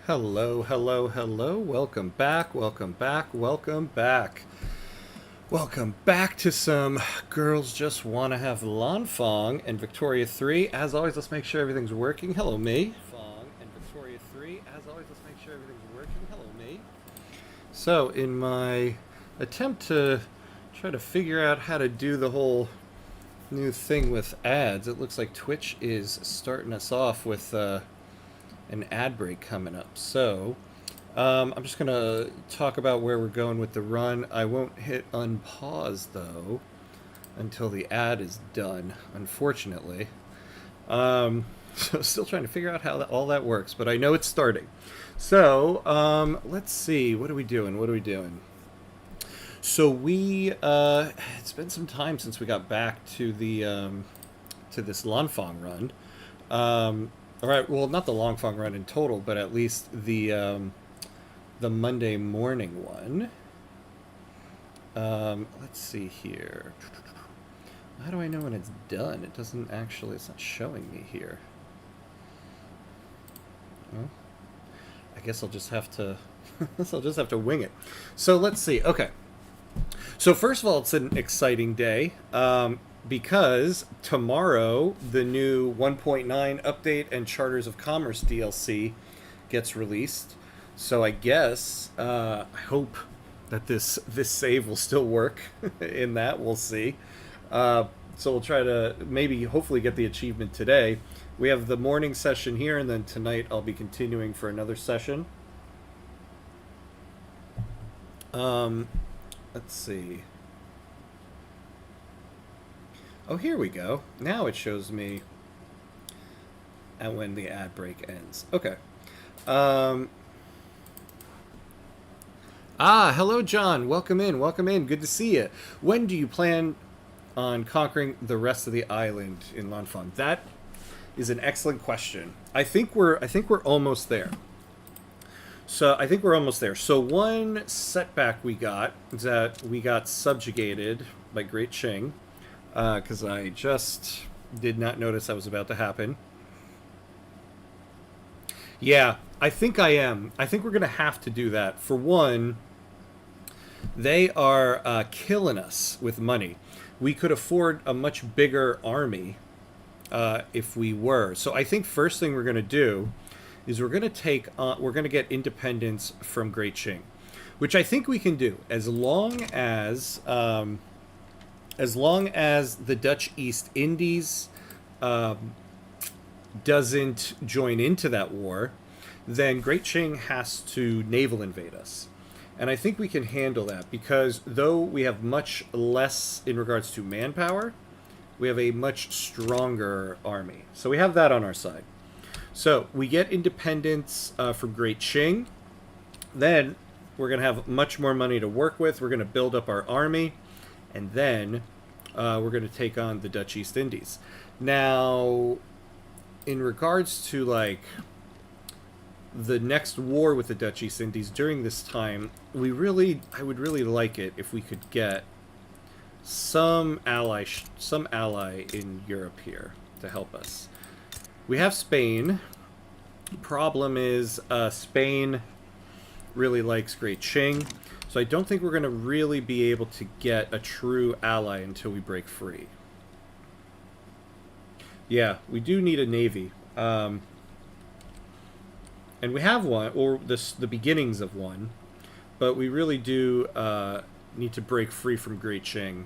Hello, hello, hello. Welcome back, welcome back, welcome back. Welcome back to some Girls Just Wanna Have Lanfang and Victoria 3. As always, let's make sure everything's working. Hello, me. Fong and Victoria 3. As always, let's make sure everything's working. Hello, me. So, in my attempt to try to figure out how to do the whole new thing with ads, it looks like Twitch is starting us off with an ad break coming up. So I'm just going to talk about where we're going with the run. I won't hit unpause, though, until the ad is done, unfortunately. So still trying to figure out how all that works, but I know it's starting. So let's see. What are we doing? What are we doing? So it's been some time since we got back to the to this Lanfang run. All right, well, not the Lanfang run in total, but at least the Monday morning one. Let's see here. How do I know when it's done? It doesn't actually. It's not showing me here. Well, I guess I'll just have to. I'll just have to wing it. So let's see. Okay. So first of all, it's an exciting day because tomorrow the new 1.9 update and Charters of Commerce DLC gets released. So I guess I hope that this save will still work in that. We'll see. So we'll try to maybe hopefully get the achievement today. We have the morning session here, and then tonight I'll be continuing for another session. Let's see. Oh, here we go. Now it shows me and when the ad break ends. Okay. Hello, John. Welcome in. Welcome in. Good to see you. When do you plan on conquering the rest of the island in Lanfang? That is an excellent question. I think we're almost there. So I think we're almost there. So one setback we got is that we got subjugated by Great Qing, because I just did not notice that was about to happen. Yeah, I think I am. I think we're going to have to do that. For one, they are killing us with money. We could afford a much bigger army if we were. So I think first thing we're going to do is we're going to get independence from Great Qing, which I think we can do as long as the Dutch East Indies doesn't join into that war. Then Great Qing has to naval invade us. And I think we can handle that because though we have much less in regards to manpower, we have a much stronger army. So we have that on our side. So we get independence from Great Qing. Then we're going to have much more money to work with. We're going to build up our army. And then we're going to take on the Dutch East Indies. Now, in regards to like the next war with the Dutch East Indies during this time, I would really like it if we could get some ally in Europe here to help us. We have Spain. Problem is, Spain really likes Great Qing, so I don't think we're going to really be able to get a true ally until we break free. Yeah, we do need a navy. And we have one, or the beginnings of one, but we really do need to break free from Great Qing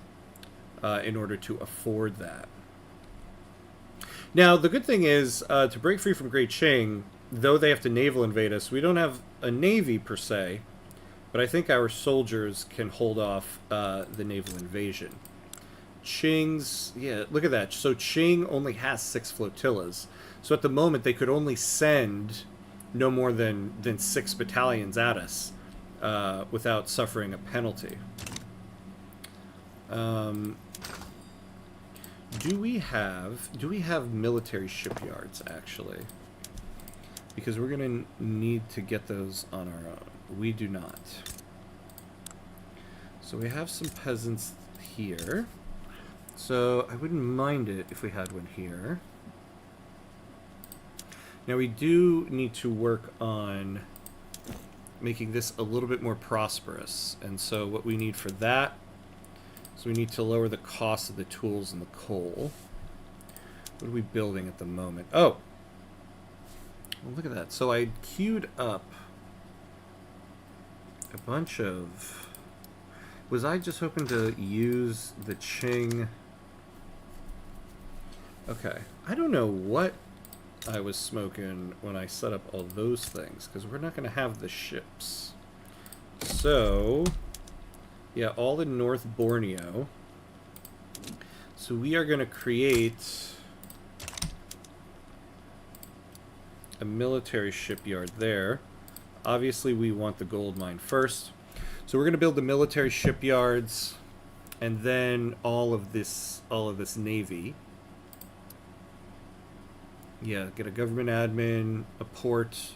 in order to afford that. Now, the good thing is, to break free from Great Qing, though they have to naval invade us, we don't have a navy per se, but I think our soldiers can hold off the naval invasion. Qing's, yeah, look at that. So Qing only has 6 flotillas. So at the moment, they could only send no more than 6 battalions at us without suffering a penalty. Do we have military shipyards, actually? Because we're going to need to get those on our own. We do not. So we have some peasants here. So I wouldn't mind it if we had one here. Now we do need to work on making this a little bit more prosperous. And so what we need for that is we need to lower the cost of the tools and the coal. What are we building at the moment? Oh! Well, look at that. So I queued up a bunch of... Was I just hoping to use the Qing? Okay. I don't know what I was smoking when I set up all those things, because we're not going to have the ships. So, yeah, all in North Borneo. So we are going to create a military shipyard there. Obviously, we want the gold mine first. So we're going to build the military shipyards, and then all of this navy. Yeah, get a government admin, a port.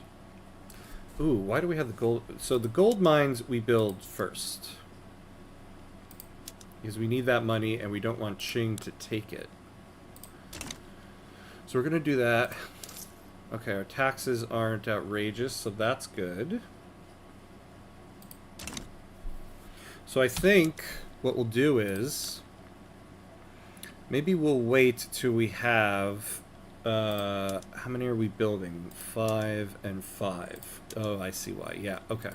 Ooh, why do we have the gold? So the gold mines we build first, because we need that money, and we don't want Qing to take it. So we're going to do that. Okay, our taxes aren't outrageous, so that's good. So I think what we'll do is maybe we'll wait till we have how many are we building? 5 and 5. Oh, I see why. Yeah, okay.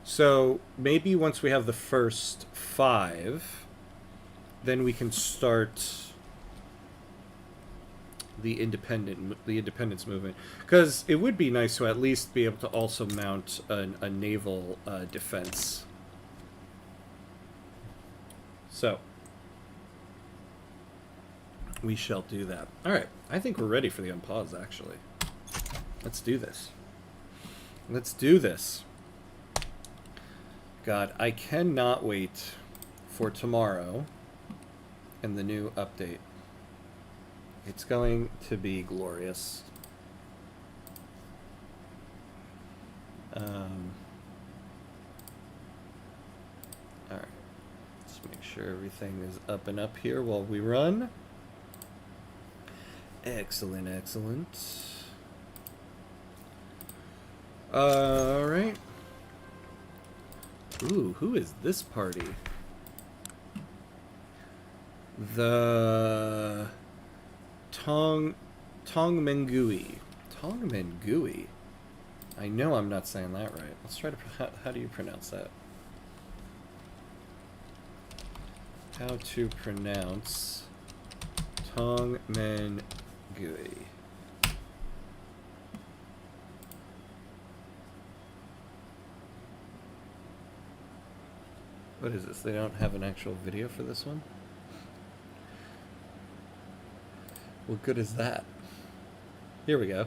So maybe once we have the first 5, then we can start the independence movement, because it would be nice to at least be able to also mount a naval defense. So we shall do that. All right, I think we're ready for the unpause. Actually, let's do this. Let's do this. God, I cannot wait for tomorrow and the new update. It's going to be glorious. Alright. Let's make sure everything is up and up here while we run. Excellent, excellent. Alright. Ooh, who is this party? The... Tongmengui. Tongmengui? I know I'm not saying that right. Let's try to... How do you pronounce that? How to pronounce Tongmengui. What is this? They don't have an actual video for this one? What good is that? Here we go.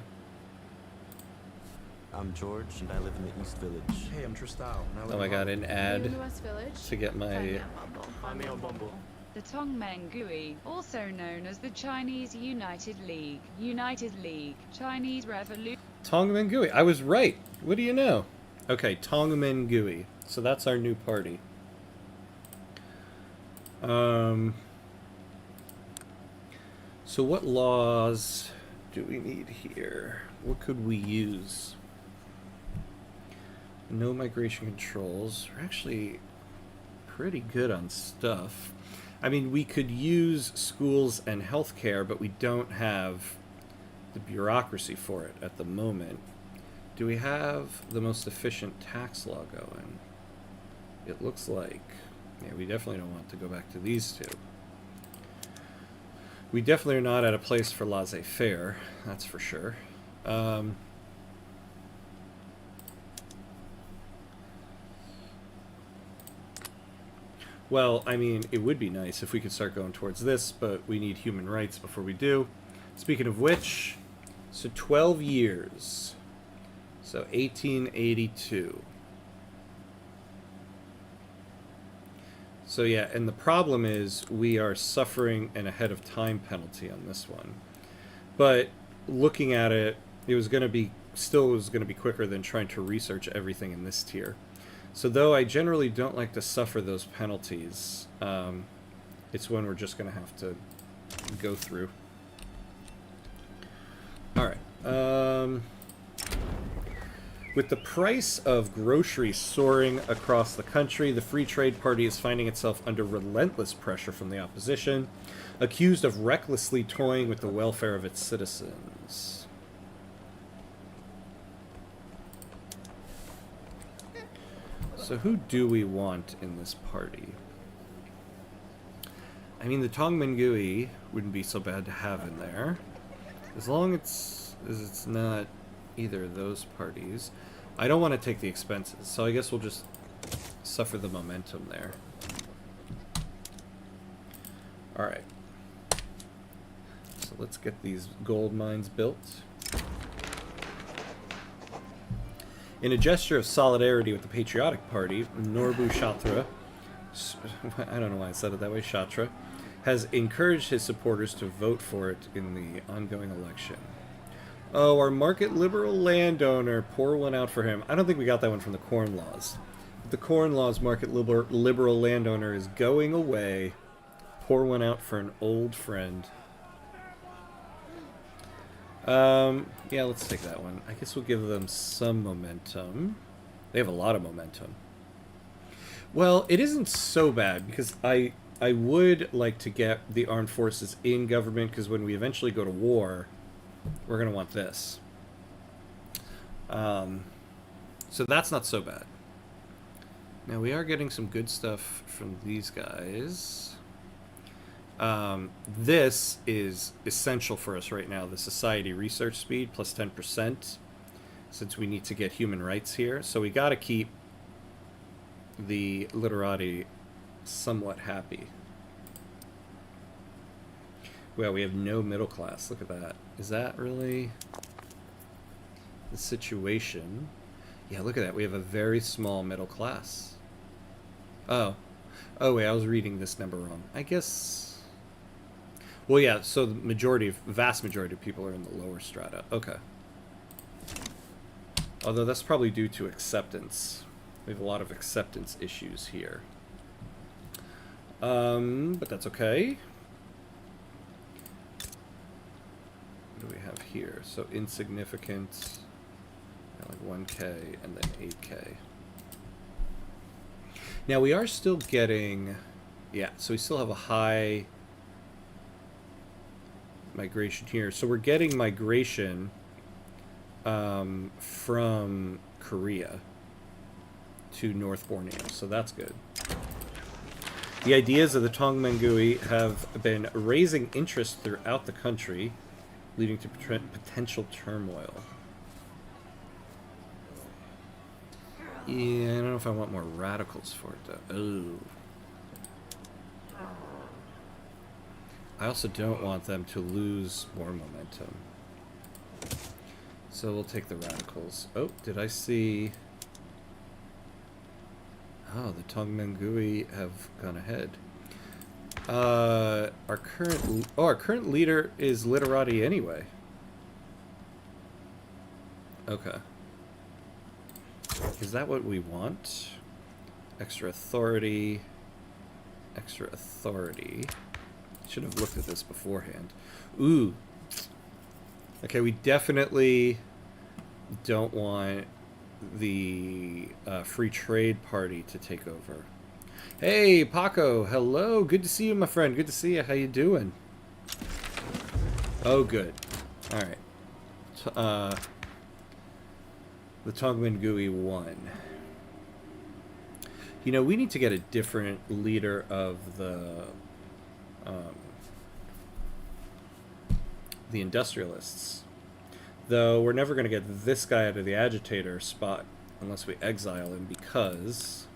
I'm George, and I live in the East Village. Hey, I'm Tristal. Oh, I got an ad in the West Village. to get my... Find me on Bumble. The Tongmengui, also known as the Chinese United League, Chinese Revolution. Tongmengui. I was right. What do you know? Okay, Tongmengui. So that's our new party. So what laws do we need here? What could we use? No migration controls. We're actually pretty good on stuff. I mean, we could use schools and healthcare, but we don't have the bureaucracy for it at the moment. Do we have the most efficient tax law going? It looks like... Yeah, we definitely don't want to go back to these two. We definitely are not at a place for laissez-faire, that's for sure. Well, I mean, it would be nice if we could start going towards this, but we need human rights before we do. Speaking of which, so 12 years. So 1882. So yeah, and the problem is we are suffering an ahead of time penalty on this one. But looking at it, it was going to be quicker than trying to research everything in this tier. So though I generally don't like to suffer those penalties, it's one we're just going to have to go through. All right. With the price of groceries soaring across the country, the Free Trade Party is finding itself under relentless pressure from the opposition, accused of recklessly toying with the welfare of its citizens. So who do we want in this party? I mean, the Tongmengui wouldn't be so bad to have in there, as long as it's not either of those parties. I don't want to take the expenses, so I guess we'll just suffer the momentum there. Alright. So let's get these gold mines built. In a gesture of solidarity with the Patriotic Party, Norbu Shatra, I don't know why I said it that way, Shatra, has encouraged his supporters to vote for it in the ongoing election. Oh, our market liberal landowner. Pour one out for him. I don't think we got that one from the Corn Laws. The Corn Laws market liberal landowner is going away. Pour one out for an old friend. Yeah, let's take that one. I guess we'll give them some momentum. They have a lot of momentum. Well, it isn't so bad because I would like to get the armed forces in government, because when we eventually go to war, we're going to want this. So that's not so bad. Now we are getting some good stuff from these guys. This is essential for us right now. The society research speed plus 10%, since we need to get human rights here. So we got to keep the literati somewhat happy. Well, we have no middle class. Look at that. Is that really the situation? Yeah, look at that. We have a very small middle class. Oh. Oh, wait, I was reading this number wrong. I guess... Well, yeah, so the vast majority of people are in the lower strata. Okay. Although that's probably due to acceptance. We have a lot of acceptance issues here. But that's okay. What do we have here? So insignificant, like 1K and then 8K. Now we are still getting, yeah, so we still have a high migration here. So we're getting migration from Korea to North Borneo, so that's good. The ideas of the Tongmengui have been raising interest throughout the country, leading to potential turmoil. Yeah, I don't know if I want more radicals for it, though. Oh. I also don't want them to lose more momentum. So we'll take the radicals. Oh, did I see... Oh, the Tongmengui have gone ahead. Our current leader is literati anyway. Okay. Is that what we want? Extra authority. Extra authority. Should have looked at this beforehand. Ooh. Okay, we definitely don't want the Free Trade Party to take over. Hey, Paco. Hello. Good to see you, my friend. Good to see you. How you doing? Oh, good. All right. The Tongmengui won. You know, we need to get a different leader of the industrialists. Though we're never going to get this guy out of the agitator spot unless we exile him, because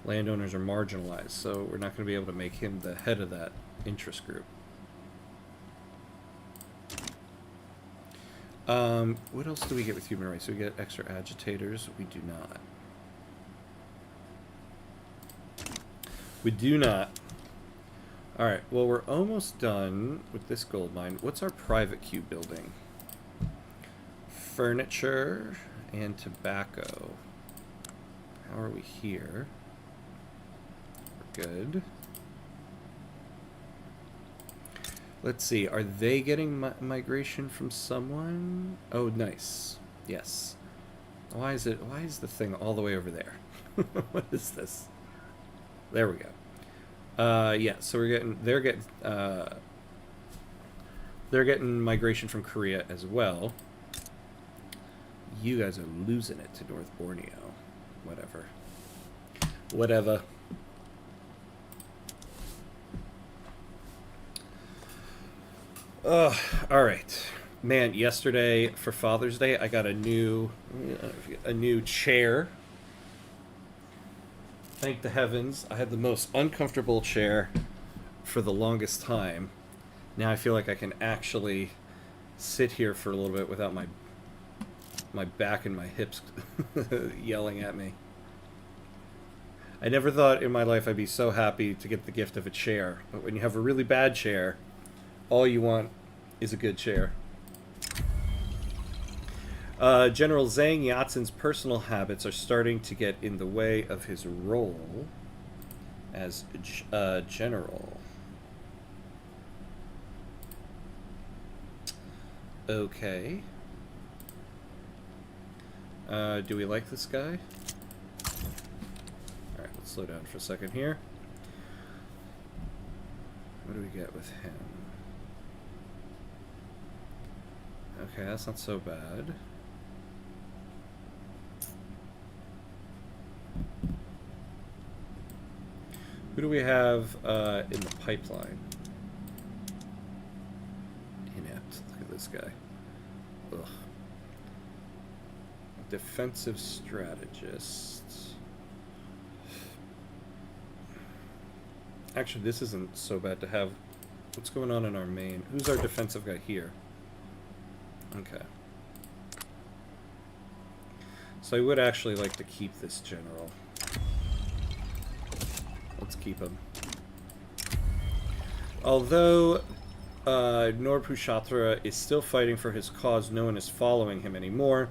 landowners are marginalized, so we're not going to be able to make him the head of that interest group. What else do we get with human rights? Do we get extra agitators? We do not. We do not. Alright, well, we're almost done with this gold mine. What's our private queue building? Furniture and tobacco. How are we here? We're good. Let's see. Are they getting migration from someone? Oh, nice. Yes. Why is it? Why is the thing all the way over there? What is this? There we go. Yeah. So we're getting. They're getting. They're getting migration from Korea as well. You guys are losing it to North Borneo. Whatever. Whatever. All right. Man, yesterday for Father's Day, I got a new chair. Thank the heavens. I had the most uncomfortable chair for the longest time. Now I feel like I can actually sit here for a little bit without my back and my hips yelling at me. I never thought in my life I'd be so happy to get the gift of a chair. But when you have a really bad chair, all you want is a good chair. General Zhang Yatsen's personal habits are starting to get in the way of his role as general. Okay. Do we like this guy? Alright, let's slow down for a second here. What do we get with him? Okay, that's not so bad. Who do we have in the pipeline? Inept. Look at this guy. Ugh. Defensive strategist. Actually, this isn't so bad to have. What's going on in our main? Who's our defensive guy here? Okay. So I would actually like to keep this general. Let's keep him. Although Norpu is still fighting for his cause, no one is following him anymore.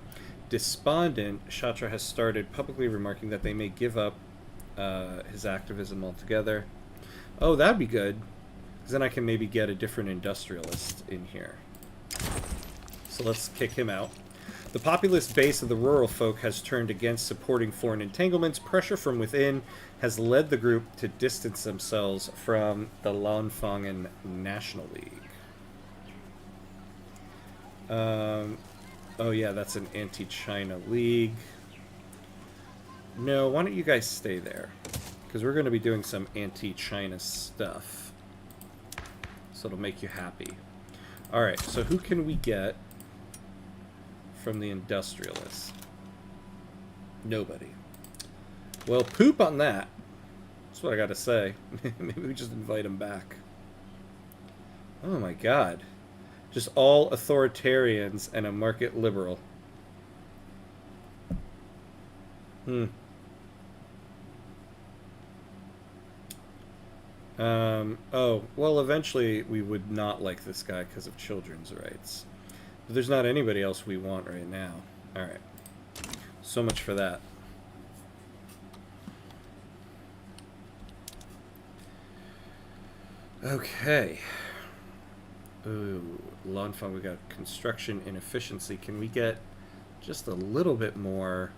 Despondent, Shatra has started publicly remarking that they may give up his activism altogether. Oh, that'd be good. Because then I can maybe get a different industrialist in here. So let's kick him out. The populist base of the rural folk has turned against supporting foreign entanglements. Pressure from within has led the group to distance themselves from the Lanfang National League. Oh yeah, that's an anti-China league. No, why don't you guys stay there? Because we're going to be doing some anti-China stuff. So it'll make you happy. Alright, so who can we get from the industrialists? Nobody. Well, poop on that. That's what I gotta say. Maybe we just invite him back. Oh my god. Just all authoritarians and a market liberal. Oh, well, eventually we would not like this guy because of children's rights. But there's not anybody else we want right now. Alright. So much for that. Okay. Ooh, Lanfang, we got construction inefficiency. Can we get just a little bit more?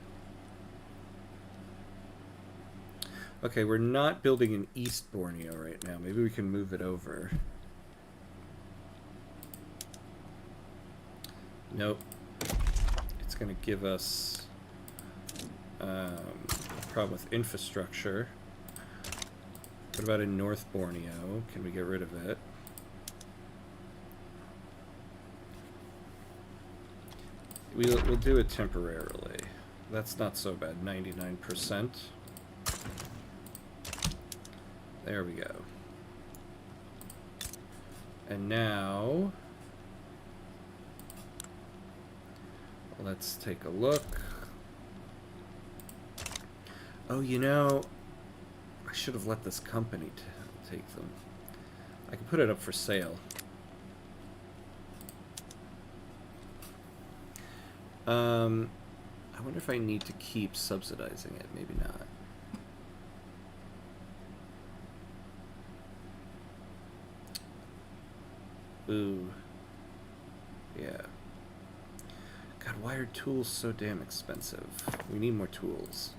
Okay, we're not building in East Borneo right now. Maybe we can move it over. Nope. It's going to give us a problem with infrastructure. What about in North Borneo? Can we get rid of it? We'll do it temporarily. That's not so bad. 99%. There we go. And now, let's take a look. Oh, you know, I should have let this company take them. I can put it up for sale. I wonder if I need to keep subsidizing it. Maybe not. Ooh. Yeah. God, why are tools so damn expensive? We need more tools.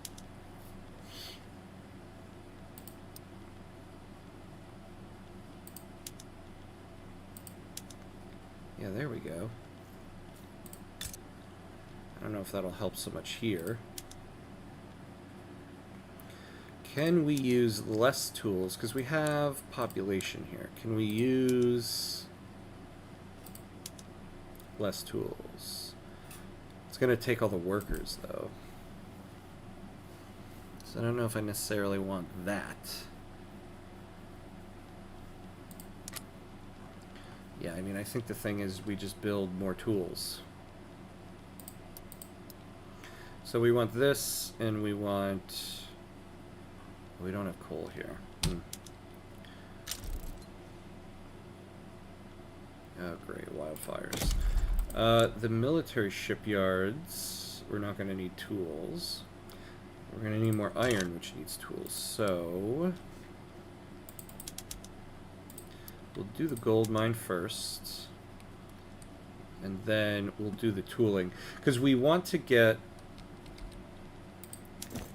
Yeah, there we go. I don't know if that'll help so much here. Can we use less tools? Because we have population here. Can we use less tools? It's going to take all the workers, though. So I don't know if I necessarily want that. Yeah, I mean, I think the thing is we just build more tools. So we want this, and we want... We don't have coal here. Oh, great. Wildfires. The military shipyards, we're not going to need tools. We're going to need more iron, which needs tools. So... We'll do the gold mine first. And then we'll do the tooling. Because we want to get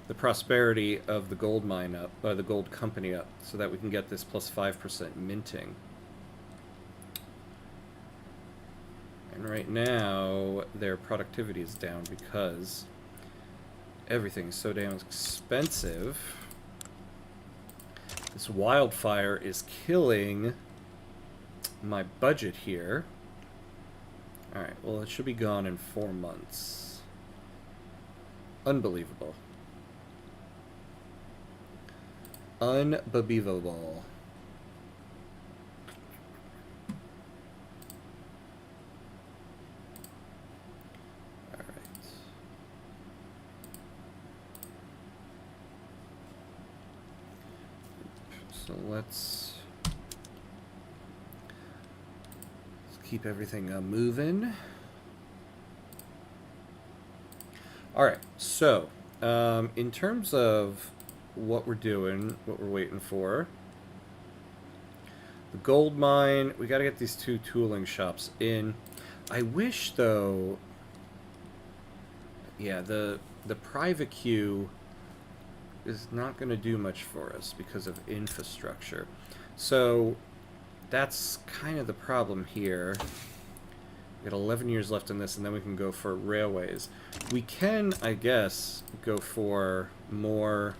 the prosperity of the gold mine up, the gold company up, so that we can get this plus 5% minting. And right now, their productivity is down because everything is so damn expensive. This wildfire is killing my budget here. Alright, well, it should be gone in 4 months. Unbelievable. Unbelievable. Alright. So let's keep everything moving. Alright, so in terms of what we're doing, what we're waiting for. The gold mine, we got to get these 2 tooling shops in. I wish, though, yeah, the private queue is not going to do much for us because of infrastructure. So that's kind of the problem here. We got 11 years left in this, and then we can go for railways. We can, I guess, go for more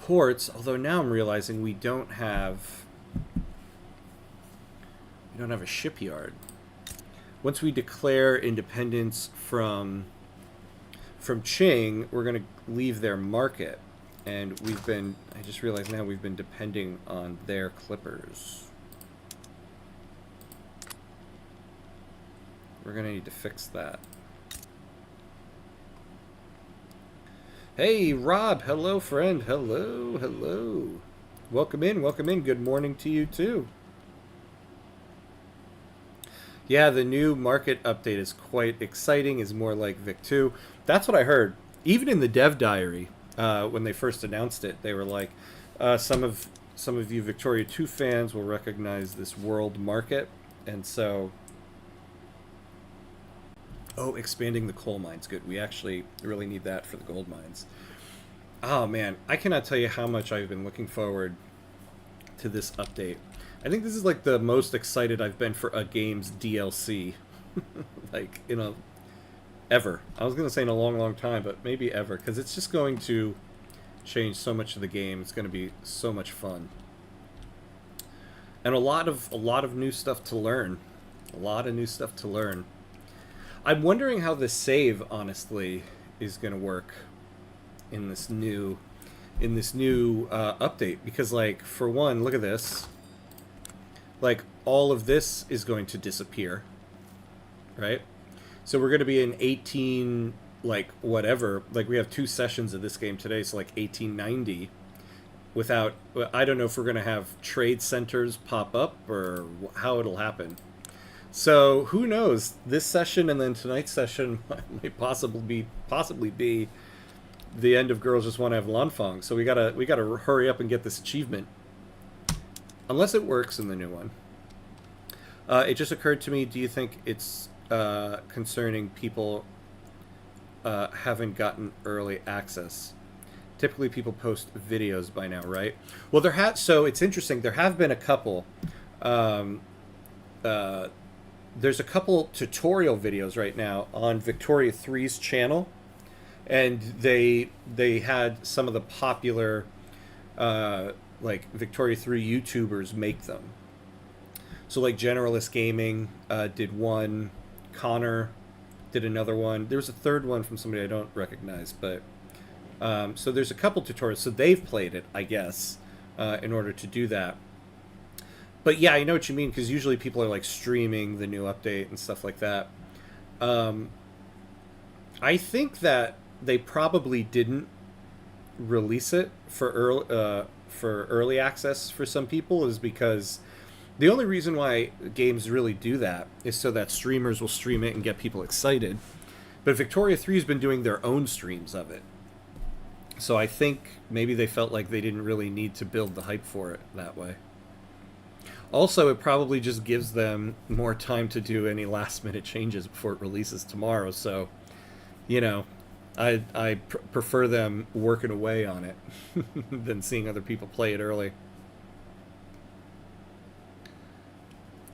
ports, although now I'm realizing we don't have a shipyard. Once we declare independence from Qing, we're going to leave their market, and I just realized now we've been depending on their clippers. We're going to need to fix that. Hey, Rob. Hello, friend. Hello, hello. Welcome in, welcome in. Good morning to you, too. Yeah, the new market update is quite exciting. Is more like Vic 2. That's what I heard. Even in the dev diary, when they first announced it, they were like, some of you Victoria 2 fans will recognize this world market. And so... Oh, expanding the coal mines. Good. We actually really need that for the gold mines. Oh, man. I cannot tell you how much I've been looking forward to this update. I think this is like the most excited I've been for a game's DLC. Like, ever. I was going to say in a long, long time, but maybe ever. Because it's just going to change so much of the game. It's going to be so much fun. And a lot of new stuff to learn. A lot of new stuff to learn. I'm wondering how the save, honestly, is going to work in this new update. Because, like, for one, look at this. Like, all of this is going to disappear, right? So we're going to be in 18, like, whatever. Like, we have 2 sessions of this game today, so, like, 1890. Without, I don't know if we're going to have trade centers pop up or how it'll happen. So who knows? This session and then tonight's session might possibly be the end of Girls Just Want to Have Lanfang. So we gotta hurry up and get this achievement, unless it works in the new one. It just occurred to me, do you think it's concerning people haven't gotten early access? Typically people post videos by now, right? Well, so it's interesting. There have been a couple. Um, there's a couple tutorial videos right now on Victoria 3's channel, and they had some of the popular like Victoria 3 YouTubers make them. So like Generalist Gaming did one, Connor did another one. There was a third one from somebody I don't recognize, but so there's a couple tutorials. So they've played it, I guess, in order to do that. But yeah, I know what you mean, because usually people are like streaming the new update and stuff like that. I think that they probably didn't release it for early access for some people, is because the only reason why games really do that is so that streamers will stream it and get people excited. But Victoria 3 has been doing their own streams of it. So I think maybe they felt like they didn't really need to build the hype for it that way. Also, it probably just gives them more time to do any last-minute changes before it releases tomorrow. So, you know, I prefer them working away on it than seeing other people play it early.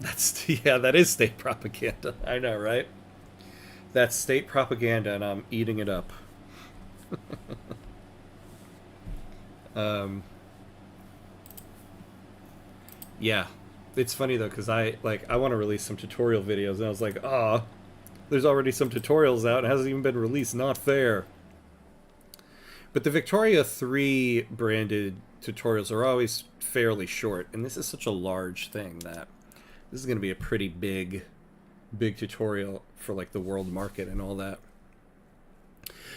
That is state propaganda. I know, right? That's state propaganda, and I'm eating it up. Yeah, it's funny though, because I want to release some tutorial videos, and I was like, there's already some tutorials out, and it hasn't even been released. Not fair. But the Victoria 3 branded tutorials are always fairly short, and this is such a large thing that this is going to be a pretty big tutorial for like the world market and all that.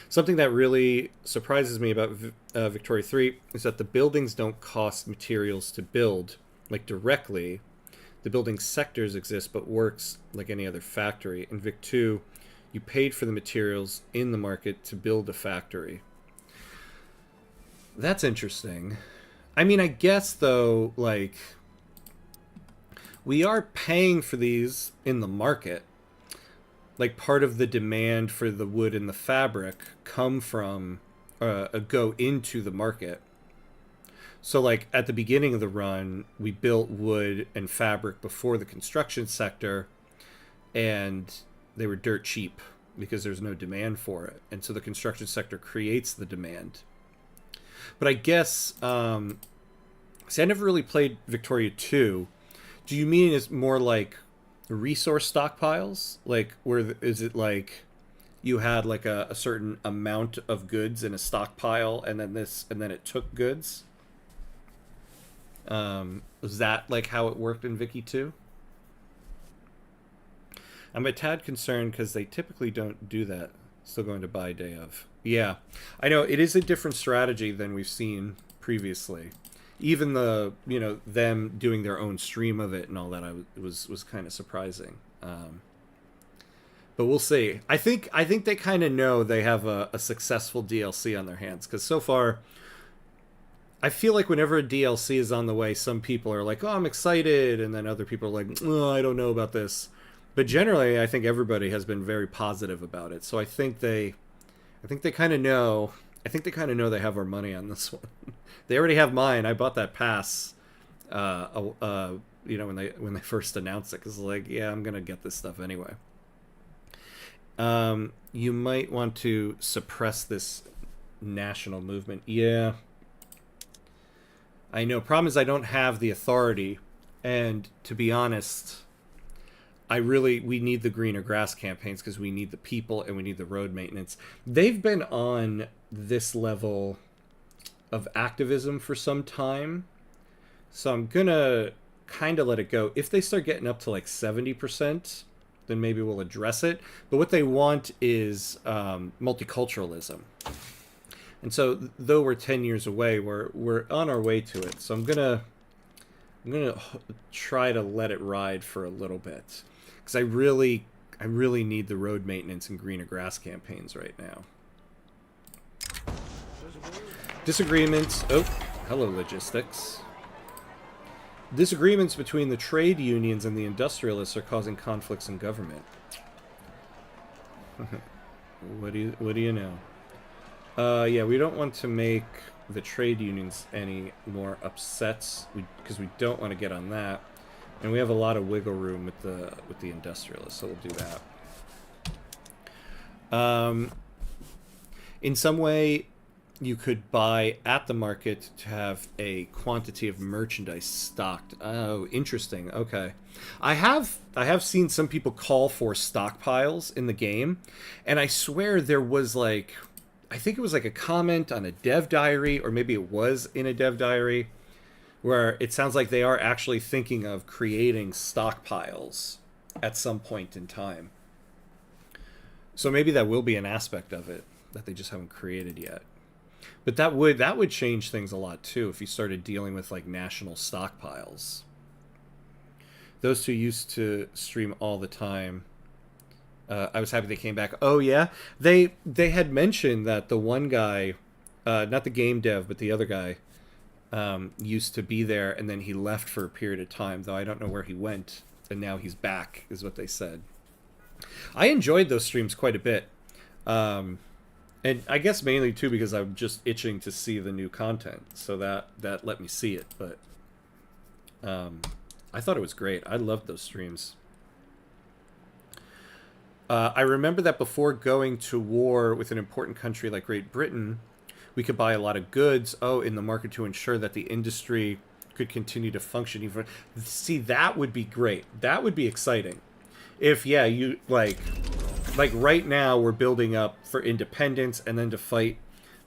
Something that really surprises me about Victoria 3 is that the buildings don't cost materials to build, like directly. The building sectors exist, but works like any other factory. In Vic 2, you paid for the materials in the market to build a factory. That's interesting. I mean, I guess, though, like, we are paying for these in the market. Like, part of the demand for the wood and the fabric come from go into the market. So, like, at the beginning of the run, we built wood and fabric before the construction sector, and they were dirt cheap because there's no demand for it. And so the construction sector creates the demand. But I guess, see, I never really played Victoria 2. Do you mean it's more like resource stockpiles? Like, is it like you had like a certain amount of goods in a stockpile, and then it took goods? Was that like how it worked in Vicky 2? I'm a tad concerned because they typically don't do that. Still going to buy day of. Yeah, I know it is a different strategy than we've seen previously. Even them doing their own stream of it and all that, was kind of surprising. But we'll see. I think they kind of know they have a successful DLC on their hands, because so far, I feel like whenever a DLC is on the way, some people are like, "Oh, I'm excited," and then other people are like, "Oh, I don't know about this." But generally, I think everybody has been very positive about it. So I think they kind of know. I think they kind of know they have our money on this one. They already have mine. I bought that pass, when they first announced it, because like, yeah, I'm gonna get this stuff anyway. You might want to suppress this national movement. Yeah, I know. Problem is, I don't have the authority, and to be honest, we need the greener grass campaigns because we need the people and we need the road maintenance. They've been on this level of activism for some time, so I'm gonna kind of let it go. If they start getting up to like 70%, then maybe we'll address it. But what they want is multiculturalism, and so though we're 10 years away, we're on our way to it. So I'm gonna try to let it ride for a little bit, because I really need the road maintenance and greener grass campaigns right now. Disagreements. Oh, hello, logistics. Disagreements between the trade unions and the industrialists are causing conflicts in government. What do you know? Yeah, we don't want to make the trade unions any more upsets, because we don't want to get on that, and we have a lot of wiggle room with the industrialists, so we'll do that. In some way, you could buy at the market to have a quantity of merchandise stocked. Oh, interesting. Okay. I have seen some people call for stockpiles in the game, and I swear there was like, I think it was like a comment on a dev diary, or maybe it was in a dev diary, where it sounds like they are actually thinking of creating stockpiles at some point in time. So maybe that will be an aspect of it that they just haven't created yet. But that would change things a lot too if you started dealing with like national stockpiles. Those two used to stream all the time. I was happy they came back. Oh yeah, they had mentioned that the one guy, not the game dev, but the other guy, used to be there, and then he left for a period of time. Though I don't know where he went, and now he's back, is what they said. I enjoyed those streams quite a bit. And I guess mainly, too, because I'm just itching to see the new content. So that let me see it. But I thought it was great. I loved those streams. I remember that before going to war with an important country like Great Britain, we could buy a lot of goods, in the market to ensure that the industry could continue to function. Even see, that would be great. That would be exciting. If, yeah, you, like right now we're building up for independence and then to fight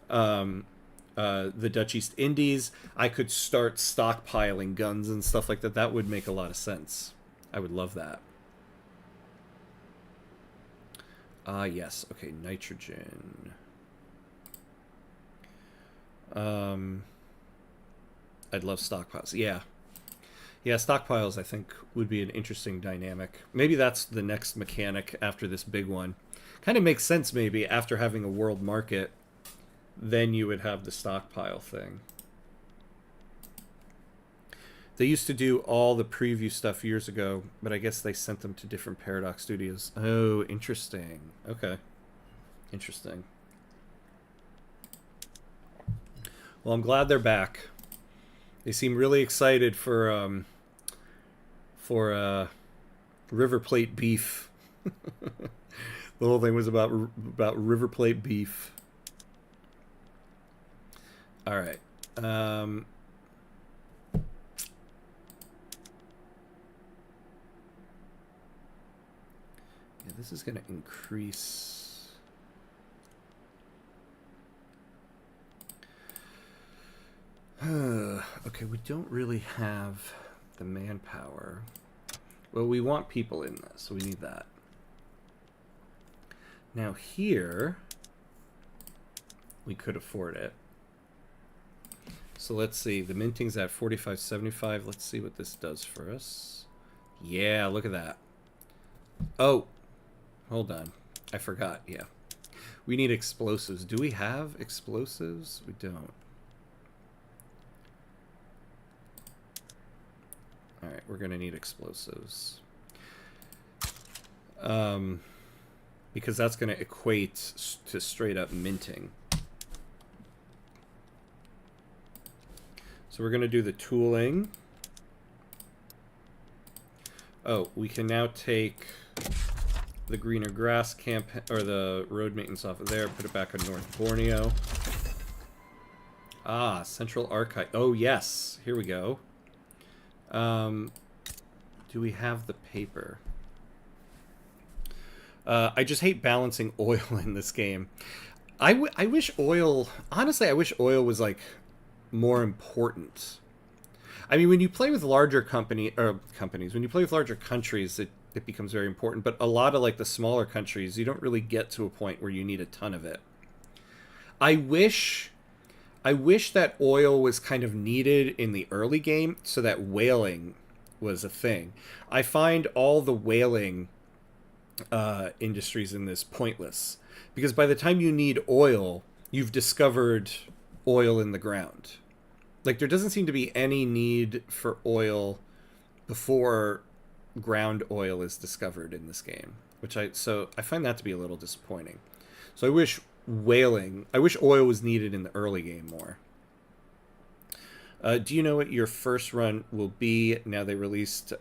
the Dutch East Indies, I could start stockpiling guns and stuff like that. That would make a lot of sense. I would love that. Yes. Okay, nitrogen. I'd love stockpiles. Yeah. Yeah, stockpiles, I think, would be an interesting dynamic. Maybe that's the next mechanic after this big one. Kind of makes sense, maybe, after having a world market, then you would have the stockpile thing. They used to do all the preview stuff years ago, but I guess they sent them to different Paradox studios. Oh, interesting. Okay. Interesting. Well, I'm glad they're back. They seem really excited for River Plate beef. The whole thing was about River Plate beef. All right. Yeah, this is going to increase. Okay, we don't really have the manpower. Well, we want people in this, so we need that. Now here, we could afford it. So let's see, the minting's at 45.75. Let's see what this does for us. Yeah, look at that. Oh, hold on. I forgot, yeah. We need explosives. Do we have explosives? We don't. Alright, we're going to need explosives. Because that's going to equate to straight up minting. So we're going to do the tooling. Oh, we can now take the greener grass camp, or the road maintenance off of there, put it back on North Borneo. Ah, Central Archive. Oh, yes. Here we go. Do we have the paper? I just hate balancing oil in this game. I wish oil... Honestly, I wish oil was, like, more important. I mean, when you play with larger companies, when you play with larger countries, it becomes very important. But a lot of, like, the smaller countries, you don't really get to a point where you need a ton of it. I wish that oil was kind of needed in the early game so that whaling was a thing. I find all the whaling industries in this pointless, because by the time you need oil, you've discovered oil in the ground. Like, there doesn't seem to be any need for oil before ground oil is discovered in this game, so I find that to be a little disappointing. So I wish oil was needed in the early game more. Do you know what your first run will be now they released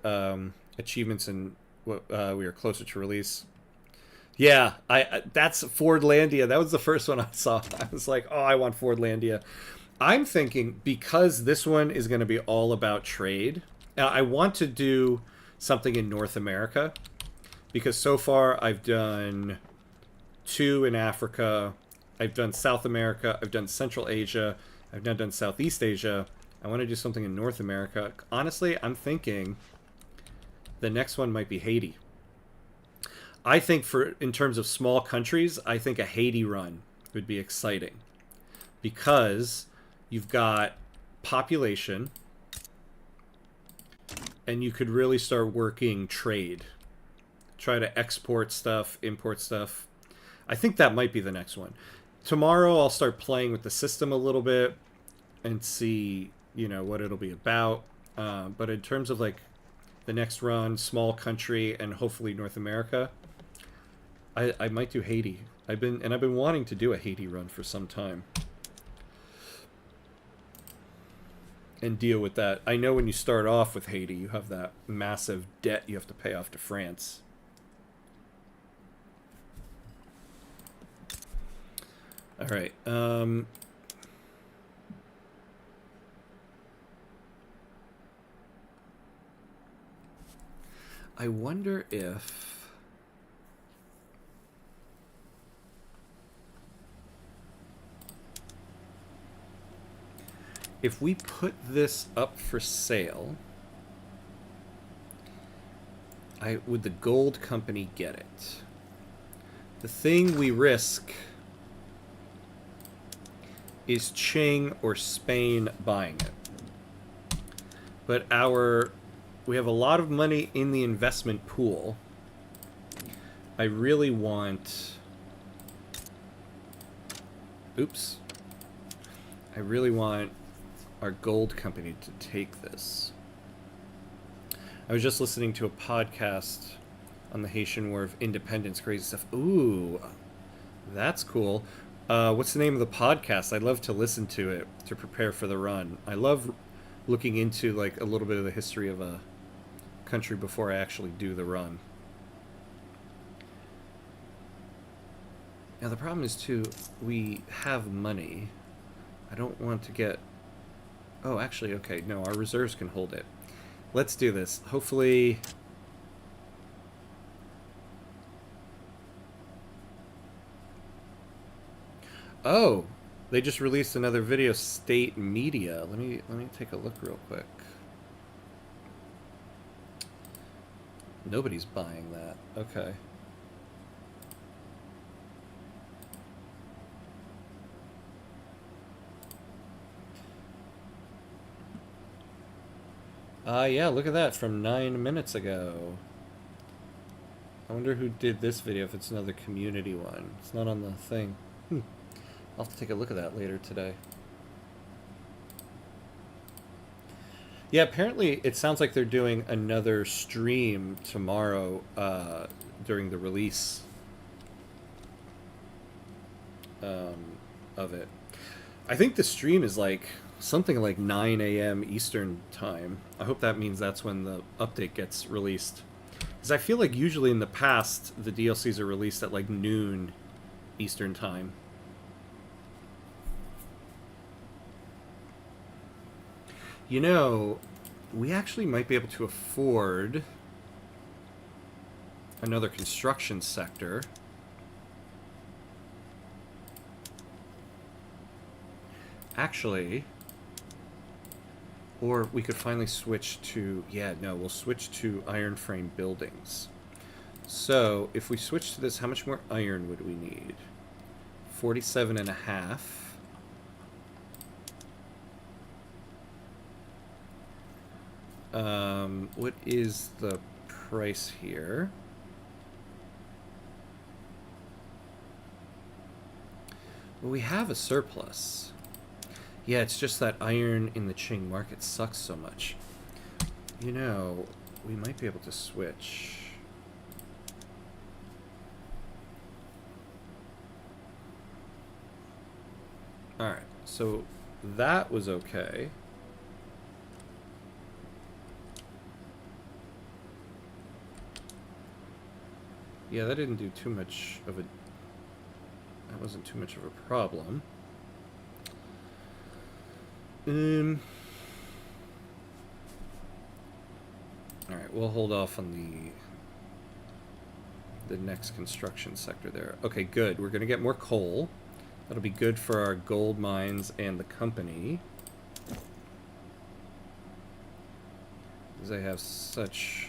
achievements and what we are closer to release? Yeah, that's Fordlandia. That was the first one I saw. I was like, oh, I want Fordlandia. I'm thinking because this one is going to be all about trade. Now, I want to do something in North America because so far I've done 2 in Africa. I've done South America. I've done Central Asia. I've now done Southeast Asia. I want to do something in North America. Honestly, I'm thinking the next one might be Haiti. I think in terms of small countries, I think a Haiti run would be exciting because you've got population and you could really start working trade. Try to export stuff, import stuff. I think that might be the next one. Tomorrow I'll start playing with the system a little bit and see, what it'll be about. But in terms of like the next run, small country, and hopefully North America, I might do Haiti. I've been wanting to do a Haiti run for some time. And deal with that. I know when you start off with Haiti, you have that massive debt you have to pay off to France. All right. I wonder if we put this up for sale, would the gold company get it? The thing we risk is Qing or Spain buying it. But we have a lot of money in the investment pool. I really want... Oops. I really want our gold company to take this. I was just listening to a podcast on the Haitian War of Independence, crazy stuff. Ooh, that's cool. What's the name of the podcast? I'd love to listen to it to prepare for the run. I love looking into like a little bit of the history of a country before I actually do the run. Now the problem is too, we have money. I don't want to get... Oh, actually, okay, no, our reserves can hold it. Let's do this. Hopefully... Oh, they just released another video, State Media. Let me take a look real quick. Nobody's buying that. Okay. Yeah, look at that, from 9 minutes ago. I wonder who did this video, if it's another community one. It's not on the thing. I'll have to take a look at that later today. Yeah, apparently it sounds like they're doing another stream tomorrow during the release of it. I think the stream is like something like 9 a.m. Eastern time. I hope that means that's when the update gets released. Because I feel like usually in the past the DLCs are released at like noon Eastern time. You know, we actually might be able to afford another construction sector. Actually, or we could finally switch to, yeah, no, we'll switch to iron frame buildings. So, if we switch to this, how much more iron would we need? 47.5. What is the price here? Well, we have a surplus. Yeah, it's just that iron in the Qing market sucks so much. You know, we might be able to switch. Alright, so that was okay. Yeah, that didn't do too much of a... That wasn't too much of a problem. Alright, we'll hold off on the next construction sector there. Okay, good. We're going to get more coal. That'll be good for our gold mines and the company. Because they have such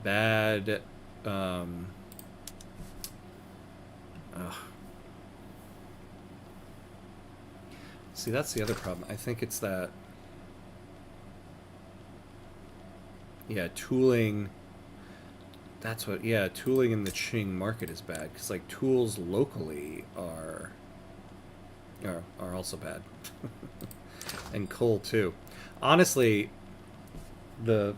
bad... See, that's the other problem. I think it's that... Yeah, tooling... That's what... Yeah, tooling in the Qing market is bad. Because, like, tools locally are also bad. And coal, too. Honestly, the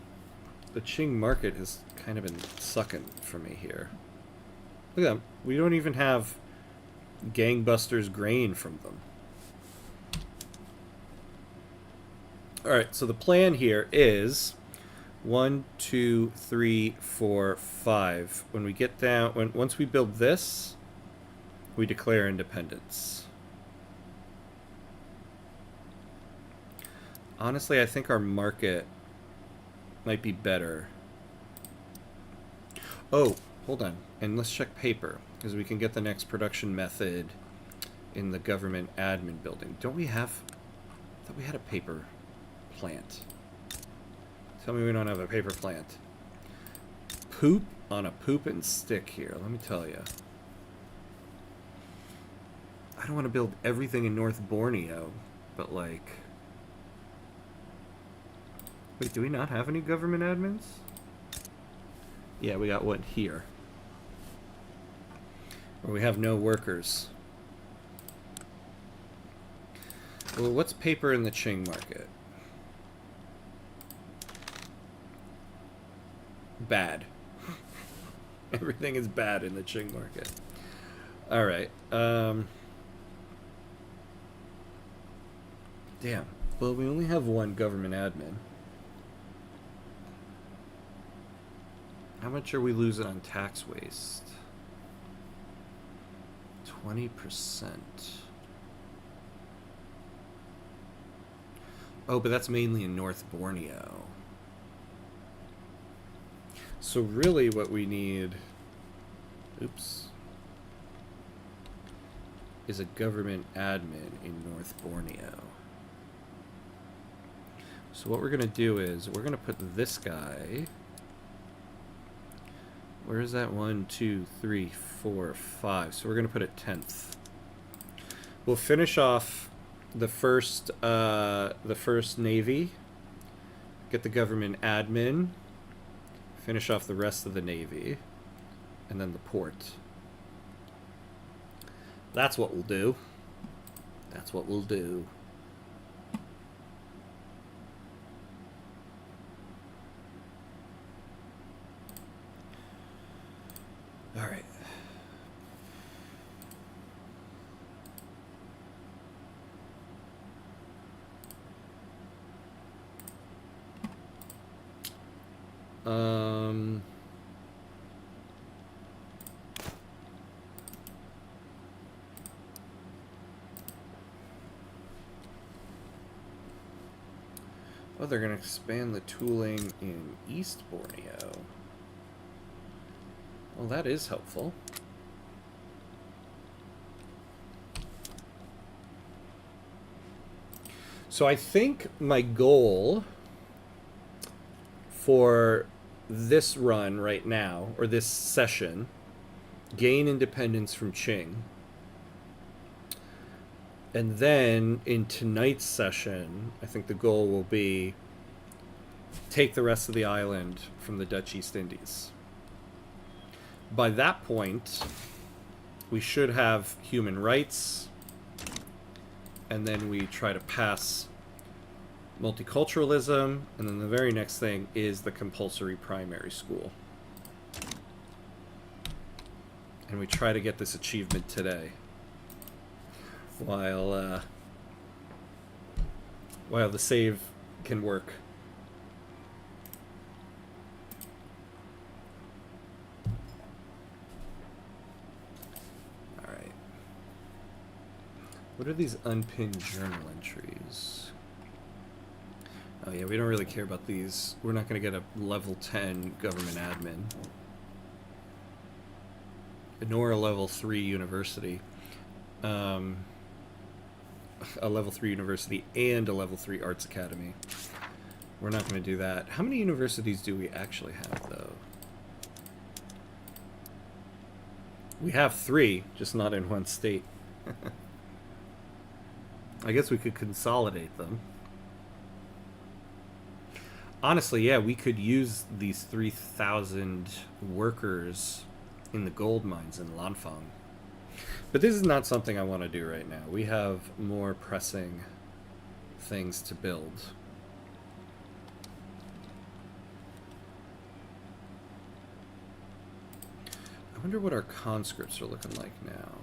Qing market has kind of been sucking for me here. Look at them. We don't even have gangbusters grain from them. Alright, so the plan here is 1, 2, 3, 4, 5. When we get down, once we build this, we declare independence. Honestly, I think our market might be better. Oh, hold on. And let's check paper, because we can get the next production method in the government admin building. Don't we have... I thought we had a paper plant. Tell me we don't have a paper plant. Poop on a poop and stick here, let me tell you. I don't want to build everything in North Borneo, but like... Wait, do we not have any government admins? Yeah, we got one here. Where we have no workers. Well, what's paper in the Qing market? Bad. Everything is bad in the Qing market. Alright. Damn. Well, we only have one government admin. How much are we losing on tax waste? 20%. Oh, but that's mainly in North Borneo. So really what we need, oops, is a government admin in North Borneo. So what we're going to do is we're going to put this guy, where is that? 1, 2, 3, 4, 5. So we're going to put it 10th. We'll finish off the first navy, get the government admin, finish off the rest of the navy, and then the port. That's what we'll do. That's what we'll do. All right. Oh, they're going to expand the tooling in East Borneo. Well, that is helpful. So I think my goal for this run right now, or this session, gain independence from Qing. And then in tonight's session, I think the goal will be take the rest of the island from the Dutch East Indies. By that point, we should have human rights and then we try to pass multiculturalism, and then the very next thing is the compulsory primary school. And we try to get this achievement today, while the save can work. All right. What are these unpinned journal entries? Oh yeah, we don't really care about these. We're not going to get a level 10 government admin. Nor a level 3 university. A level 3 university and a level 3 arts academy. We're not going to do that. How many universities do we actually have, though? We have 3, just not in one state. I guess we could consolidate them. Honestly, yeah, we could use these 3,000 workers in the gold mines in Lanfang. But this is not something I want to do right now. We have more pressing things to build. I wonder what our conscripts are looking like now.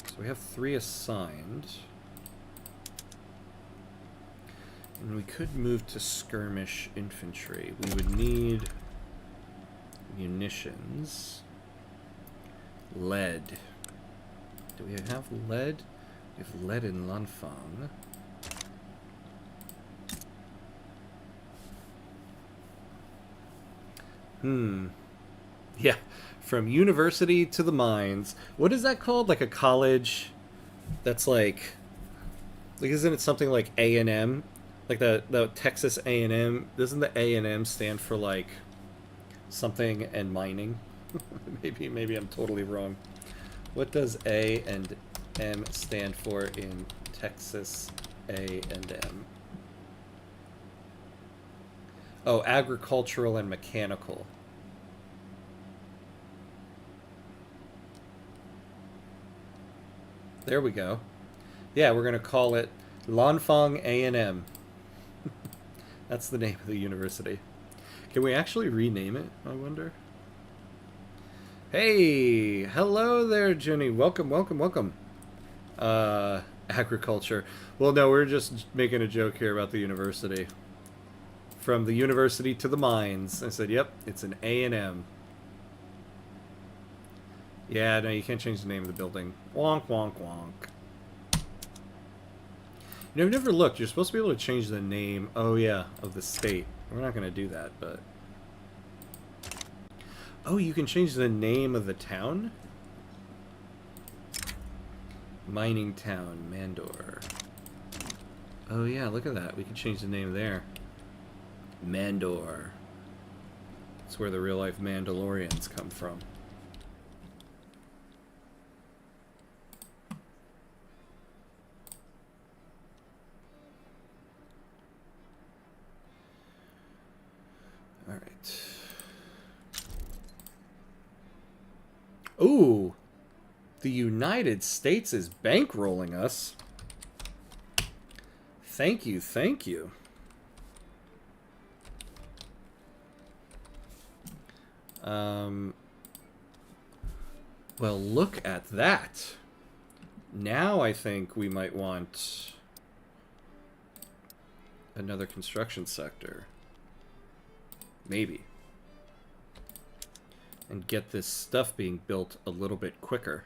So we have 3 assigned. And we could move to skirmish infantry. We would need munitions. Lead. Do we have lead? We have lead in Lanfang. Yeah, from university to the mines. What is that called? Like a college that's like isn't it something like A&M? Like the Texas A&M, doesn't the A&M stand for like something and mining? maybe I'm totally wrong. What does A and M stand for in Texas A&M? Oh, agricultural and mechanical. There we go. Yeah, we're going to call it Lanfang A&M. That's the name of the university. Can we actually rename it, I wonder? Hey! Hello there, Jenny. Welcome, welcome, welcome. Agriculture. Well, no, we're just making a joke here about the university. From the university to the mines. I said, yep, it's an A&M. Yeah, no, you can't change the name of the building. Wonk, wonk, wonk. You know, I've never looked. You're supposed to be able to change the name, oh yeah, of the state. We're not going to do that, but... Oh, you can change the name of the town? Mining town, Mandor. Oh yeah, look at that. We can change the name there. Mandor. That's where the real-life Mandalorians come from. All right. Ooh, the United States is bankrolling us. Thank you, thank you. Well, look at that. Now I think we might want another construction sector. Maybe. And get this stuff being built a little bit quicker.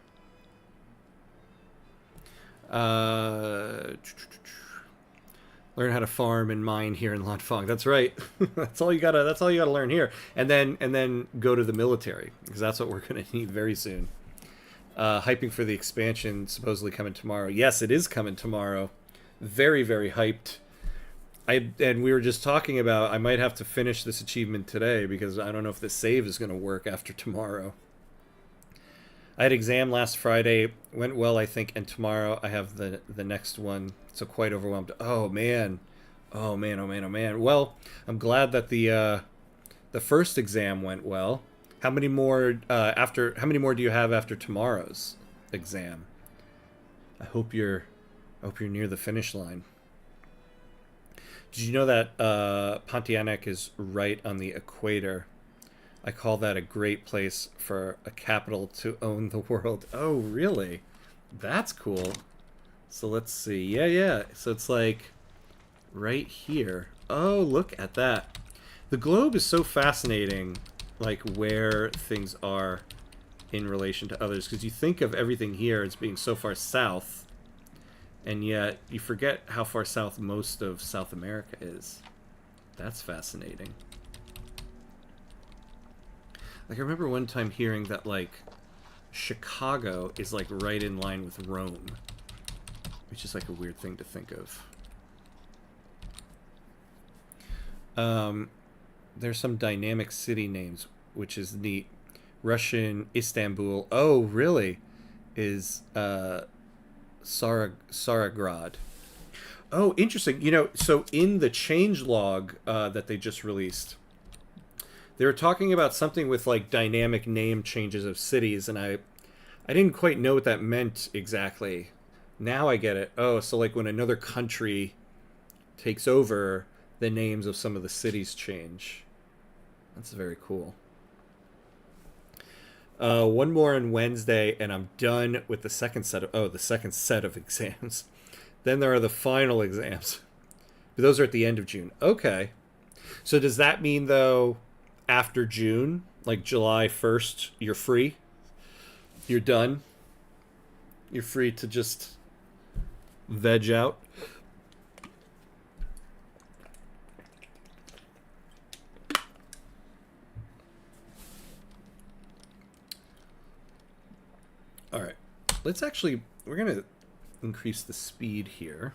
Learn how to farm and mine here in Lanfang. That's right. That's all you gotta learn here. And then go to the military, because that's what we're gonna need very soon. Hyping for the expansion supposedly coming tomorrow. Yes, it is coming tomorrow. Very, very hyped. And we were just talking about I might have to finish this achievement today because I don't know if the save is going to work after tomorrow. I had exam last Friday, went well I think, and tomorrow I have the next one, so quite overwhelmed. Oh man. Oh man, oh man, oh man. Well, I'm glad that the first exam went well. How many more do you have after tomorrow's exam? I hope you're I hope you're near the finish line. Did you know that Pontianak is right on the equator? I call that a great place for a capital to own the world. Oh, really? That's cool. So let's see. Yeah, yeah. So it's like right here. Oh, look at that. The globe is so fascinating, like where things are in relation to others, because you think of everything here as being so far south, and yet you forget how far south most of South America is. That's fascinating. Like, I remember one time hearing that, like, Chicago is, like, right in line with Rome, which is, like, a weird thing to think of. There's some dynamic city names, which is neat. Russian Istanbul. Oh, really? Is Saragrad. Oh, interesting. You know, so in the changelog that they just released, they were talking about something with like dynamic name changes of cities, and I didn't quite know what that meant exactly. Now I get it. Oh, so like when another country takes over, the names of some of the cities change. That's very cool. One more on Wednesday, and I'm done with the second set of exams. Then there are the final exams. But those are at the end of June. Okay. So does that mean though, after June, like July 1st, you're free? You're done? You're free to just veg out? All right. We're going to increase the speed here.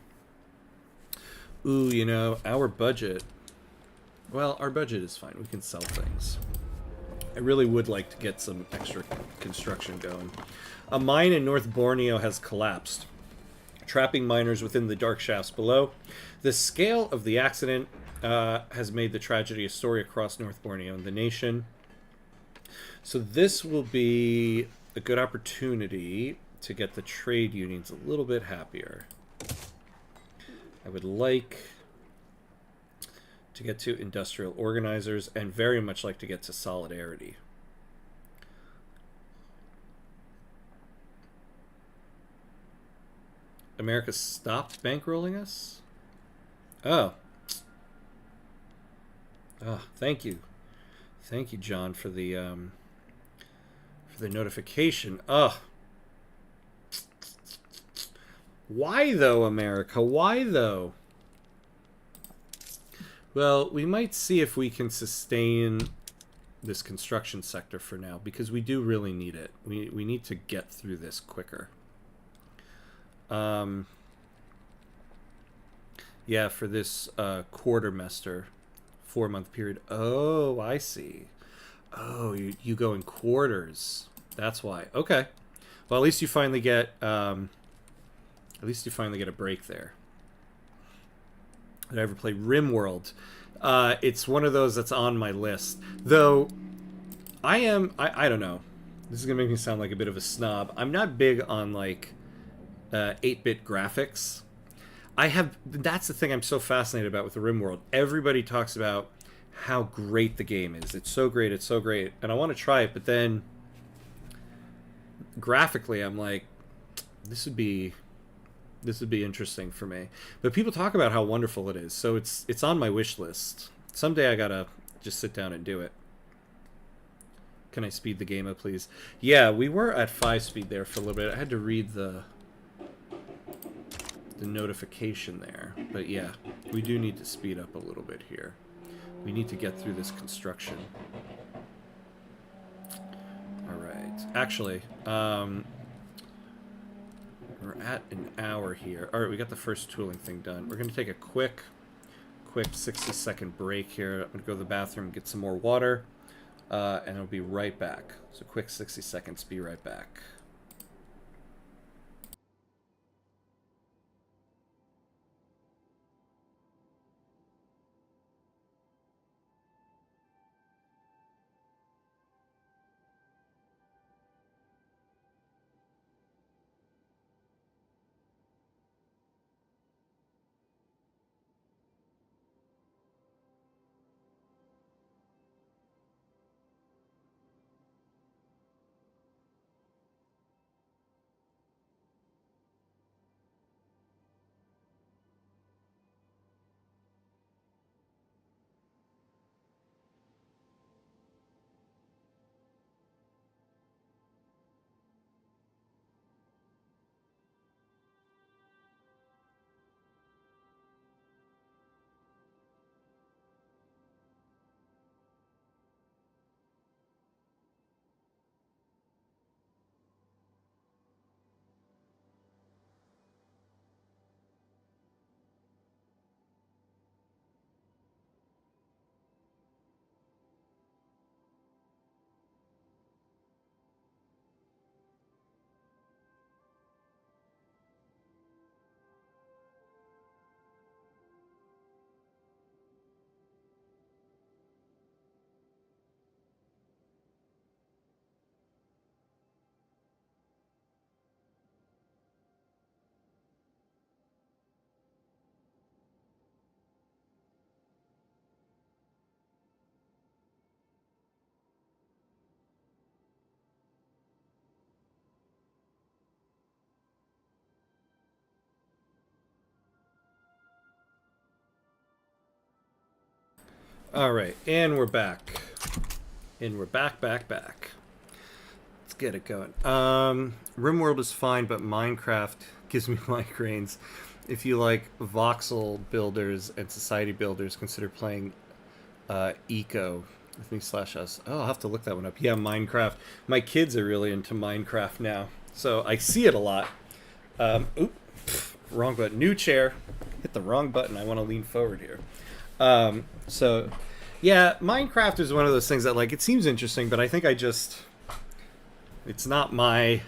Ooh, you know, our budget is fine. We can sell things. I really would like to get some extra construction going. A mine in North Borneo has collapsed, trapping miners within the dark shafts below. The scale of the accident has made the tragedy a story across North Borneo and the nation. So this will be a good opportunity to get the trade unions a little bit happier. I would like to get to industrial organizers and very much like to get to solidarity. America stopped bankrolling us? Oh. Oh, thank you. Thank you, John, for the notification. Oh. Why though, America? Why though? Well, we might see if we can sustain this construction sector for now, because we do really need it. We need to get through this quicker. Yeah, for this quartermester, 4-month period. Oh, I see. Oh, you go in quarters. That's why. Okay. Well, at least you finally get a break there. Did I ever play RimWorld? It's one of those that's on my list. Though, I don't know. This is going to make me sound like a bit of a snob. I'm not big on, like, 8-bit graphics. That's the thing I'm so fascinated about with the RimWorld. Everybody talks about how great the game is. It's so great, it's so great. And I want to try it, but then graphically I'm like, this would be interesting for me. But people talk about how wonderful it is, so it's on my wish list. Someday I gotta just sit down and do it. Can I speed the game up, please? Yeah, we were at 5 speed there for a little bit. I had to read the notification there. But yeah, we do need to speed up a little bit here. We need to get through this construction. Alright. Actually, we're at an hour here. Alright, we got the first tooling thing done. We're going to take a quick 60-second break here. I'm going to go to the bathroom, get some more water, and I'll be right back. So quick 60 seconds, be right back. All right, and we're back. And we're back. Let's get it going. RimWorld is fine, but Minecraft gives me migraines. If you like voxel builders and society builders, consider playing Eco with me /us. Oh, I'll have to look that one up. Yeah, Minecraft. My kids are really into Minecraft now, so I see it a lot. Wrong button. New chair. Hit the wrong button. I want to lean forward here. So, yeah, Minecraft is one of those things that, like, it seems interesting, but I think it's not my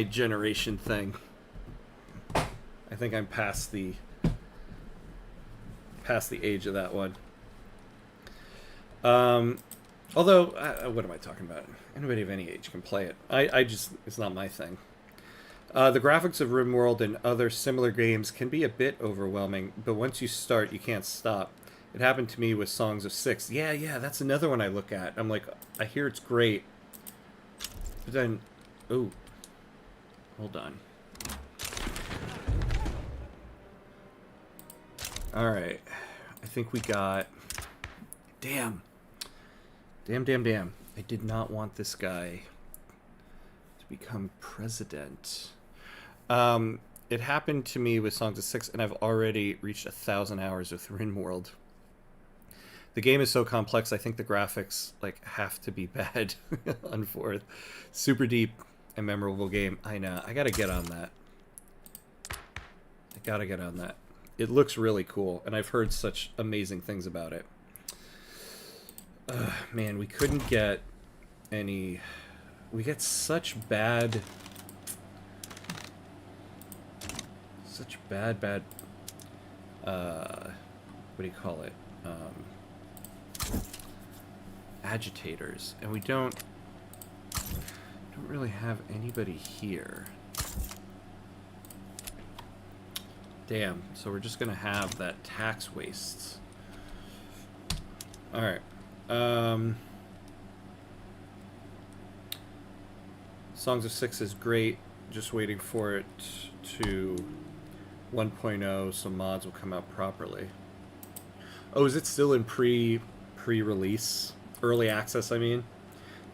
generation thing. I think I'm past the age of that one. Although, what am I talking about? Anybody of any age can play it. It's not my thing. The graphics of RimWorld and other similar games can be a bit overwhelming, but once you start, you can't stop. It happened to me with Songs of Six. Yeah, that's another one I look at. I'm like, I hear it's great. But then, oh, hold on. Alright, I think we got... Damn. I did not want this guy to become president. It happened to me with Songs of Six, and I've already reached 1,000 hours with RimWorld. The game is so complex, I think the graphics like have to be bad on fourth. Super deep and memorable game. I know. I gotta get on that. It looks really cool, and I've heard such amazing things about it. Man, we couldn't get any... We get such bad... what do you call it? Agitators. And we don't really have anybody here. Damn, so we're just gonna have that tax waste. Alright. Songs of Six is great. Just waiting for it to 1.0 so mods will come out properly. Oh, is it still in pre-release? Early access, I mean.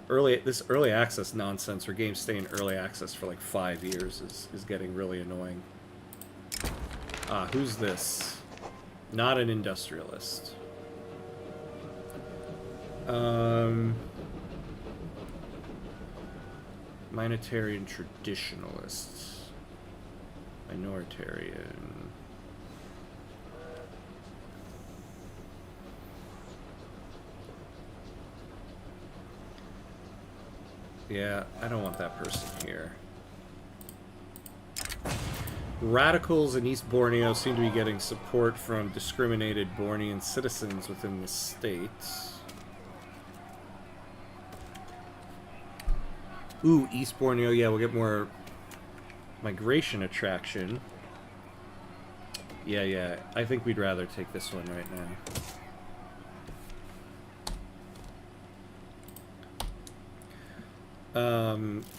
This early access nonsense, or games stay in early access for like 5 years is getting really annoying. Ah, who's this? Not an industrialist. Minoritarian traditionalists. Minoritarian. Yeah, I don't want that person here. Radicals in East Borneo seem to be getting support from discriminated Bornean citizens within the state. Ooh, East Borneo, yeah, we'll get more migration attraction. Yeah, I think we'd rather take this one right now.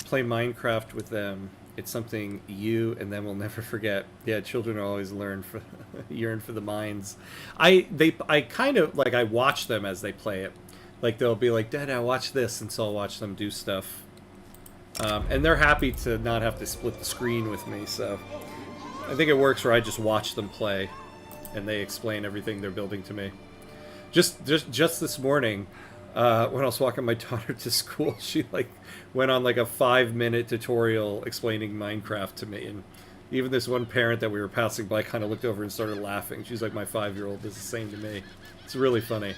Play Minecraft with them. It's something you and them will never forget. Yeah, children always yearn for the mines. I kind of like, I watch them as they play it. Like, they'll be like, Dad, I watch this, and so I'll watch them do stuff. And they're happy to not have to split the screen with me, so I think it works where I just watch them play and they explain everything they're building to me. Just this morning, when I was walking my daughter to school, she like went on like a 5-minute tutorial explaining Minecraft to me, and even this one parent that we were passing by kind of looked over and started laughing. She's like, my 5-year-old does the same to me. It's really funny.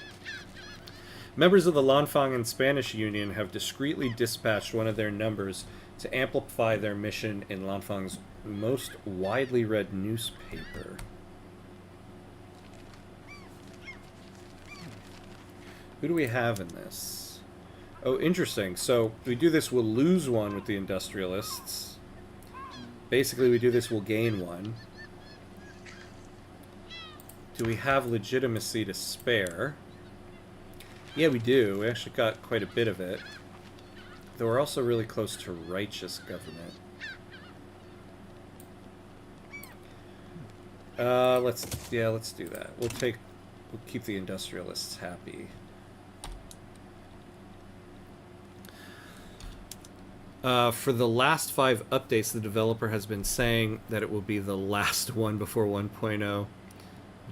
Members of the Lanfang and Spanish Union have discreetly dispatched one of their numbers to amplify their mission in Lanfang's most widely read newspaper. Who do we have in this? Oh, interesting. So, we do this, we'll lose one with the industrialists. Basically, we do this, we'll gain one. Do we have legitimacy to spare? Yeah, we do. We actually got quite a bit of it. Though we're also really close to righteous government. Let's do that. We'll take We'll keep the industrialists happy. For the last 5 updates, the developer has been saying that it will be the last one before 1.0.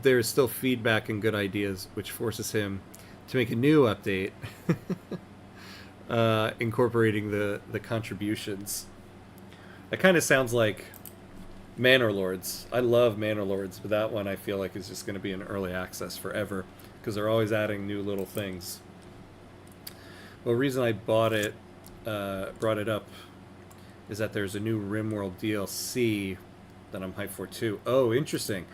There is still feedback and good ideas, which forces him to make a new update, incorporating the contributions. That kind of sounds like Manor Lords. I love Manor Lords, but that one I feel like is just going to be in early access forever, because they're always adding new little things. Well, the reason I brought it up is that there's a new RimWorld DLC that I'm hyped for too. Oh, interesting.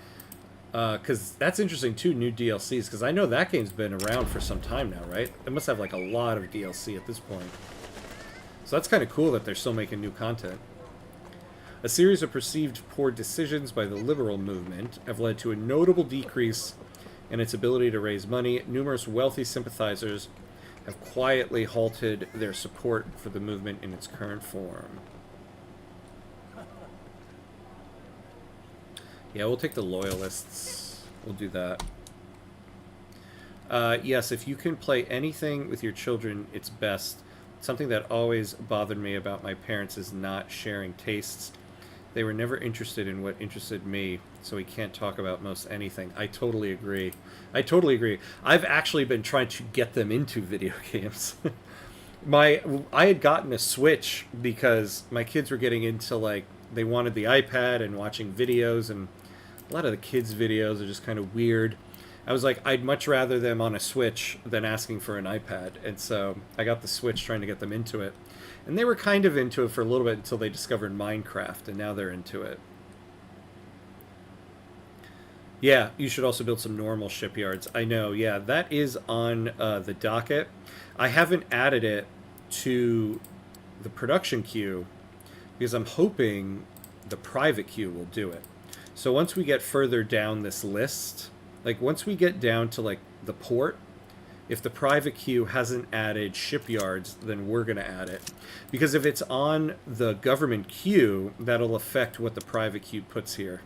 Because that's interesting too, new DLCs, because I know that game's been around for some time now, right? It must have like a lot of DLC at this point. So that's kind of cool that they're still making new content. A series of perceived poor decisions by the liberal movement have led to a notable decrease in its ability to raise money. Numerous wealthy sympathizers have quietly halted their support for the movement in its current form. Yeah, we'll take the loyalists. We'll do that. Yes, if you can play anything with your children, it's best. Something that always bothered me about my parents is not sharing tastes. They were never interested in what interested me, so we can't talk about most anything. I totally agree. I totally agree. I've actually been trying to get them into video games. I had gotten a Switch because my kids were getting into, like, they wanted the iPad and watching videos, and a lot of the kids' videos are just kind of weird. I was like, I'd much rather them on a Switch than asking for an iPad, and so I got the Switch trying to get them into it. And they were kind of into it for a little bit until they discovered Minecraft, and now they're into it. Yeah, you should also build some normal shipyards. I know, yeah, that is on the docket. I haven't added it to the production queue because I'm hoping the private queue will do it. So once we get further down this list, like once we get down to like the port, if the private queue hasn't added shipyards, then we're going to add it. Because if it's on the government queue, that'll affect what the private queue puts here.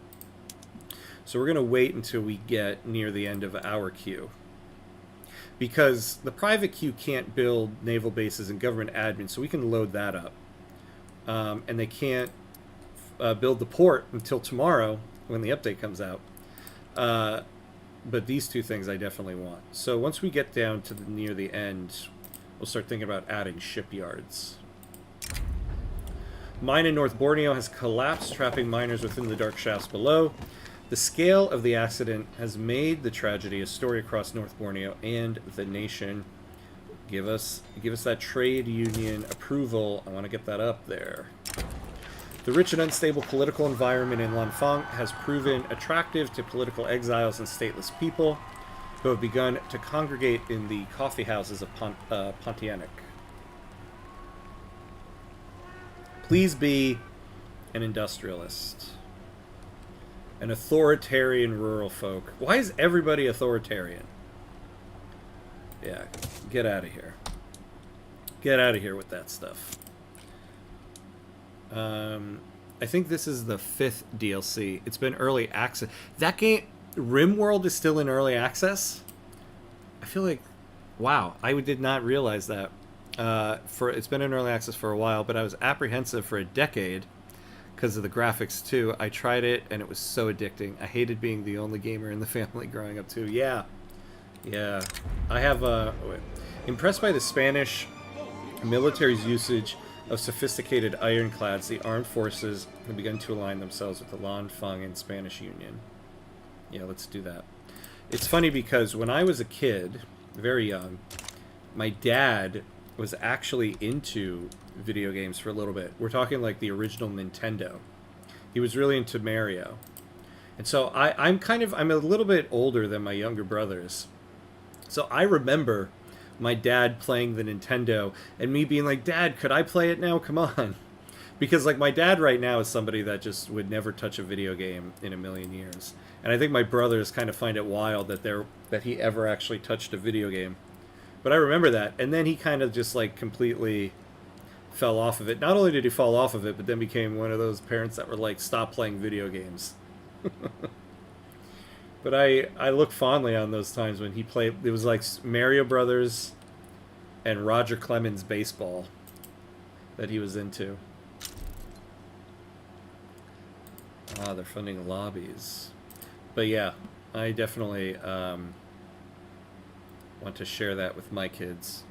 So we're going to wait until we get near the end of our queue. Because the private queue can't build naval bases and government admin, so we can load that up. And they can't build the port until tomorrow when the update comes out. But these two things I definitely want. So once we get down to near the end, we'll start thinking about adding shipyards. Mine in North Borneo has collapsed, trapping miners within the dark shafts below. The scale of the accident has made the tragedy a story across North Borneo and the nation. Give us that trade union approval. I want to get that up there. The rich and unstable political environment in Lanfang has proven attractive to political exiles and stateless people who have begun to congregate in the coffee houses of Pontianak. Please be an industrialist. An authoritarian rural folk. Why is everybody authoritarian? Yeah, get out of here. Get out of here with that stuff. I think this is the 5th DLC. It's been early access. That game, RimWorld, is still in early access? I feel like, wow, I did not realize that. It's been in early access for a while, but I was apprehensive for a decade because of the graphics too. I tried it and it was so addicting. I hated being the only gamer in the family growing up too. Yeah. I have impressed by the Spanish military's usage of sophisticated ironclads. The armed forces have begun to align themselves with the Lanfang and Spanish Union. Yeah, let's do that. It's funny because when I was a kid, very young, my dad was actually into video games for a little bit. We're talking like the original Nintendo. He was really into Mario. And so I'm a little bit older than my younger brothers. So I remember my dad playing the Nintendo and me being like, Dad, could I play it now? Come on. Because like my dad right now is somebody that just would never touch a video game in a million years. And I think my brothers kind of find it wild that he ever actually touched a video game. But I remember that. And then he kind of just like completely fell off of it. Not only did he fall off of it, but then became one of those parents that were like, stop playing video games. But I look fondly on those times when he played. It was like Mario Brothers and Roger Clemens baseball that he was into. Ah, they're funding lobbies. But yeah, I definitely want to share that with my kids.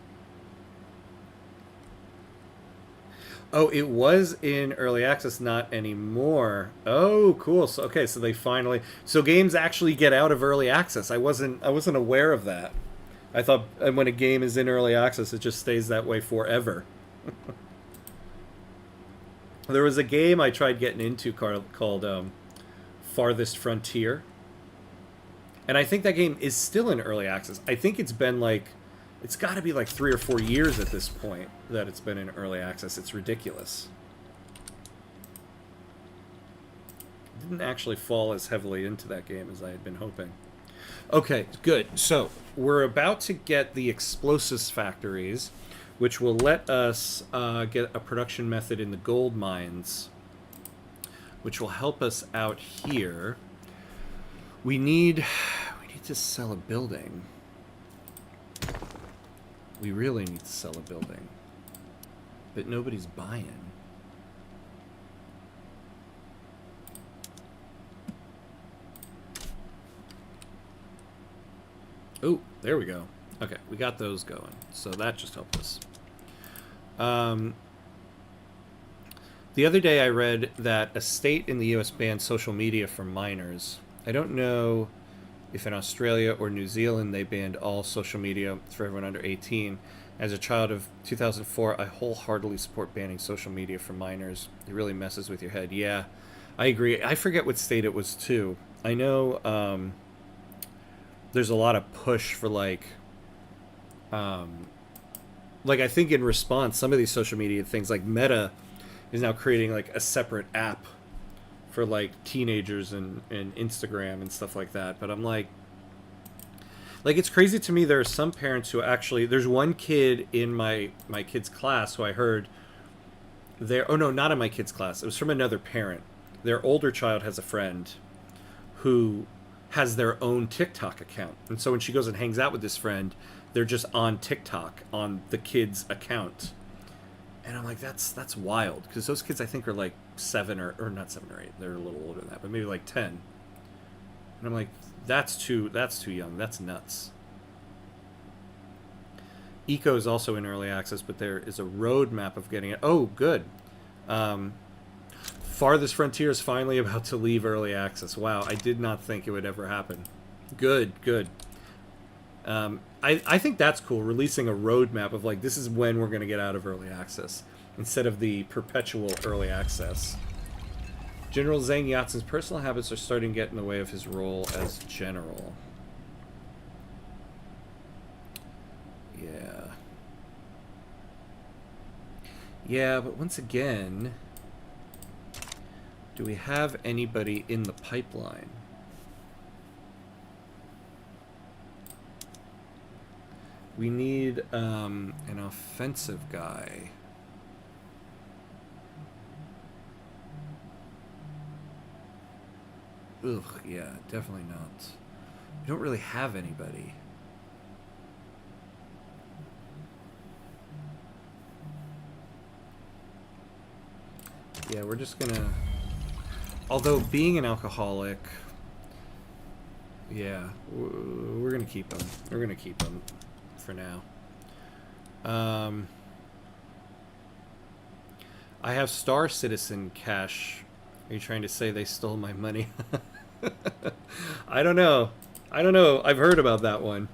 Oh, it was in early access, not anymore. Oh, cool. So okay, so they finally games actually get out of early access. I wasn't aware of that. I thought when a game is in early access, it just stays that way forever. There was a game I tried getting into called Farthest Frontier. And I think that game is still in early access. I think it's been like, it's got to be like 3 or 4 years at this point that it's been in early access. It's ridiculous. It didn't actually fall as heavily into that game as I had been hoping. Okay, good. So we're about to get the explosives factories, which will let us get a production method in the gold mines, which will help us out here. We need to sell a building. We really need to sell a building. But nobody's buying. Oh, there we go. Okay, we got those going. So that just helped us. The other day I read that a state in the US banned social media for minors. I don't know if in Australia or New Zealand they banned all social media for everyone under 18. As a child of 2004, I wholeheartedly support banning social media for minors. It really messes with your head. Yeah, I agree. I forget what state it was too. I know there's a lot of push for like I think in response, some of these social media things like Meta is now creating like a separate app for like teenagers and Instagram and stuff like that. But I'm like it's crazy to me. There are some parents who actually, there's one kid in my kid's class who I heard oh no, not in my kid's class. It was from another parent. Their older child has a friend who has their own TikTok account. And so when she goes and hangs out with this friend, they're just on TikTok on the kid's account. And I'm like, that's wild, because those kids I think are like 7 or not 7 or 8. They're a little older than that, but maybe like 10. And I'm like, that's too young. That's nuts. Eco is also in early access, but there is a roadmap of getting it. Oh, good. Farthest Frontier is finally about to leave early access. Wow, I did not think it would ever happen. Good. I think that's cool, releasing a roadmap of like, this is when we're going to get out of early access, instead of the perpetual early access. General Zhang Yatsen's personal habits are starting to get in the way of his role as general. Yeah, but once again, do we have anybody in the pipeline? We need an offensive guy. Ugh, yeah, definitely not. We don't really have anybody. Yeah, we're just gonna... Although being an alcoholic... Yeah, we're gonna keep him. We're gonna keep him for now. I have Star Citizen cash. Are you trying to say they stole my money? I don't know. I've heard about that one.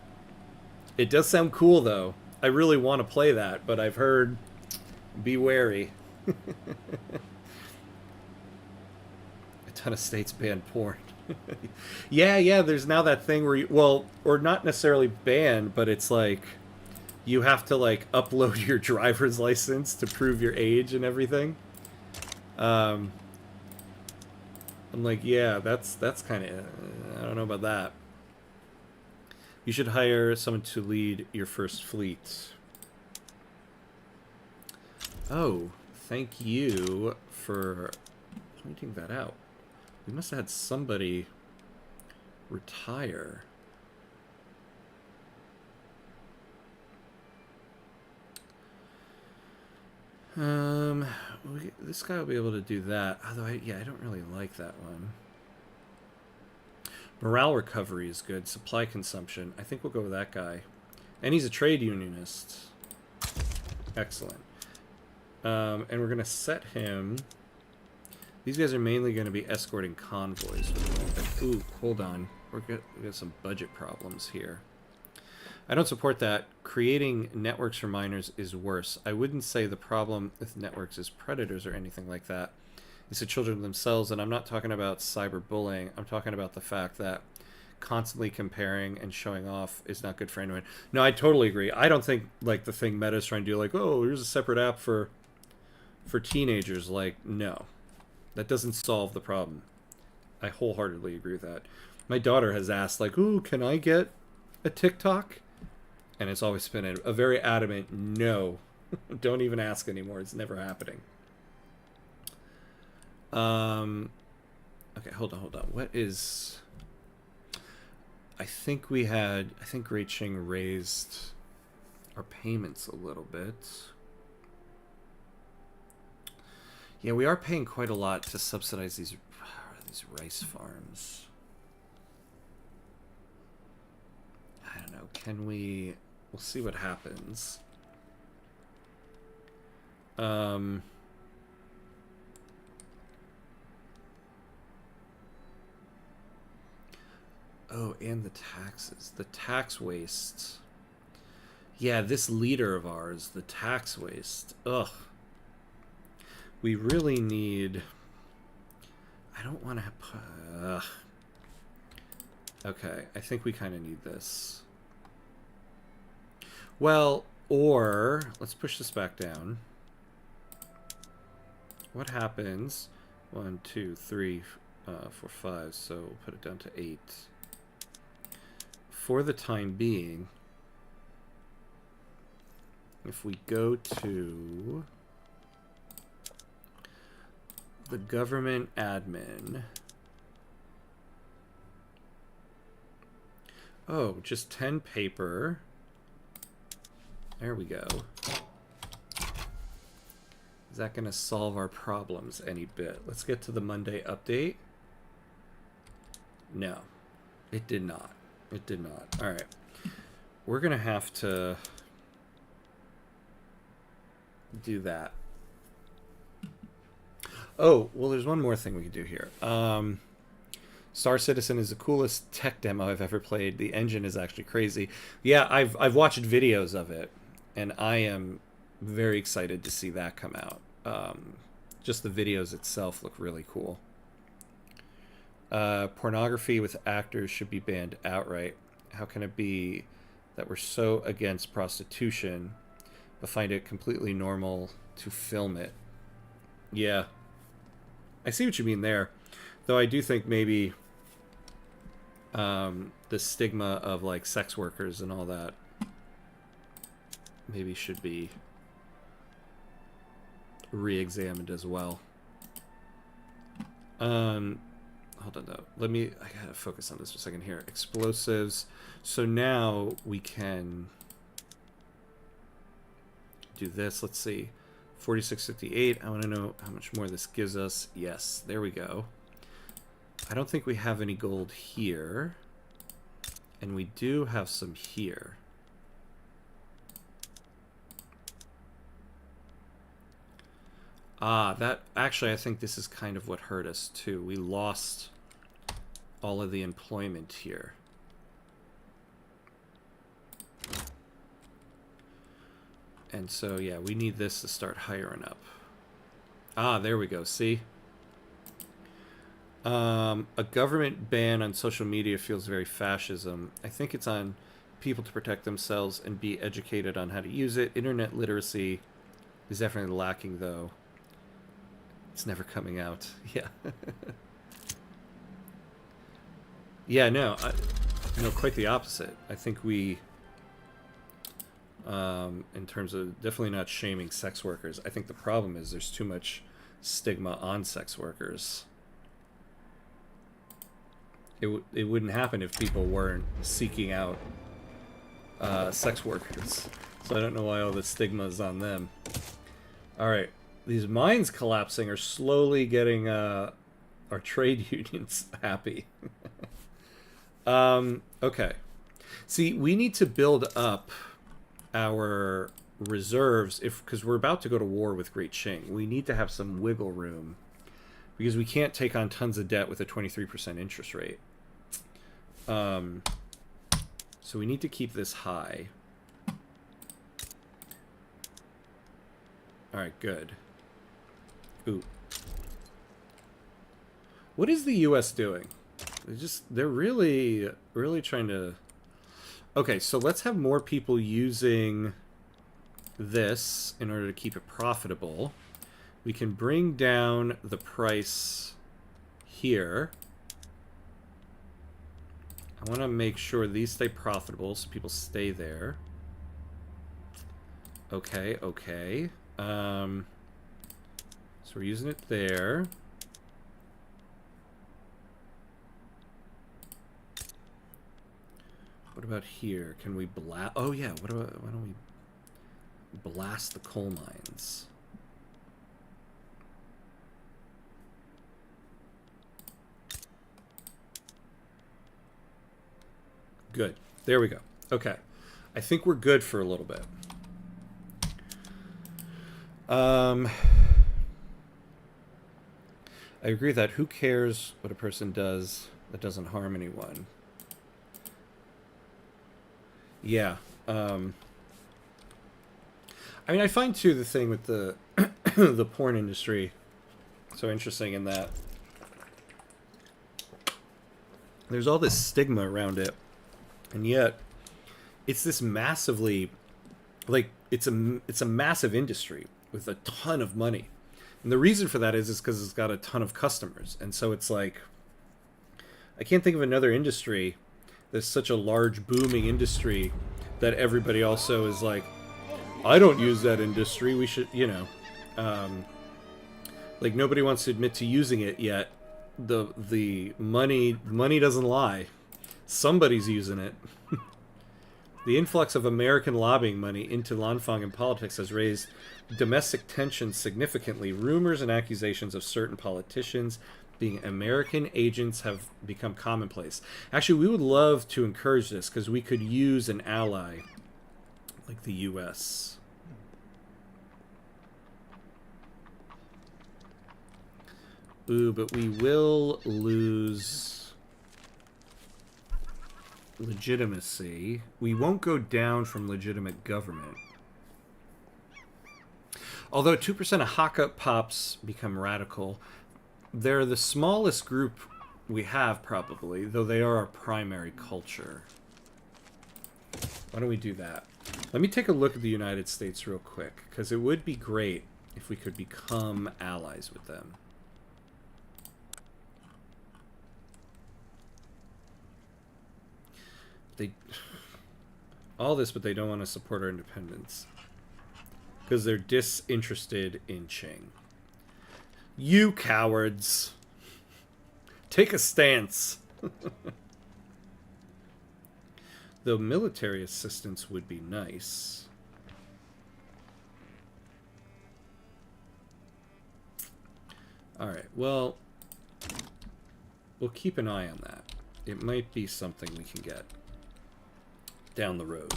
It does sound cool, though. I really want to play that, but I've heard... Be wary. A ton of states ban porn. yeah, there's now that thing where you... Well, or not necessarily banned, but it's like... You have to, like, upload your driver's license to prove your age and everything. I'm like, yeah, that's kind of... I don't know about that. You should hire someone to lead your first fleet. Oh, thank you for pointing that out. We must have had somebody retire. This guy will be able to do that. Although, I don't really like that one. Morale recovery is good. Supply consumption. I think we'll go with that guy. And he's a trade unionist. Excellent. And we're going to set him... These guys are mainly going to be escorting convoys. Ooh, hold on. We got some budget problems here. I don't support that. Creating networks for miners is worse. I wouldn't say the problem with networks is predators or anything like that. It's the children themselves, and I'm not talking about cyberbullying. I'm talking about the fact that constantly comparing and showing off is not good for anyone. No, I totally agree. I don't think like the thing Meta's trying to do, like, oh, here's a separate app for teenagers. Like, no. That doesn't solve the problem. I wholeheartedly agree with that. My daughter has asked, like, ooh, can I get a TikTok? And it's always been a very adamant no. Don't even ask anymore. It's never happening. Okay, hold on. What is... I think Great Qing raised our payments a little bit. Yeah, we are paying quite a lot to subsidize these rice farms. I don't know. Can we... We'll see what happens. Oh, and the taxes. The tax waste. Yeah, this leader of ours, the tax waste. Ugh. We really need... I don't want to... Okay, I think we kind of need this. Well, or... Let's push this back down. What happens? 1, 2, 3, 4, 5. So we'll put it down to 8. For the time being, if we go to the government admin... Oh, just 10 paper. There we go. Is that going to solve our problems any bit? Let's get to the Monday update. No, it did not. It did not. All right. We're going to have to do that. Oh, well, there's one more thing we can do here. Star Citizen is the coolest tech demo I've ever played. The engine is actually crazy. Yeah, I've watched videos of it, and I am very excited to see that come out. Just the videos itself look really cool. Pornography with actors should be banned outright. How can it be that we're so against prostitution but find it completely normal to film it? Yeah. I see what you mean there. Though I do think maybe the stigma of like sex workers and all that maybe should be re-examined as well. Hold on though. I gotta focus on this for a second here. Explosives. So now we can do this. Let's see. 4658. I want to know how much more this gives us. Yes, there we go. I don't think we have any gold here. And we do have some here. Ah, that actually, I think this is kind of what hurt us too. We lost all of the employment here. And so, yeah, we need this to start hiring up. Ah, there we go. See? A government ban on social media feels very fascism. I think it's on people to protect themselves and be educated on how to use it. Internet literacy is definitely lacking, though. It's never coming out. Yeah. Yeah, no, quite the opposite. I think we, in terms of definitely not shaming sex workers, I think the problem is there's too much stigma on sex workers. it wouldn't happen if people weren't seeking out sex workers. So I don't know why all the stigma is on them. All right, these mines collapsing are slowly getting our trade unions happy. Okay. See, we need to build up our reserves because we're about to go to war with Great Qing. We need to have some wiggle room because we can't take on tons of debt with a 23% interest rate. So we need to keep this high. All right, good. Ooh. What is the US doing? They're really trying to... Okay, so let's have more people using this in order to keep it profitable. We can bring down the price here. I want to make sure these stay profitable so people stay there. Okay, okay. So we're using it there. What about here? Can we blast? Oh yeah. What about? Why don't we blast the coal mines? Good. There we go. Okay. I think we're good for a little bit. I agree that who cares what a person does that doesn't harm anyone. Yeah. I mean, I find, too, the thing with the the porn industry so interesting in that there's all this stigma around it, and yet it's this massively, like, it's a massive industry with a ton of money. And the reason for that is because it's got a ton of customers. And so it's like, I can't think of another industry that's such a large, booming industry that everybody also is like, I don't use that industry. We should, you know, like nobody wants to admit to using it yet. The money doesn't lie. Somebody's using it. The influx of American lobbying money into Lanfang and politics has raised domestic tensions significantly. Rumors and accusations of certain politicians being American agents have become commonplace. Actually, we would love to encourage this because we could use an ally like the U.S. Ooh, but we will lose legitimacy. We won't go down from legitimate government. Although 2% of Hakka pops become radical, they're the smallest group we have, probably, though they are our primary culture. Why don't we do that? Let me take a look at the United States real quick, because it would be great if we could become allies with them. They... all this, but they don't want to support our independence. Because they're disinterested in Qing. You cowards! Take a stance! Though military assistance would be nice. Alright, well... we'll keep an eye on that. It might be something we can get down the road.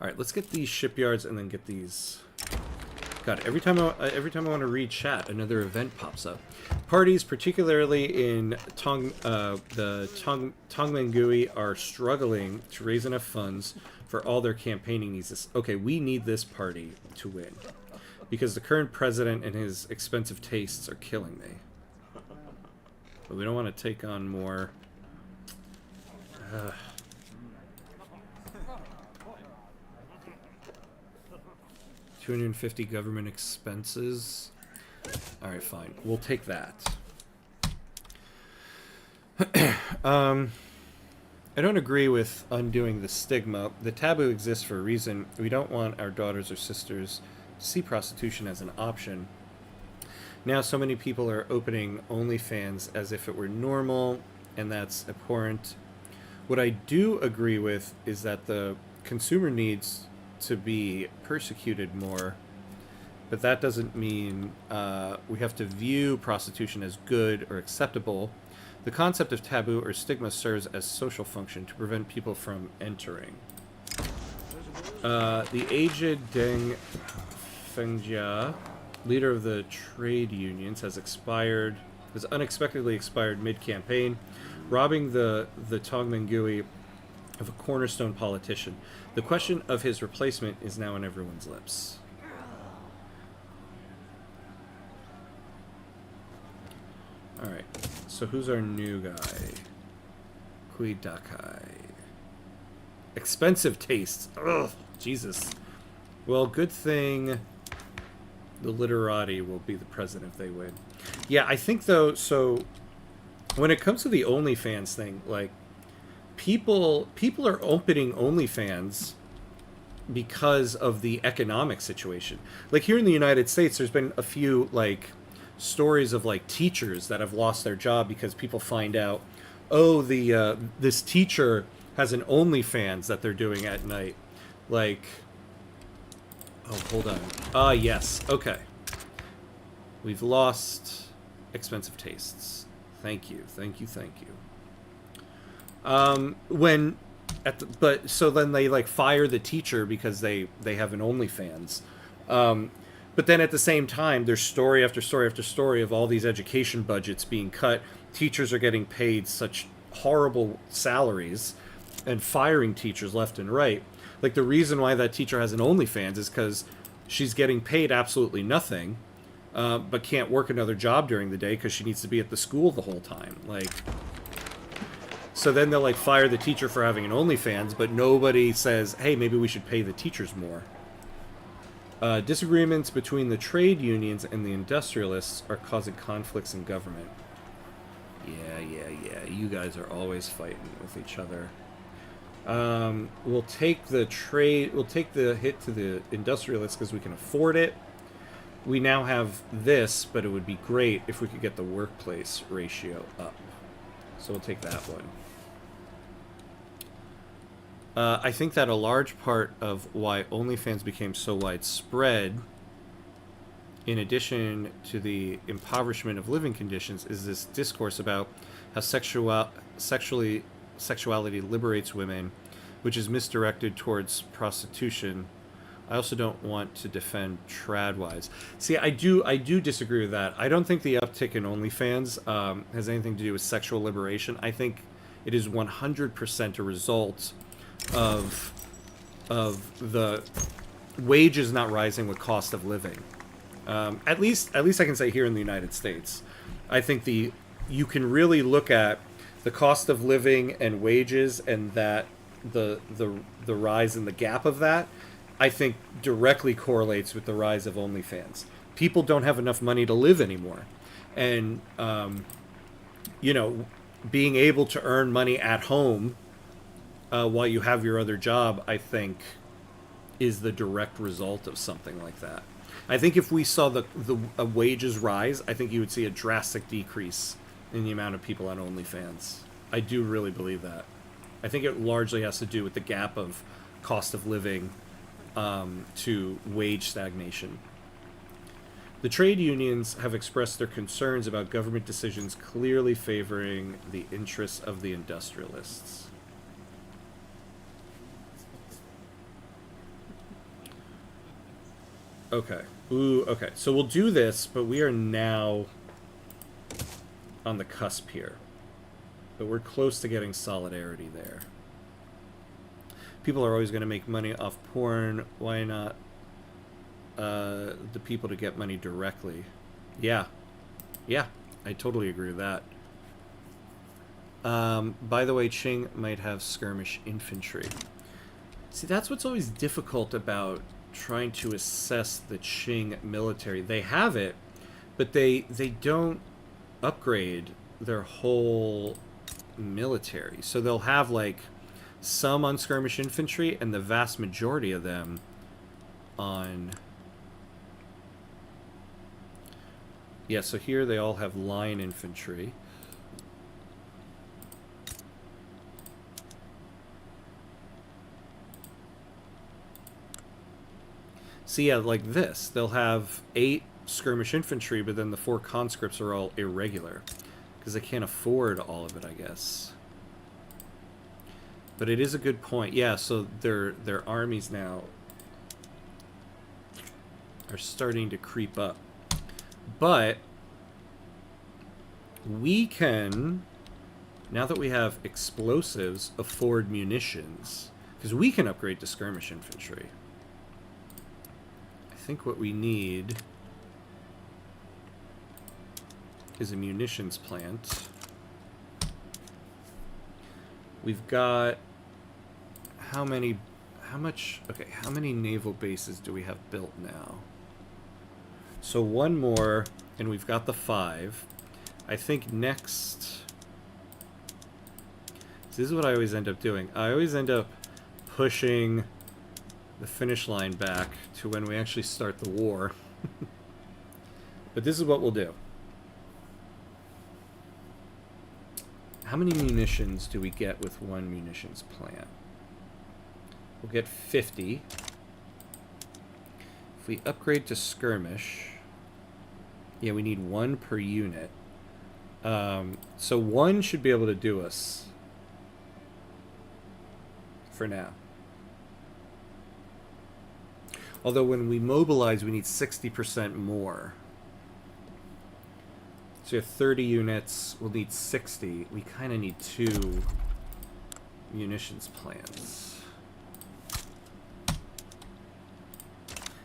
Alright, let's get these shipyards and then get these... God, every time I want to read chat, another event pops up. Parties, particularly in the Tongmengui, are struggling to raise enough funds for all their campaigning needs. Okay, we need this party to win. Because the current president and his expensive tastes are killing me. But we don't want to take on more... 250 government expenses. Alright, fine. We'll take that. I don't agree with undoing the stigma. The taboo exists for a reason. We don't want our daughters or sisters to see prostitution as an option. Now so many people are opening OnlyFans as if it were normal, and that's abhorrent. What I do agree with is that the consumer needs to be persecuted more, but that doesn't mean we have to view prostitution as good or acceptable. The concept of taboo or stigma serves as social function to prevent people from entering. The aged Deng Fengjia, leader of the trade unions, has unexpectedly expired mid-campaign, robbing the Tongmengui of a cornerstone politician. The question of his replacement is now on everyone's lips. Alright, so who's our new guy? Kui Dakai. Expensive tastes. Ugh, Jesus. Well, good thing the literati will be the president if they win. Yeah, I think, though, so when it comes to the OnlyFans thing, like, people are opening OnlyFans because of the economic situation. Like, here in the United States, there's been a few, like, stories of, like, teachers that have lost their job because people find out, oh, this teacher has an OnlyFans that they're doing at night. Like, oh, hold on. Yes. Okay. We've lost expensive tastes. Thank you. Thank you. Thank you. So then they, like, fire the teacher because they have an OnlyFans. But then at the same time, there's story after story after story of all these education budgets being cut. Teachers are getting paid such horrible salaries and firing teachers left and right. Like, the reason why that teacher has an OnlyFans is because she's getting paid absolutely nothing, but can't work another job during the day because she needs to be at the school the whole time. Like, so then they'll, like, fire the teacher for having an OnlyFans, but nobody says, hey, maybe we should pay the teachers more. Disagreements between the trade unions and the industrialists are causing conflicts in government. Yeah. You guys are always fighting with each other. We'll take the hit to the industrialists because we can afford it. We now have this, but it would be great if we could get the workplace ratio up. So we'll take that one. I think that a large part of why OnlyFans became so widespread, in addition to the impoverishment of living conditions, is this discourse about how sexuality liberates women, which is misdirected towards prostitution. I also don't want to defend tradwives. See, I do disagree with that. I don't think the uptick in OnlyFans has anything to do with sexual liberation. I think it is 100% a result of the wages not rising with cost of living. At least I can say here in the United States, I think you can really look at the cost of living and wages, and that the rise in the gap of that, I think, directly correlates with the rise of OnlyFans. People don't have enough money to live anymore, and being able to earn money at home while you have your other job, I think, is the direct result of something like that. I think if we saw the wages rise, I think you would see a drastic decrease in the amount of people on OnlyFans. I do really believe that. I think it largely has to do with the gap of cost of living to wage stagnation. The trade unions have expressed their concerns about government decisions clearly favoring the interests of the industrialists. Okay. Okay. So we'll do this, but we are now on the cusp here. But we're close to getting solidarity there. People are always going to make money off porn. Why not the people to get money directly? Yeah, I totally agree with that. By the way, Qing might have skirmish infantry. See, that's what's always difficult about trying to assess the Qing military. They have it, but they don't upgrade their whole military. So they'll have, like, some on skirmish infantry, and the vast majority of them on... Yeah, so here they all have line infantry. See, yeah, like this. They'll have 8 skirmish infantry, but then the 4 conscripts are all irregular. Because they can't afford all of it, I guess. But it is a good point. Yeah, so their armies now are starting to creep up. But we can, now that we have explosives, afford munitions. Because we can upgrade to skirmish infantry. I think what we need is a munitions plant. We've got how many naval bases do we have built now? So one more, and we've got the 5. I think next, this is what I always end up doing. I always end up pushing the finish line back to when we actually start the war. But this is what we'll do. How many munitions do we get with one munitions plant? We'll get 50. If we upgrade to skirmish, yeah, we need 1 per unit. So 1 should be able to do us for now. Although when we mobilize, we need 60% more. So you have 30 units, we'll need 60. We kind of need 2 munitions plants.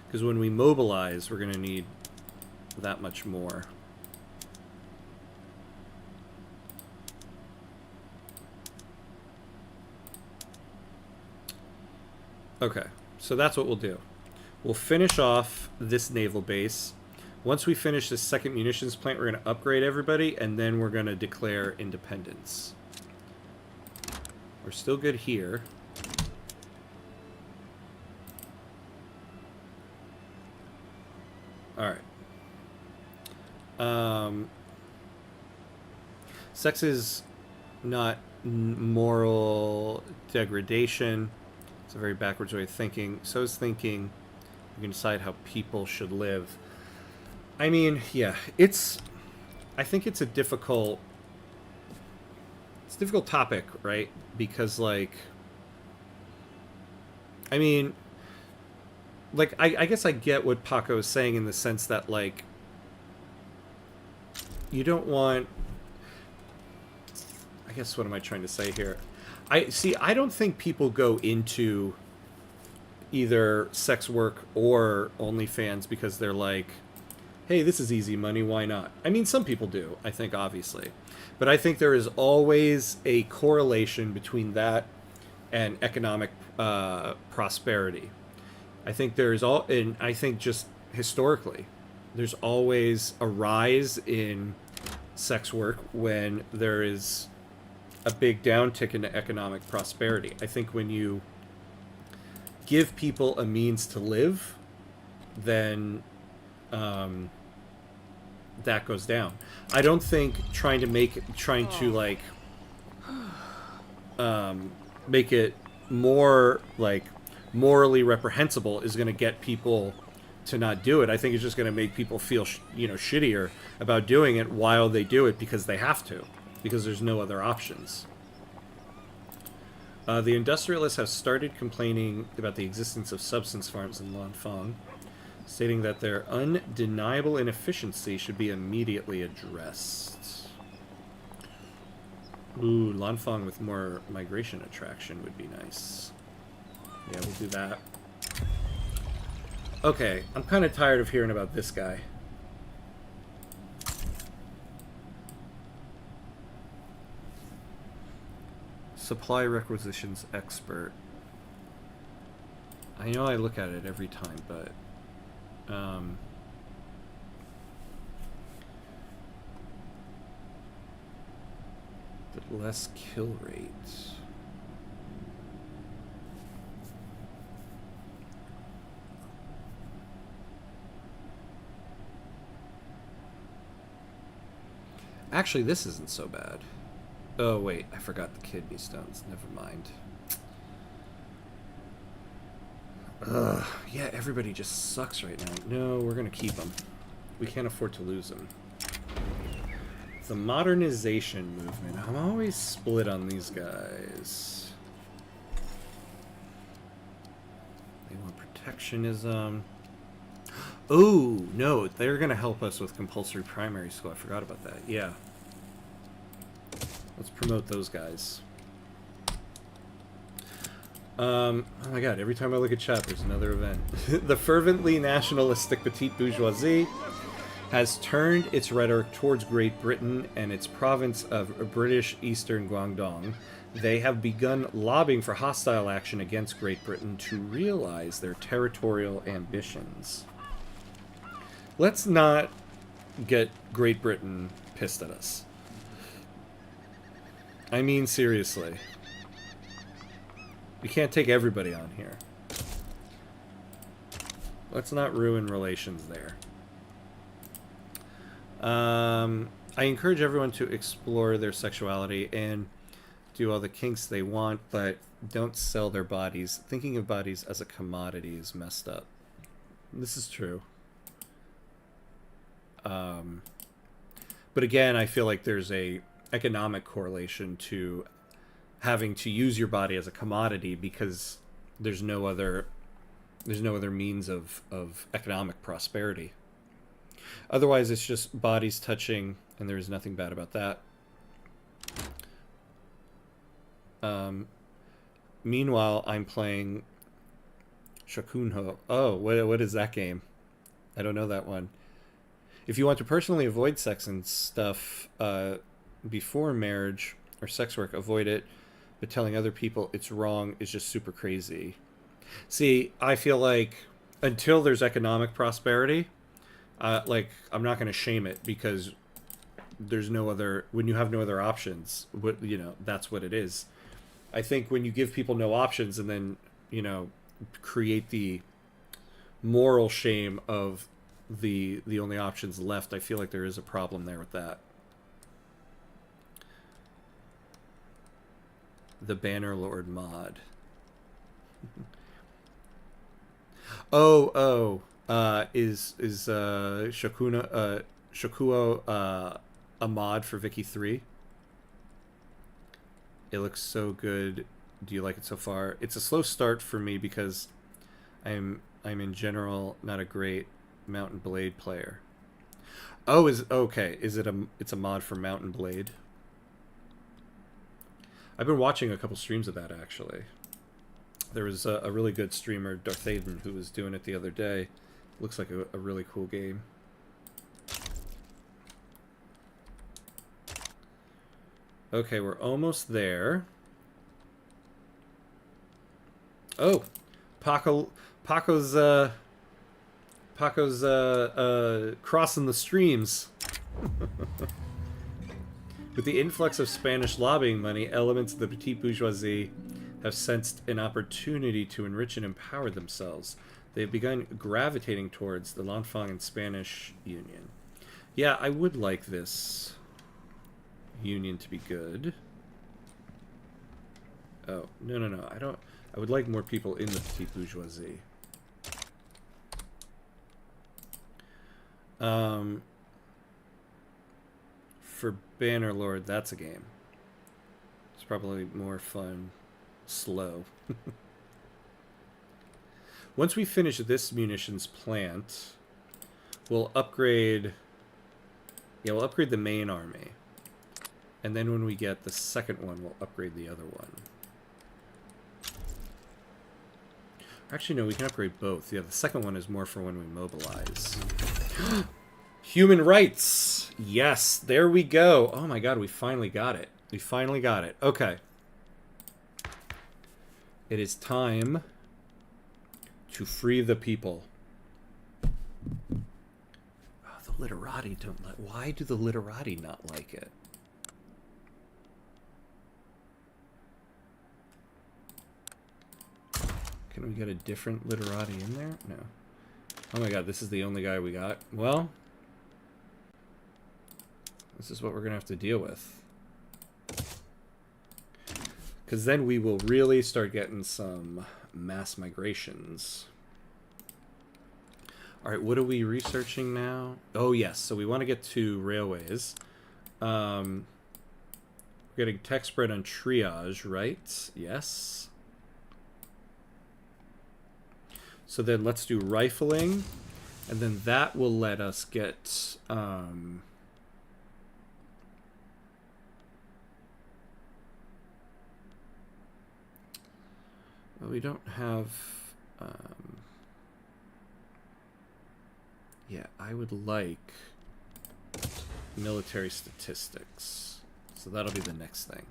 Because when we mobilize, we're going to need that much more. Okay, so that's what we'll do. We'll finish off this naval base. Once we finish this second munitions plant, we're going to upgrade everybody, and then we're going to declare independence. We're still good here. Alright. Sex is not moral degradation. It's a very backwards way of thinking. So is thinking you can decide how people should live. I mean, yeah, I think it's a difficult topic, right? Because, like, I mean, like, I guess I get what Paco is saying in the sense that, like, you don't want, I guess, what am I trying to say here? I don't think people go into either sex work or OnlyFans because they're like, hey, this is easy money, why not? I mean, some people do, I think, obviously. But I think there is always a correlation between that and economic prosperity. I think and I think just historically, there's always a rise in sex work when there is a big downtick in economic prosperity. I think when you give people a means to live, then that goes down. I don't think trying to make it more like morally reprehensible is going to get people to not do it. I think it's just going to make people feel shittier about doing it while they do it because they have to, because there's no other options. The industrialists have started complaining about the existence of substance farms in Lanfang, stating that their undeniable inefficiency should be immediately addressed. Ooh, Lanfang with more migration attraction would be nice. Yeah, we'll do that. Okay, I'm kind of tired of hearing about this guy. Supply requisitions expert. I know I look at it every time, but the less kill rate. Actually, this isn't so bad. Oh, wait, I forgot the kidney stones. Never mind. Ugh, yeah, everybody just sucks right now. No, we're gonna keep them. We can't afford to lose them. The modernization movement. I'm always split on these guys. They want protectionism. Oh, no, they're gonna help us with compulsory primary school. I forgot about that. Yeah. Let's promote those guys. Oh my god, every time I look at chat, there's another event. The fervently nationalistic petite bourgeoisie has turned its rhetoric towards Great Britain and its province of British Eastern Guangdong. They have begun lobbying for hostile action against Great Britain to realize their territorial ambitions. Let's not get Great Britain pissed at us. I mean, seriously. We can't take everybody on here. Let's not ruin relations there. I encourage everyone to explore their sexuality and do all the kinks they want, but don't sell their bodies. Thinking of bodies as a commodity is messed up. This is true. But again, I feel like there's a economic correlation to having to use your body as a commodity because there's no other means of economic prosperity. Otherwise, it's just bodies touching, and there's nothing bad about that. Meanwhile, I'm playing Shakunho. Oh, what is that game? I don't know that one. If you want to personally avoid sex and stuff before marriage or sex work, avoid it. But telling other people it's wrong is just super crazy. See, I feel like until there's economic prosperity, like I'm not going to shame it because there's no other. When you have no other options, that's what it is. I think when you give people no options and then create the moral shame of the only options left, I feel like there is a problem there with that. The Bannerlord mod. Is Shakuo a mod for Vicky 3? It looks so good. Do you like it so far? It's a slow start for me because I'm in general not a great Mount and Blade player. Oh, okay. Is it it's a mod for Mount and Blade? I've been watching a couple streams of that, actually. There was a really good streamer, Darthaden, who was doing it the other day. Looks like a really cool game. Okay, we're almost there. Oh! Paco's crossing the streams. With the influx of Spanish lobbying money, elements of the petite bourgeoisie have sensed an opportunity to enrich and empower themselves. They have begun gravitating towards the Lanfang and Spanish Union. Yeah, I would like this union to be good. Oh, no. I would like more people in the petite bourgeoisie. For Bannerlord, that's a game. It's probably more fun. Slow. Once we finish this munitions plant, we'll upgrade... Yeah, we'll upgrade the main army. And then when we get the second one, we'll upgrade the other one. Actually, no, we can upgrade both. Yeah, the second one is more for when we mobilize. Human rights! Yes, there we go. Oh my god, we finally got it. We finally got it. Okay. It is time to free the people. Oh, the literati don't like... Why do the literati not like it? Can we get a different literati in there? No. Oh my god, this is the only guy we got. Well, this is what we're going to have to deal with. Because then we will really start getting some mass migrations. All right, what are we researching now? Oh, yes. So we want to get to railways. We're getting tech spread on triage, right? Yes. So then let's do rifling. And then that will let us get... well, we don't have... yeah, I would like military statistics. So that'll be the next thing.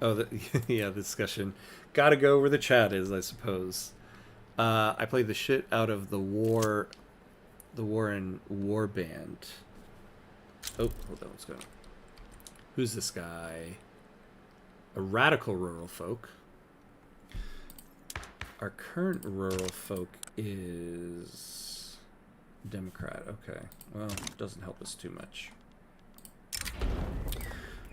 Oh, yeah, the discussion. Gotta go where the chat is, I suppose. I played the shit out of the war and Warband. Oh, hold on, what's going on? Who's this guy? A radical rural folk. Our current rural folk is Democrat. Okay, well, doesn't help us too much.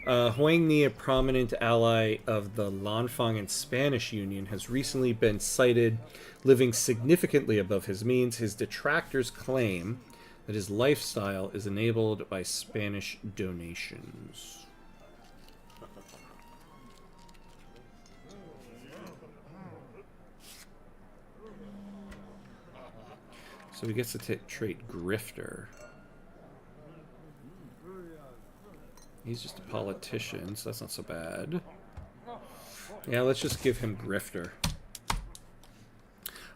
Huang Ni, a prominent ally of the Lanfang and Spanish Union, has recently been cited living significantly above his means. His detractors claim that his lifestyle is enabled by Spanish donations. So he gets to trait Grifter. He's just a politician, so that's not so bad. Yeah, let's just give him Grifter.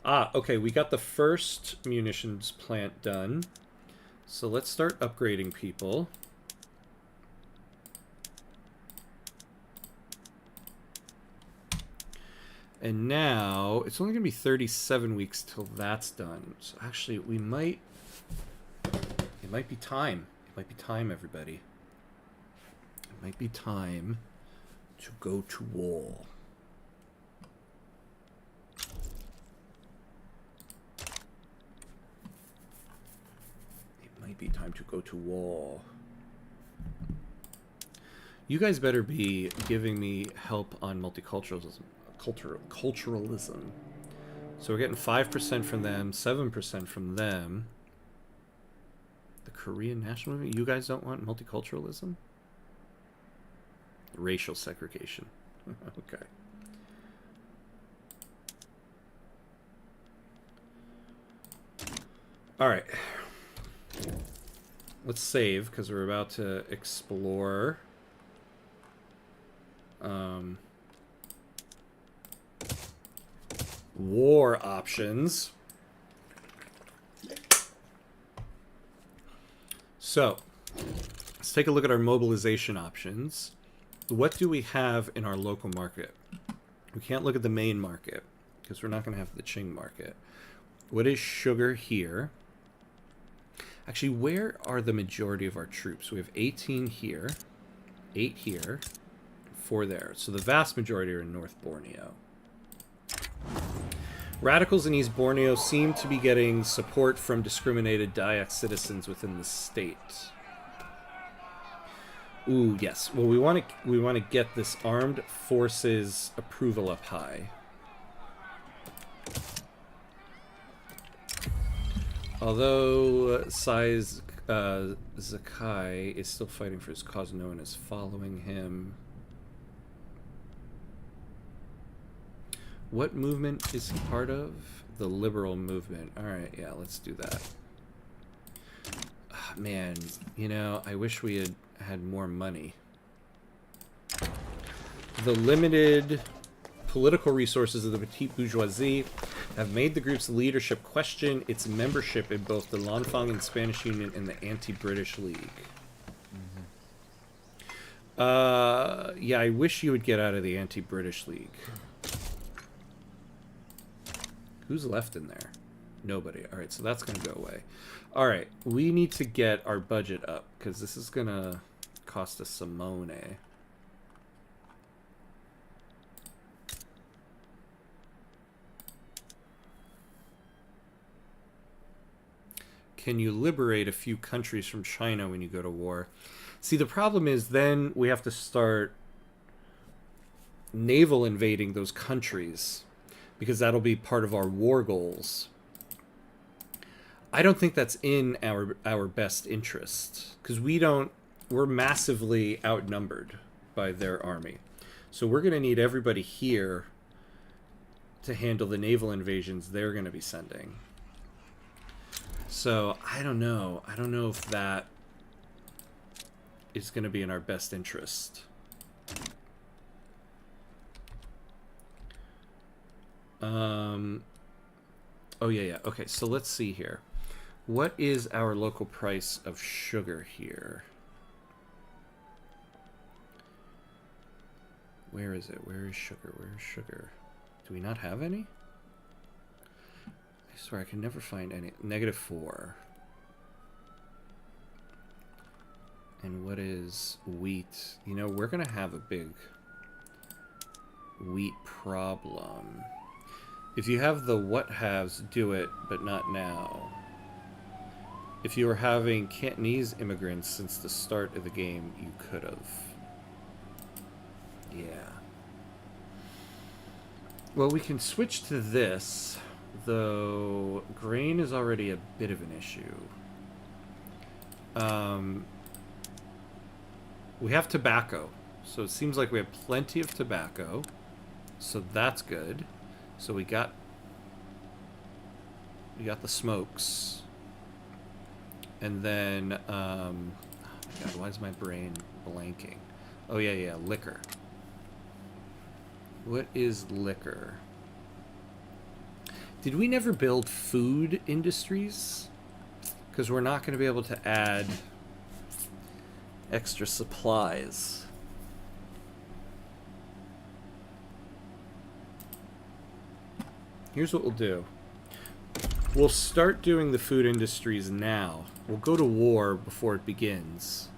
Ah, okay, we got the first munitions plant done. So let's start upgrading people. And now, it's only going to be 37 weeks till that's done. So actually, it might be time. It might be time, everybody. It might be time to go to war. It might be time to go to war. You guys better be giving me help on multiculturalism. Culturalism. So we're getting 5% from them, 7% from them. The Korean national movement? You guys don't want multiculturalism? Racial segregation. Okay. All right. Let's save because we're about to explore. War options. So, let's take a look at our mobilization options. What do we have in our local market? We can't look at the main market because we're not going to have the Qing market. What is sugar here? Actually, where are the majority of our troops? We have 18 here, 8 here, 4 there. So the vast majority are in North Borneo. Radicals in East Borneo seem to be getting support from discriminated Dayak citizens within the state. Ooh, yes. Well, we want to get this armed forces approval up high. Although Zakai is still fighting for his cause, no one is following him. What movement is he part of? The liberal movement. Alright, yeah, let's do that. Man, you know, I wish we had more money. The limited political resources of the petite bourgeoisie have made the group's leadership question its membership in both the Lanfang and Spanish Union and the Anti-British League. Yeah, I wish you would get out of the Anti-British League. Who's left in there? Nobody. All right, so that's going to go away. All right, we need to get our budget up because this is going to cost us some money. Can you liberate a few countries from China when you go to war? See, the problem is then we have to start naval invading those countries, because that'll be part of our war goals. I don't think that's in our best interest, because we're massively outnumbered by their army. So we're going to need everybody here to handle the naval invasions they're going to be sending. So I don't know. I don't know if that is going to be in our best interest. Oh, yeah. Okay, so let's see here. What is our local price of sugar here? Where is it? Where is sugar? Where is sugar? Do we not have any? I swear I can never find any. -4. And what is wheat? You know, we're going to have a big wheat problem. If you have the what-haves, do it, but not now. If you were having Cantonese immigrants since the start of the game, you could have. Yeah. Well, we can switch to this, though grain is already a bit of an issue. We have tobacco, so it seems like we have plenty of tobacco, so that's good. So we got the smokes. And then, oh my god, why is my brain blanking? Oh, yeah, liquor. What is liquor? Did we never build food industries? Because we're not going to be able to add extra supplies. Here's what we'll do. We'll start doing the food industries now. We'll go to war before it begins.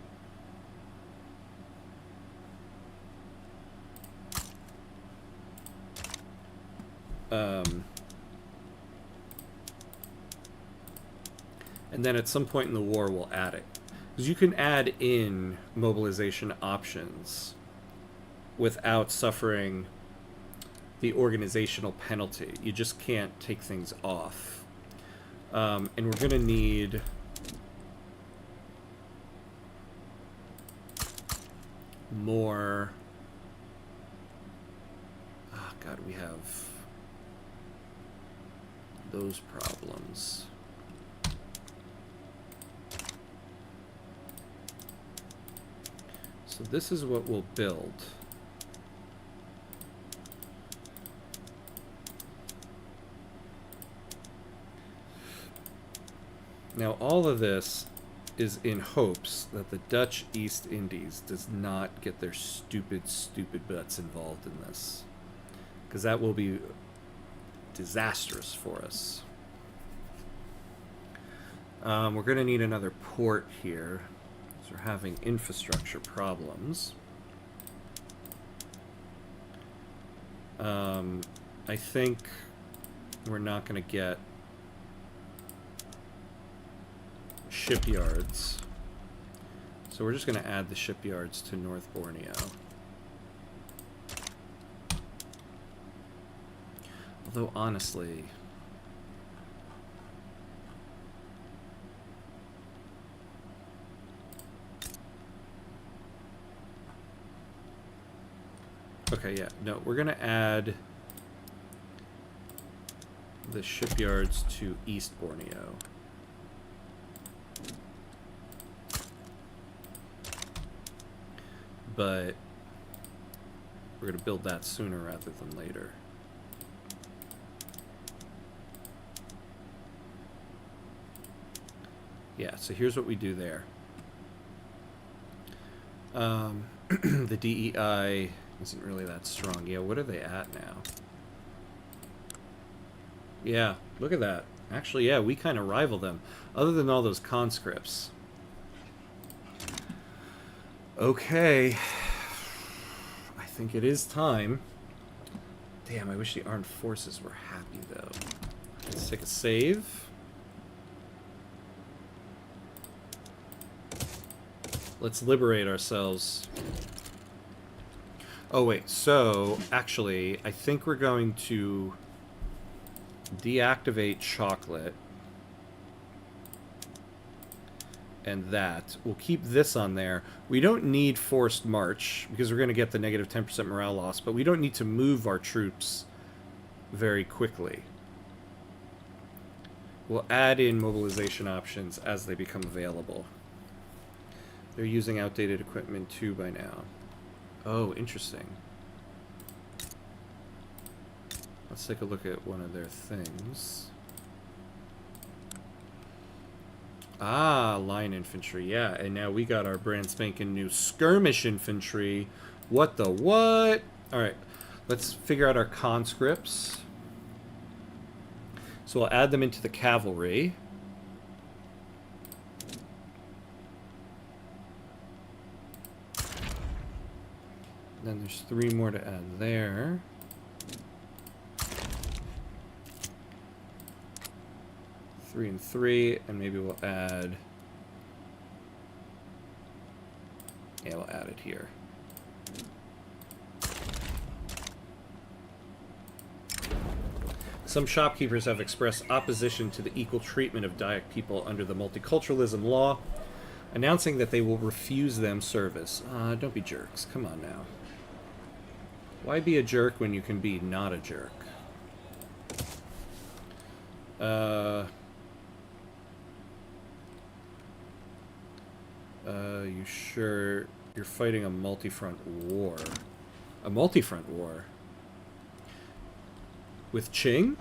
And then at some point in the war, we'll add it. Because you can add in mobilization options without suffering the organizational penalty. You just can't take things off. And we're going to need more. Oh, God, we have those problems. So this is what we'll build. Now, all of this is in hopes that the Dutch East Indies does not get their stupid butts involved in this. Because that will be disastrous for us. We're going to need another port here. So we're having infrastructure problems. I think we're not going to get shipyards. So we're just going to add the shipyards to North Borneo. Although, honestly, okay, yeah, no, we're going to add the shipyards to East Borneo. But we're going to build that sooner rather than later. Yeah, so here's what we do there. The DEI isn't really that strong. Yeah, what are they at now? Yeah, look at that. Actually, yeah, we kind of rival them. Other than all those conscripts. Okay. I think it is time. Damn, I wish the armed forces were happy, though. Let's take a save. Let's liberate ourselves. Oh, wait. So, actually, I think we're going to deactivate chocolate. And that. We'll keep this on there. We don't need forced march, because we're going to get the negative 10% morale loss, but we don't need to move our troops very quickly. We'll add in mobilization options as they become available. They're using outdated equipment too by now. Oh, interesting. Let's take a look at one of their things. Ah, line infantry, yeah. And now we got our brand spanking new skirmish infantry. What the what? Alright, let's figure out our conscripts. So we'll add them into the cavalry. Then there's 3 more to add there. Three and 3, and maybe we'll add... Yeah, we'll add it here. Some shopkeepers have expressed opposition to the equal treatment of Dayak people under the multiculturalism law, announcing that they will refuse them service. Don't be jerks. Come on now. Why be a jerk when you can be not a jerk? You sure you're fighting a multi-front war? A multi-front war? With Qing?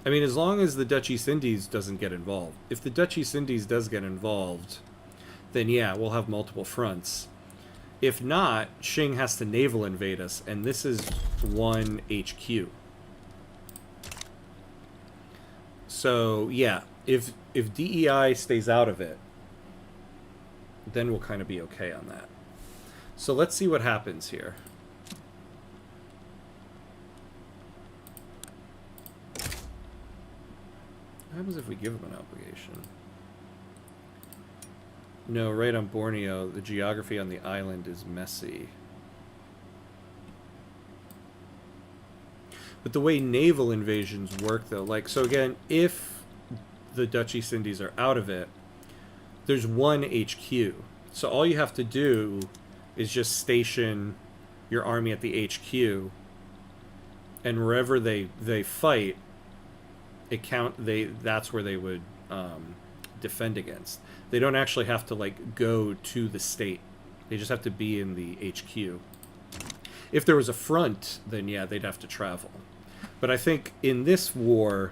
I mean, as long as the Dutch East Indies doesn't get involved. If the Dutch East Indies does get involved, then yeah, we'll have multiple fronts. If not, Qing has to naval invade us, and this is one HQ. So, yeah, if DEI stays out of it, then we'll kind of be okay on that. So let's see what happens here. What happens if we give them an obligation? No, right on Borneo, the geography on the island is messy. But the way naval invasions work, though, like, so again, if the Dutch East Indies are out of it, there's one HQ. So all you have to do is just station your army at the HQ, and wherever they fight, that's where they would defend against. They don't actually have to like go to the state. They just have to be in the HQ. If there was a front, then yeah, they'd have to travel. But I think in this war,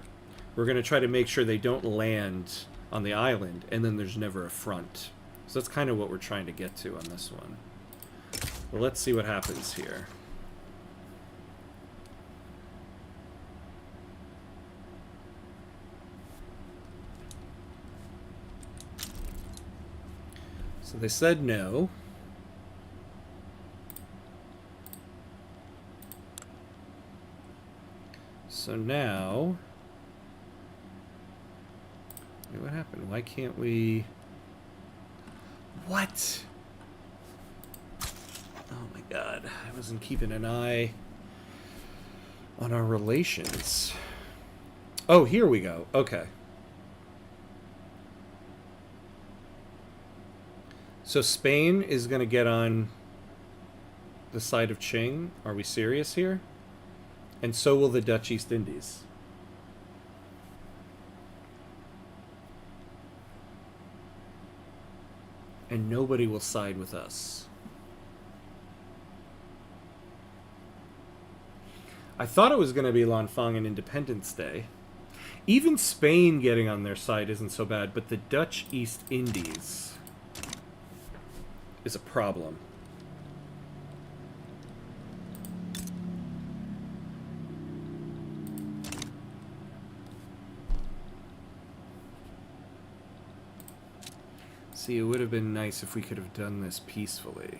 we're going to try to make sure they don't land on the island, and then there's never a front. So that's kind of what we're trying to get to on this one. Well, let's see what happens here. So they said no. So now... Wait, what happened? Why can't we... What? Oh my god. I wasn't keeping an eye on our relations. Oh, here we go. Okay. So Spain is going to get on the side of Qing. Are we serious here? And so will the Dutch East Indies. And nobody will side with us. I thought it was going to be Lanfang and Independence Day. Even Spain getting on their side isn't so bad, but the Dutch East Indies is a problem. See, it would have been nice if we could have done this peacefully.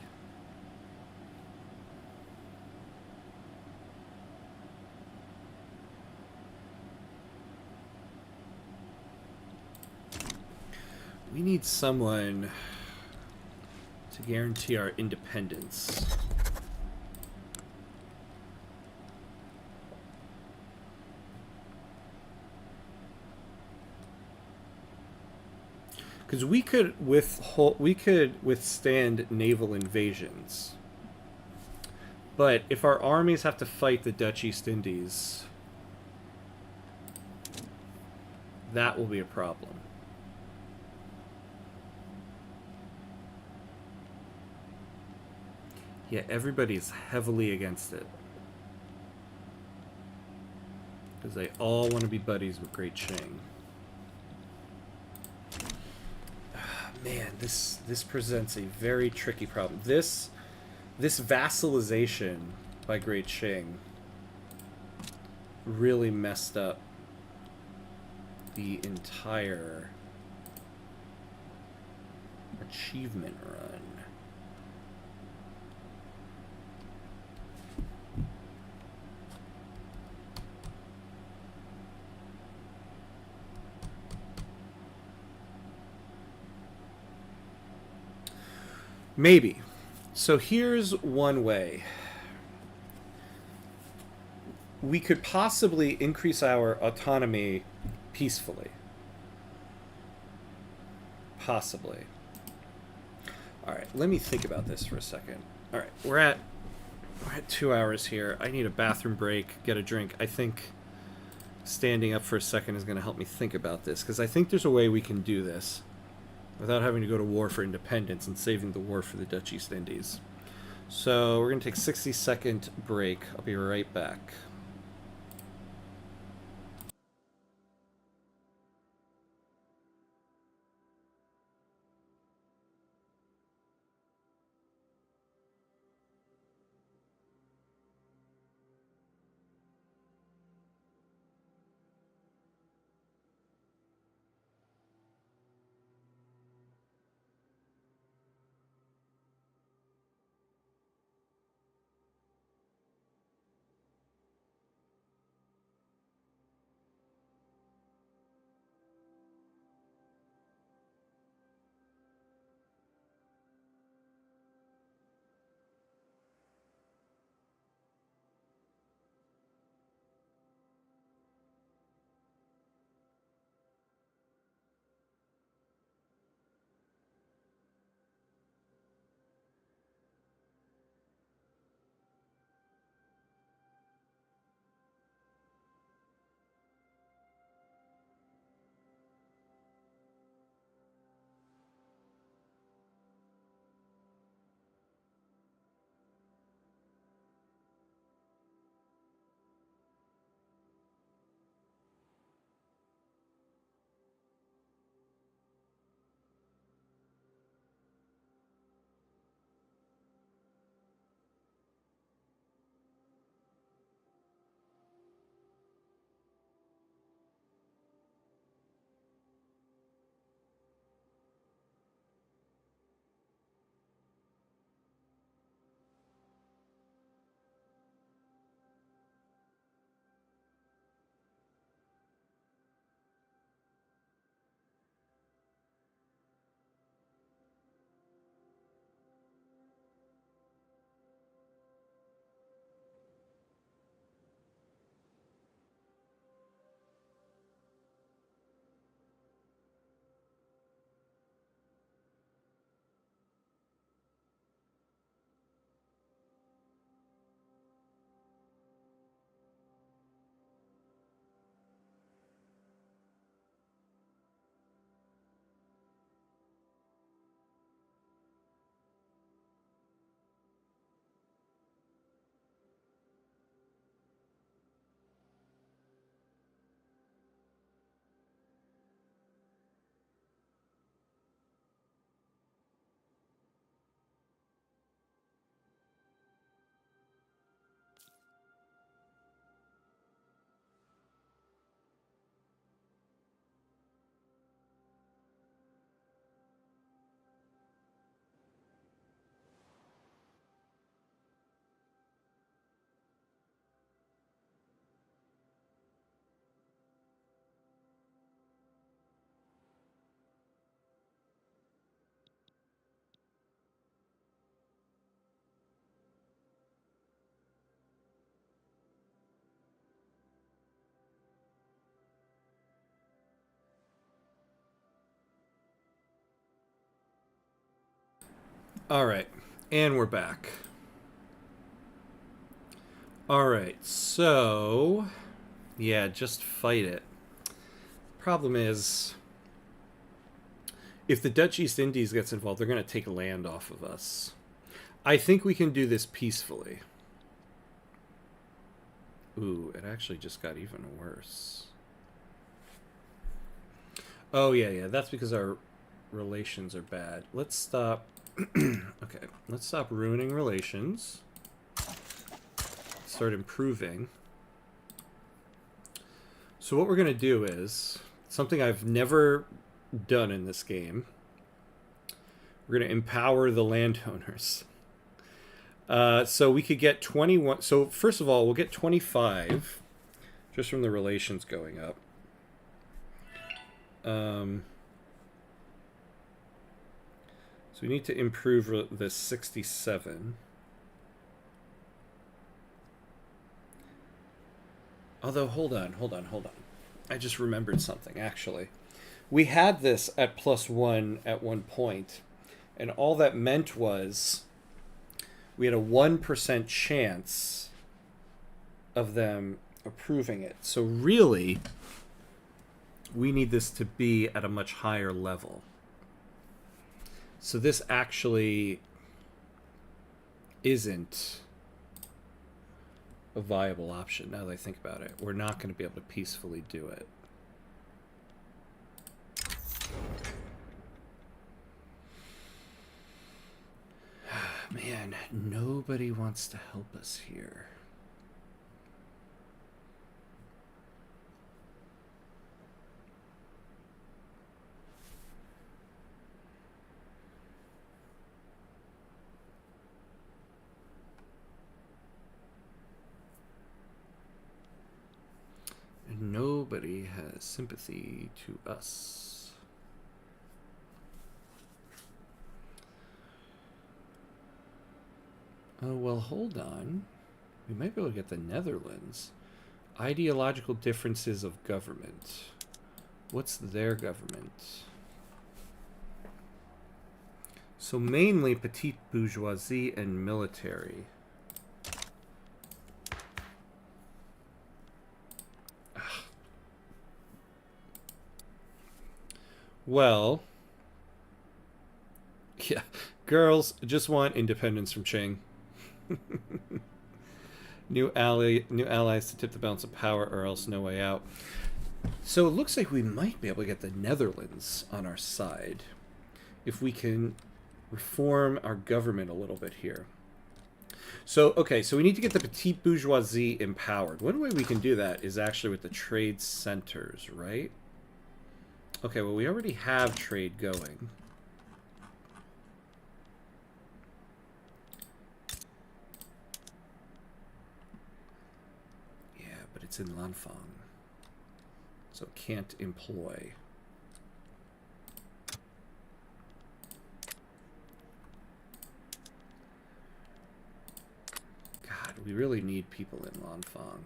We need someone to guarantee our independence. Because we could withstand naval invasions, but if our armies have to fight the Dutch East Indies, that will be a problem. Yeah, everybody's heavily against it. Because they all want to be buddies with Great Qing. Man, this presents a very tricky problem. This vassalization by Great Qing really messed up the entire achievement run. Maybe. So here's one way. We could possibly increase our autonomy peacefully. Possibly. Alright, let me think about this for a second. Alright, we're at 2 hours here. I need a bathroom break, get a drink. I think standing up for a second is going to help me think about this, because I think there's a way we can do this without having to go to war for independence and saving the war for the Dutch East Indies. So we're going to take a 60-second break. I'll be right back. All right, and we're back. All right, so yeah, just fight it. Problem is, if the Dutch East Indies gets involved, they're going to take land off of us. I think we can do this peacefully. Ooh, it actually just got even worse. Oh, yeah, that's because our relations are bad. Let's stop. Okay, let's stop ruining relations. Start improving. So what we're going to do is something I've never done in this game. We're going to empower the landowners. So we could get 21. So first of all, we'll get 25 just from the relations going up. So we need to improve the 67. Although, hold on. I just remembered something, actually. We had this at +1 at one point, and all that meant was we had a 1% chance of them approving it. So really, we need this to be at a much higher level. So this actually isn't a viable option now that I think about it. We're not going to be able to peacefully do it. Man, nobody wants to help us here. And nobody has sympathy to us. Oh, well, hold on. We might be able to get the Netherlands. Ideological differences of government. What's their government? So mainly petite bourgeoisie and military. Ugh. Well, yeah, girls just want independence from Qing. New allies to tip the balance of power, or else no way out. So it looks like we might be able to get the Netherlands on our side if we can reform our government a little bit here. So, okay, so we need to get the petite bourgeoisie empowered. One way we can do that is actually with the trade centers, right? Okay, well, we already have trade going. It's in Lanfang, so it can't employ. God, we really need people in Lanfang.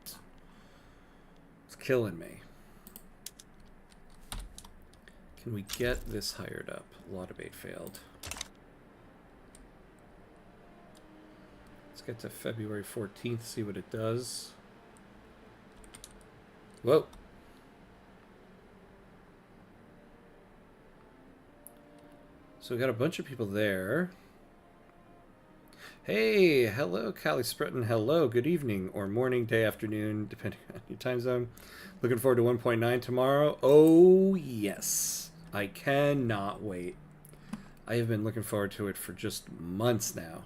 It's killing me. Can we get this hired up? Law debate failed. Let's get to February 14th, see what it does. Whoa. So we got a bunch of people there. Hey, hello, Callie Spretton. Hello, good evening, or morning, day, afternoon, depending on your time zone. Looking forward to 1.9 tomorrow. Oh, yes. I cannot wait. I have been looking forward to it for just months now.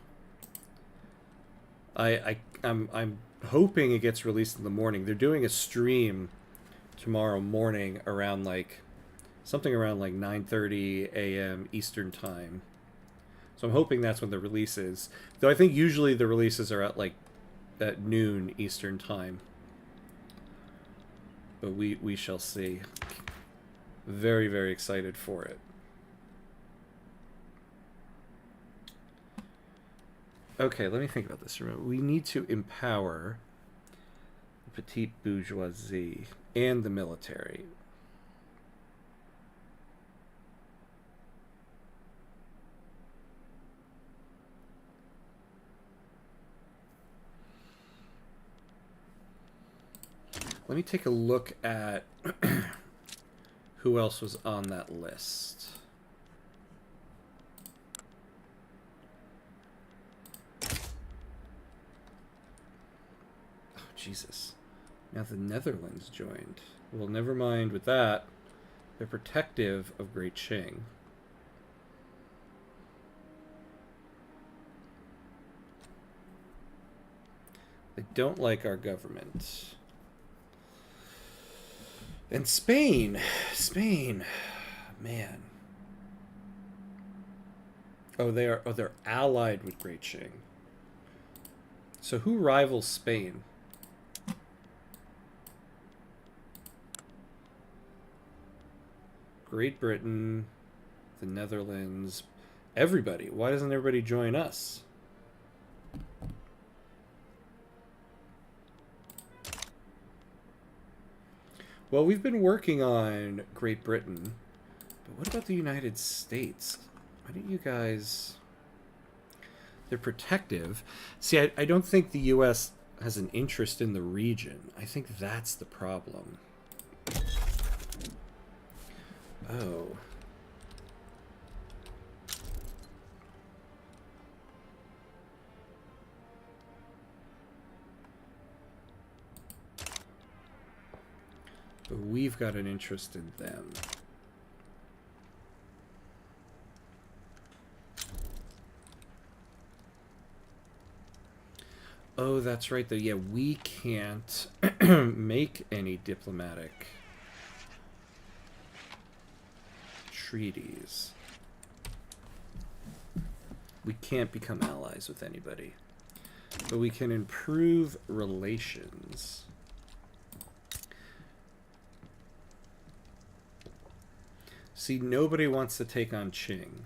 I'm hoping it gets released in the morning. They're doing a stream tomorrow morning around something around 9:30 a.m. Eastern time. So I'm hoping that's when the release is. Though I think usually the releases are at noon Eastern time. But we shall see. Very, very excited for it. Okay, let me think about this. Remember, we need to empower the petite bourgeoisie and the military. Let me take a look at who else was on that list. Oh, Jesus. Now the Netherlands joined. Well, never mind with that. They're protective of Great Qing. They don't like our government. And Spain. Spain. Man. Oh, they're allied with Great Qing. So who rivals Spain? Great Britain, the Netherlands, everybody. Why doesn't everybody join us? Well, we've been working on Great Britain, but what about the United States? Why don't you guys... They're protective. See, I don't think the U.S. has an interest in the region. I think that's the problem. Oh. But we've got an interest in them. Oh, that's right, though. Yeah, we can't make any diplomatic treaties. We can't become allies with anybody. But we can improve relations. See, nobody wants to take on Qing.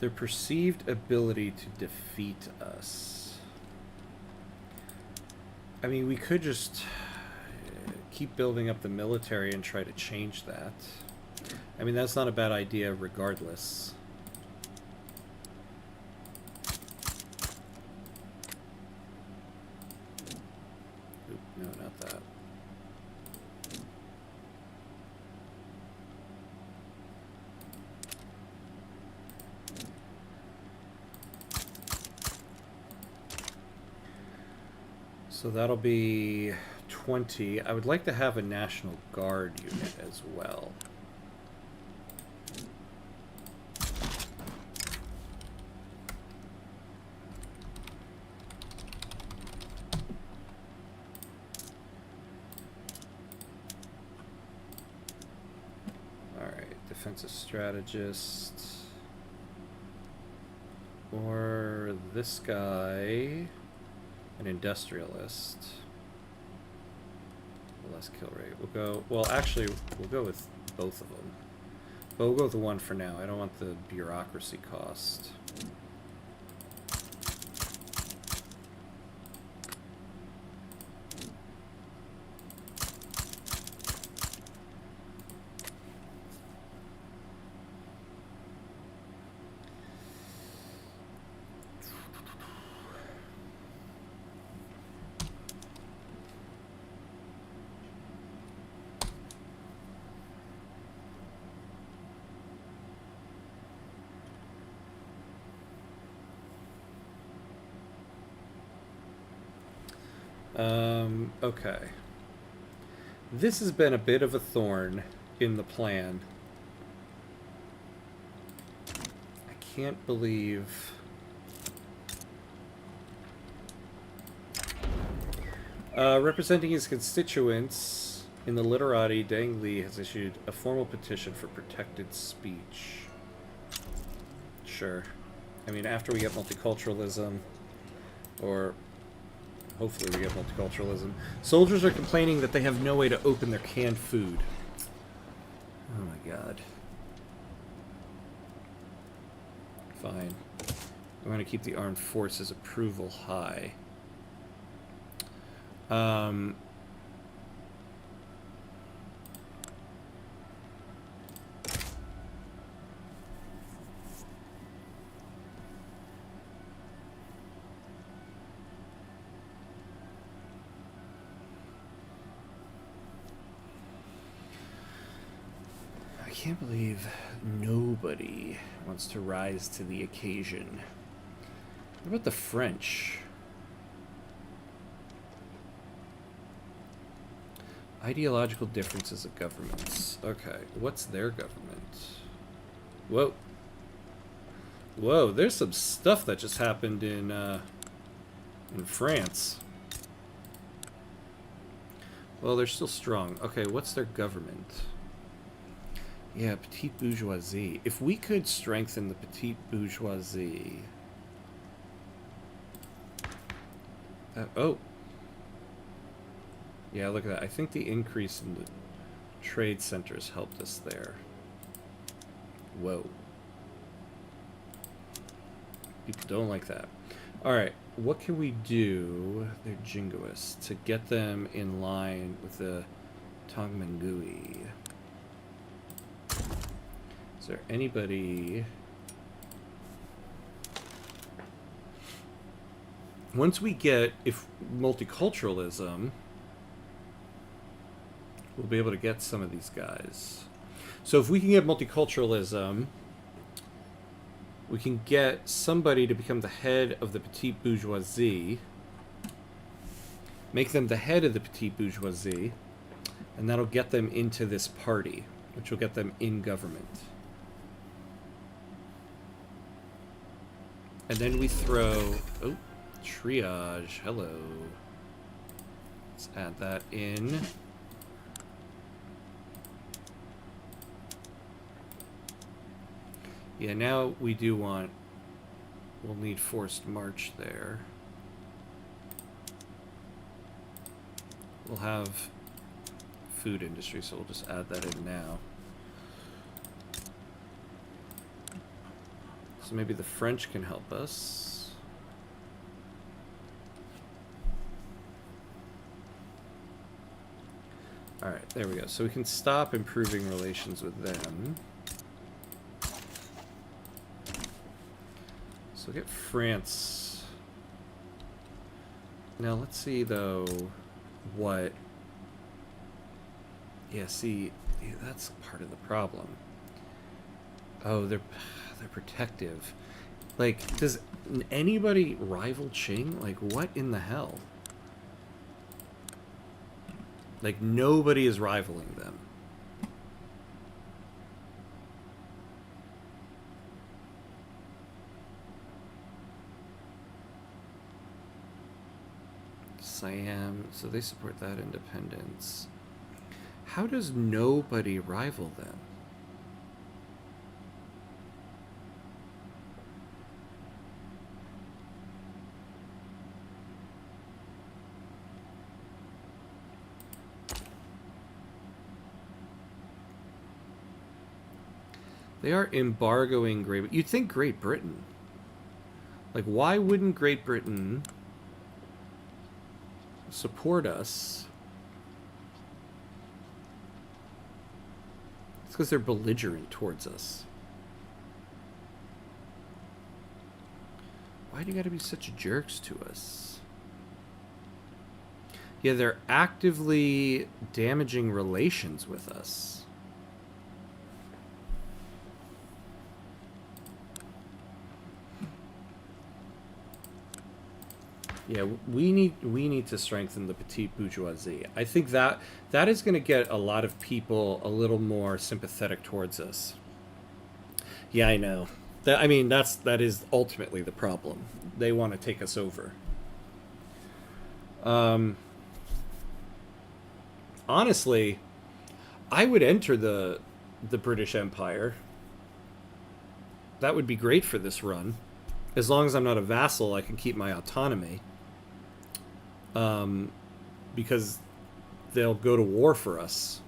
Their perceived ability to defeat us. I mean, we could just keep building up the military and try to change that. I mean, that's not a bad idea regardless. Oop, no, not that. So that'll be 20. I would like to have a National Guard unit as well. Alright, defensive strategist. Or this guy. An industrialist. Less kill rate. We'll go... Well, actually, we'll go with both of them. But we'll go with the one for now. I don't want the bureaucracy cost. Okay. This has been a bit of a thorn in the plan. I can't believe... representing his constituents in the literati, Deng Li has issued a formal petition for protected speech. Sure. I mean, after we get multiculturalism, or... hopefully we get multiculturalism. Soldiers are complaining that they have no way to open their canned food. Oh my god. Fine. I want to keep the armed forces approval high. I can't believe nobody wants to rise to the occasion. What about the French? Ideological differences of governments. Okay, what's their government? Whoa. Whoa, there's some stuff that just happened in France. Well, they're still strong. Okay, what's their government? Yeah, petite bourgeoisie. If we could strengthen the petite bourgeoisie... oh. Yeah, look at that. I think the increase in the trade centers helped us there. Whoa. People don't like that. Alright, what can we do, they're jingoists, to get them in line with the Tongmengui? Is there anybody... Once we get, if multiculturalism, we'll be able to get some of these guys. So if we can get multiculturalism, we can get somebody to become the head of the petite bourgeoisie, make them the head of the petite bourgeoisie, and that'll get them into this party, which will get them in government. And then we throw... oh, triage. Hello. Let's add that in. Yeah, now we do want... we'll need forced march there. We'll have food industry, so we'll just add that in now. So maybe the French can help us. Alright, there we go. So we can stop improving relations with them. So we'll get France. Now let's see though what... yeah, see, that's part of the problem. Oh, they're protective. Like, does anybody rival Qing? Like, what in the hell? Like, nobody is rivaling them. Siam, so they support that independence. How does nobody rival them? They are embargoing Great Britain. You'd think Great Britain. Like, why wouldn't Great Britain support us? It's because they're belligerent towards us. Why do you gotta be such jerks to us? Yeah, they're actively damaging relations with us. Yeah, we need to strengthen the petite bourgeoisie. I think that is going to get a lot of people a little more sympathetic towards us. Yeah, I know. I mean, that is ultimately the problem. They want to take us over. Honestly, I would enter the British Empire. That would be great for this run. As long as I'm not a vassal, I can keep my autonomy. Because they'll go to war for us.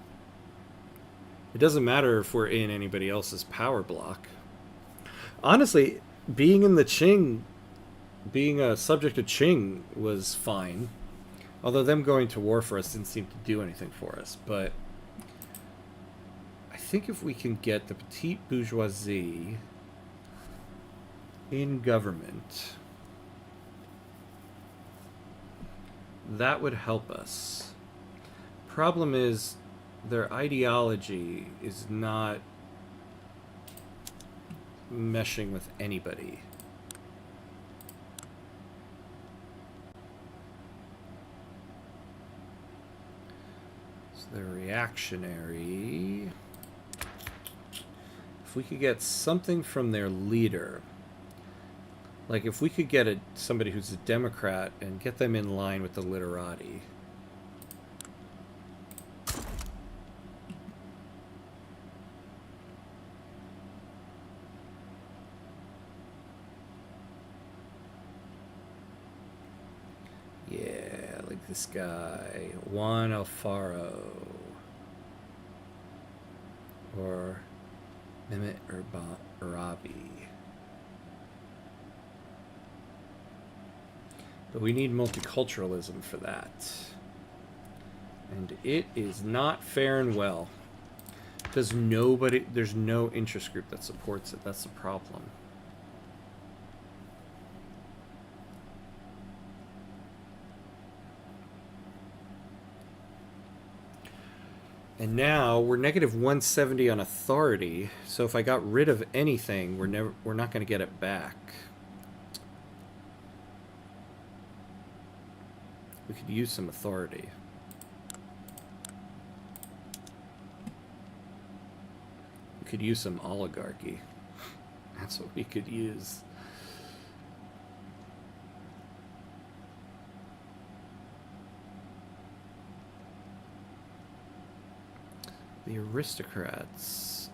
It doesn't matter if we're in anybody else's power block. Honestly, being in the Qing, being a subject of Qing was fine. Although them going to war for us didn't seem to do anything for us. But I think if we can get the petite bourgeoisie in government, that would help us. Problem is, their ideology is not meshing with anybody. So they're reactionary. If we could get something from their leader, like if we could get somebody who's a Democrat and get them in line with the literati. Yeah, like this guy, Juan Alfaro. Or Mehmet Arabi. But we need multiculturalism for that. And it is not faring well. Because there's no interest group that supports it. That's the problem. And now we're negative 170 on authority. So if I got rid of anything, we're not going to get it back. We could use some authority. We could use some oligarchy. That's what we could use. The aristocrats.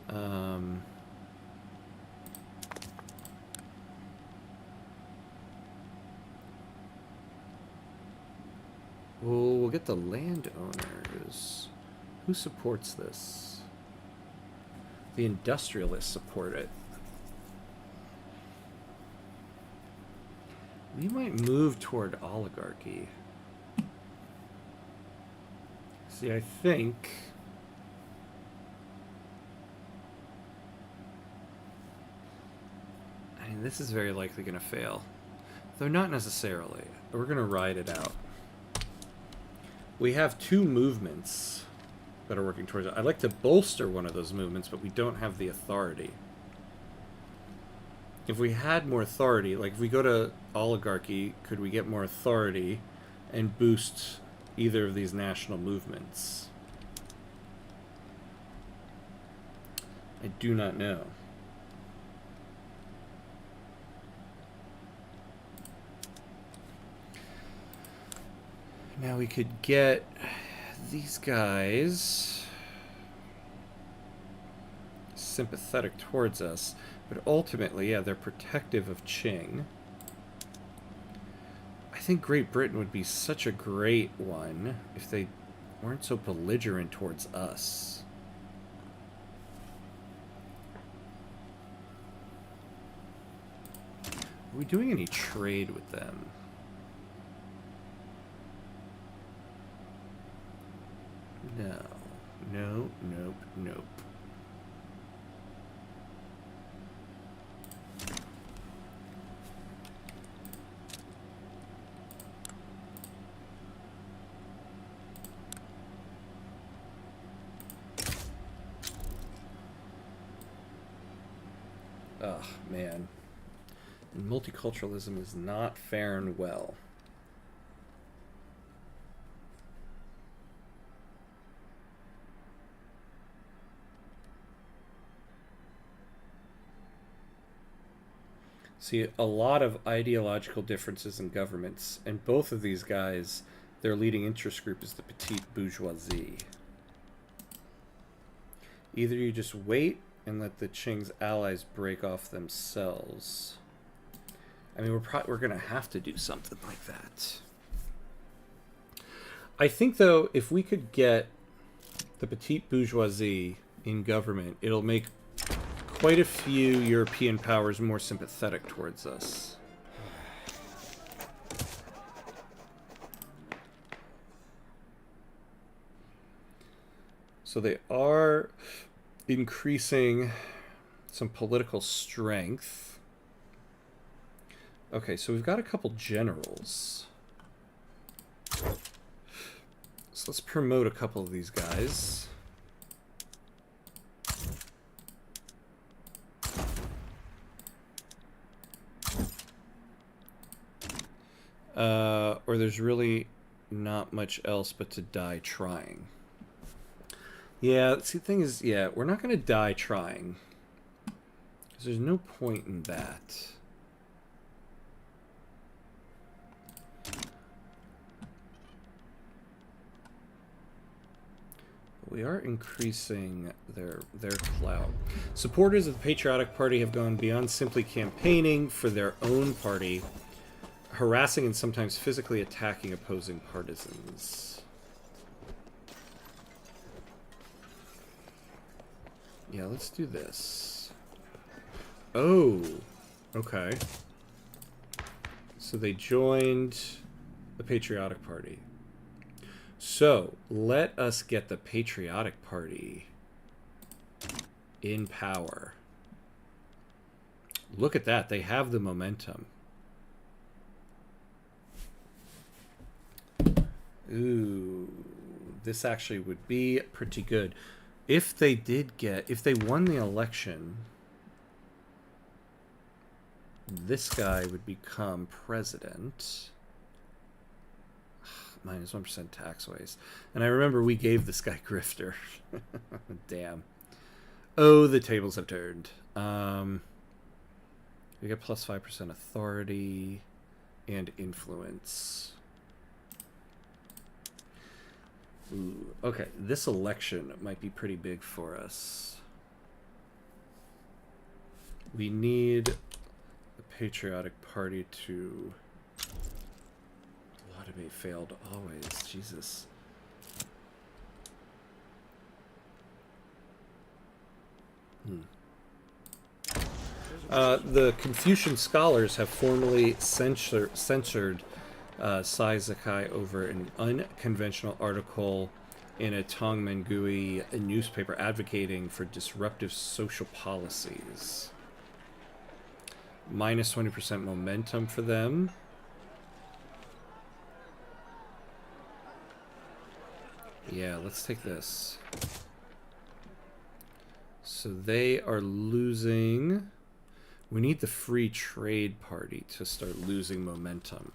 We'll get the landowners. Who supports this? The industrialists support it. We might move toward oligarchy. See, I think... I mean, this is very likely going to fail. Though not necessarily. We're going to ride it out. We have two movements that are working towards it. I'd like to bolster one of those movements, but we don't have the authority. If we had more authority, like if we go to oligarchy, could we get more authority and boost either of these national movements? I do not know. Now we could get these guys sympathetic towards us, but ultimately, yeah, they're protective of Qing. I think Great Britain would be such a great one if they weren't so belligerent towards us. Are we doing any trade with them? No. No, nope, nope. Ugh, man. And multiculturalism is not faring well. See, a lot of ideological differences in governments, and both of these guys, their leading interest group is the petite bourgeoisie. Either you just wait and let the Qing's allies break off themselves. I mean, we're going to have to do something like that. I think, though, if we could get the petite bourgeoisie in government, it'll make quite a few European powers more sympathetic towards us. So they are increasing some political strength. Okay, so we've got a couple generals. So let's promote a couple of these guys. Or there's really not much else but to die trying. Yeah, see, the thing is, yeah, we're not going to die trying. Because there's no point in that. We are increasing their clout. Supporters of the Patriotic Party have gone beyond simply campaigning for their own party, harassing and sometimes physically attacking opposing partisans. Yeah, let's do this. Oh, okay. So they joined the Patriotic Party. So, let us get the Patriotic Party in power. Look at that. They have the momentum. Ooh, this actually would be pretty good. If they won the election, this guy would become president. Minus 1% tax waste. And I remember we gave this guy grifter. Damn. Oh, the tables have turned. We get plus 5% authority and influence. Ooh, okay, this election might be pretty big for us. We need the Patriotic Party to... Vladimir failed always. Jesus. The Confucian scholars have formally censored Sai Zakai over an unconventional article in a Tongmengui newspaper advocating for disruptive social policies. Minus 20% momentum for them. Yeah, let's take this. So they are losing. We need the Free Trade Party to start losing momentum.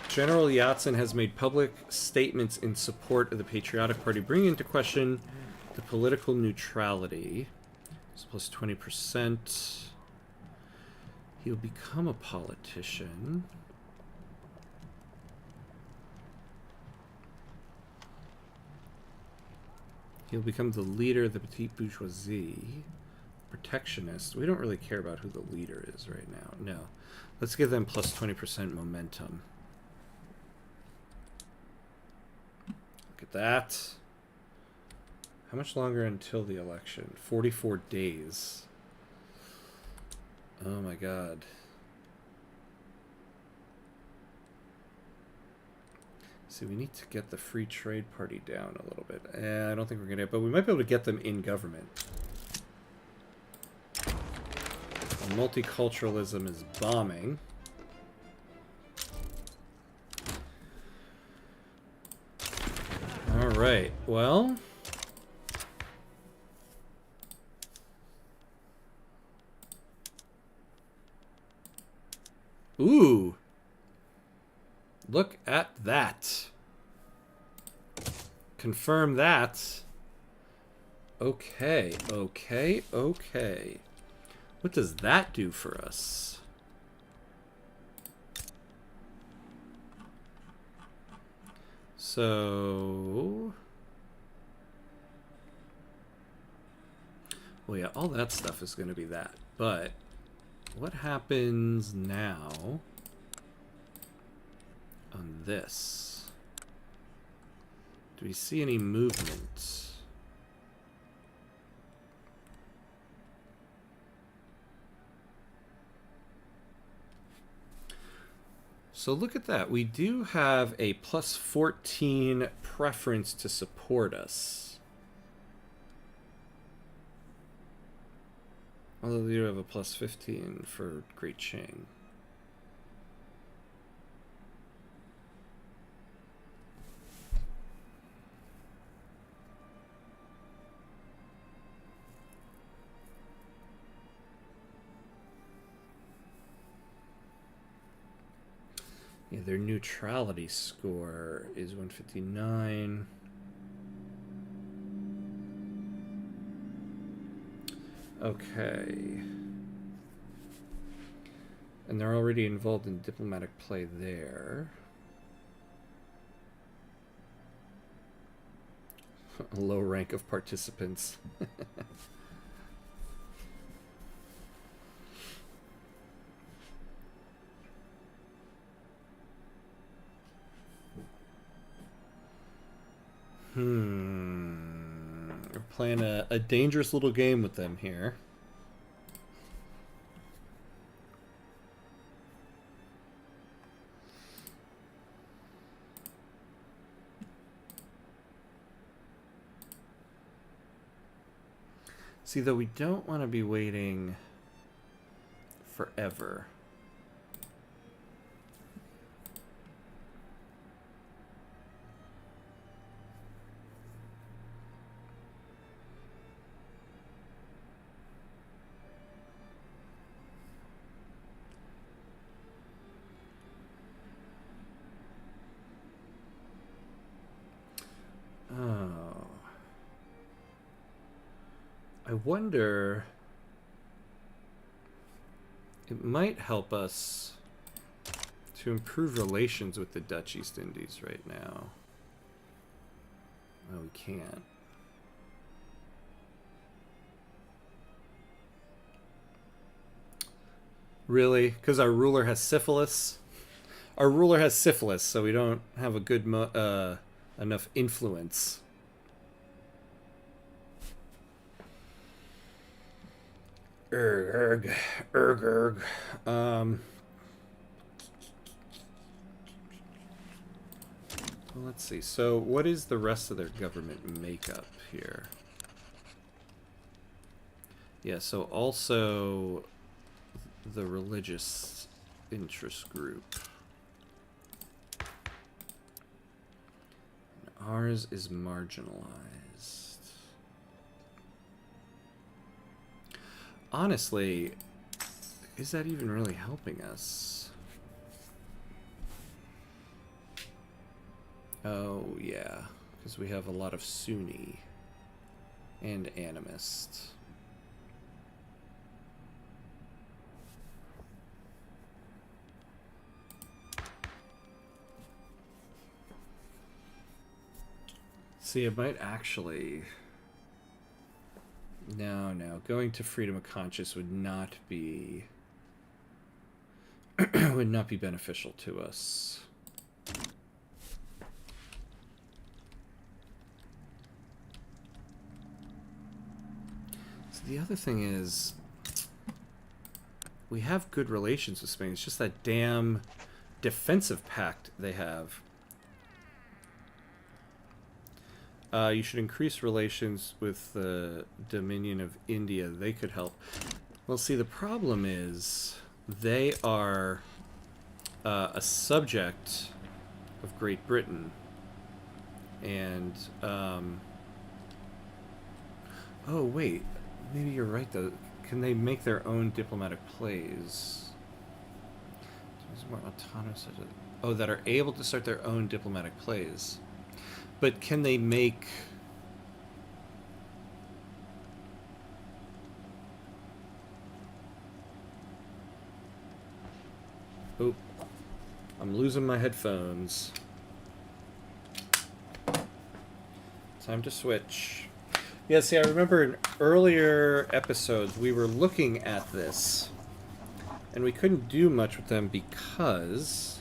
General Yatsen has made public statements in support of the Patriotic Party, bringing into question the political neutrality. It's plus 20%. He'll become a politician. He'll become the leader of the petite bourgeoisie. Protectionist. We don't really care about who the leader is right now. No. Let's give them plus 20% momentum. Look at that. How much longer until the election? 44 days. Oh my god. See, we need to get the Free Trade Party down a little bit. I don't think we're going to, but we might be able to get them in government. Multiculturalism is bombing. All right, well... Ooh. Look at that. Confirm that. Okay, okay, okay. What does that do for us? So... Well, yeah, all that stuff is going to be that, but... what happens now on this? Do we see any movement? So look at that. We do have a plus 14 preference to support us. Although we do have a plus 15 for Great Qing. Yeah, their neutrality score is 159. Okay. And they're already involved in diplomatic play there. A low rank of participants. We're playing a dangerous little game with them here. See, though, we don't want to be waiting forever. Oh. I wonder... It might help us to improve relations with the Dutch East Indies right now. Oh, we can't. Really? Because our ruler has syphilis? Our ruler has syphilis, so we don't have a good enough influence. Erg. Well, let's see. So, what is the rest of their government makeup here? Yeah, so also the religious interest group. Ours is marginalized. Honestly, is that even really helping us? Oh, yeah, because we have a lot of Sunni and animist. See, it might actually... No, going to freedom of conscience would not be would not be beneficial to us. So the other thing is, we have good relations with Spain. It's just that damn defensive pact they have. You should increase relations with the Dominion of India. They could help. Well, see, the problem is they are a subject of Great Britain. And, oh, wait. Maybe you're right, though. Can they make their own diplomatic plays? More autonomous. Oh, that are able to start their own diplomatic plays. But can they make... Oh, I'm losing my headphones. Time to switch. Yeah, see, I remember in earlier episodes we were looking at this. And we couldn't do much with them because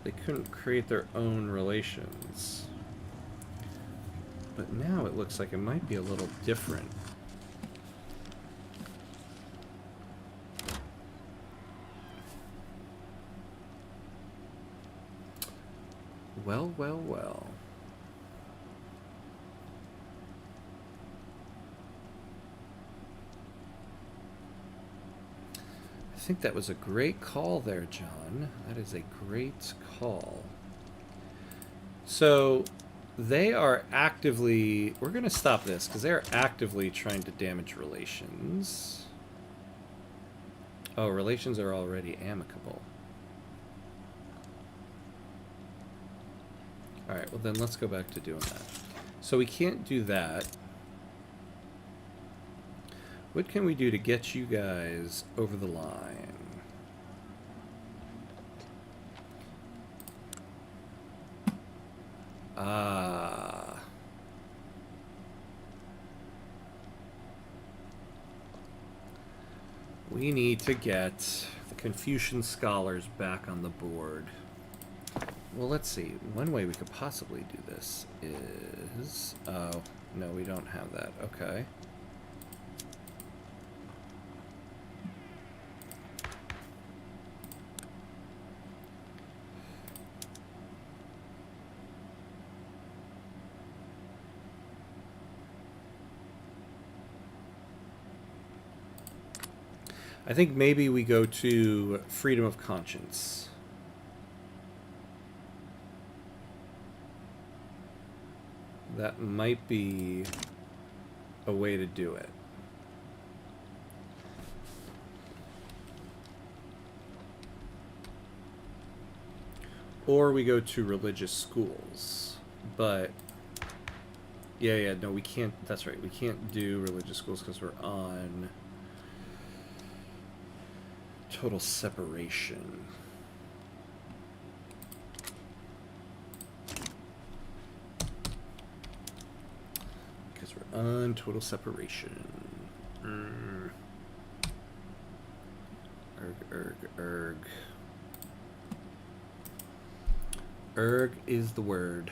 they couldn't create their own relations. But now it looks like it might be a little different. Well, well, well. I think that was a great call there, John. That is a great call. So they are actively... We're going to stop this because they're actively trying to damage relations. Oh, relations are already amicable. Alright, well then let's go back to doing that. So we can't do that. What can we do to get you guys over the line? Ah. We need to get the Confucian scholars back on the board. Well, let's see. One way we could possibly do this is... Oh, no, we don't have that. Okay. I think maybe we go to freedom of conscience. That might be a way to do it. Or we go to religious schools. But yeah, no, we can't. That's right. We can't do religious schools because we're on total separation. Because we're on total separation. Erg. Erg is the word.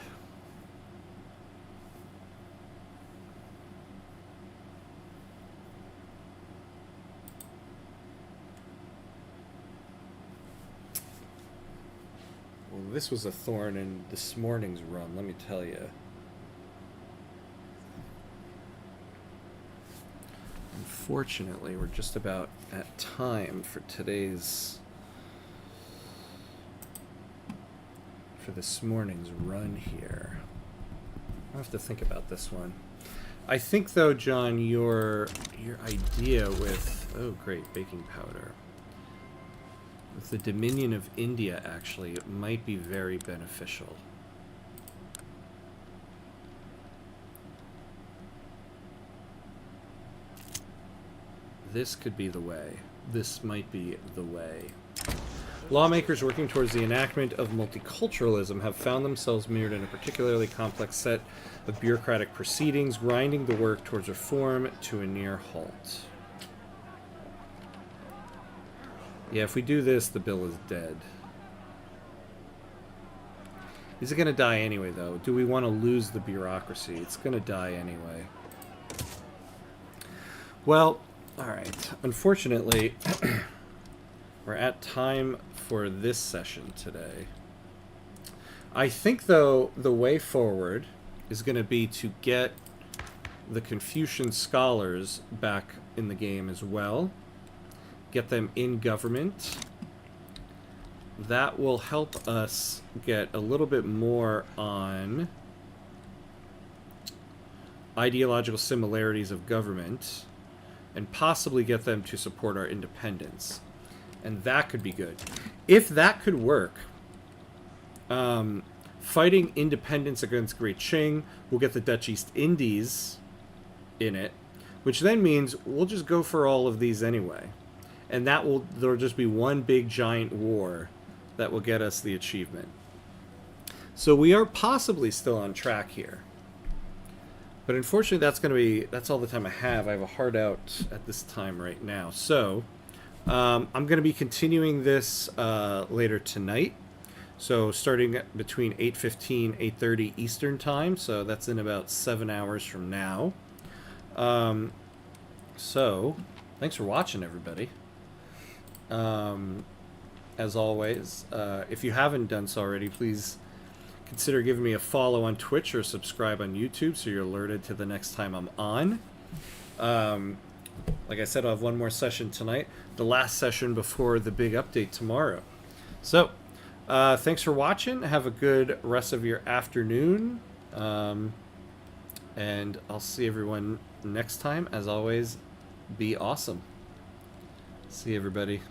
Well, this was a thorn in this morning's run, let me tell you. Unfortunately, we're just about at time for this morning's run here. I'll have to think about this one. I think, though, John, your idea with... Oh, great, baking powder. With the Dominion of India, actually, it might be very beneficial. This could be the way. This might be the way. Lawmakers working towards the enactment of multiculturalism have found themselves mirrored in a particularly complex set of bureaucratic proceedings, grinding the work towards reform to a near halt. Yeah, if we do this, the bill is dead. Is it going to die anyway, though? Do we want to lose the bureaucracy? It's going to die anyway. Well, alright. Unfortunately, we're at time for this session today. I think, though, the way forward is going to be to get the Confucian scholars back in the game as well. Get them in government. That will help us get a little bit more on ideological similarities of government and possibly get them to support our independence. And that could be good. If that could work, fighting independence against Great Qing will get the Dutch East Indies in it, which then means we'll just go for all of these anyway. And there'll just be one big giant war that will get us the achievement. So we are possibly still on track here. But unfortunately, that's all the time I have. I have a hard out at this time right now. So I'm going to be continuing this later tonight. So starting between 8:15, 8:30 Eastern time. So that's in about 7 hours from now. So thanks for watching, everybody. As always, if you haven't done so already, please consider giving me a follow on Twitch or subscribe on YouTube so you're alerted to the next time I'm on. Like I said, I'll have one more session tonight, the last session before the big update tomorrow. So, thanks for watching. Have a good rest of your afternoon. And I'll see everyone next time. As always, be awesome. See everybody.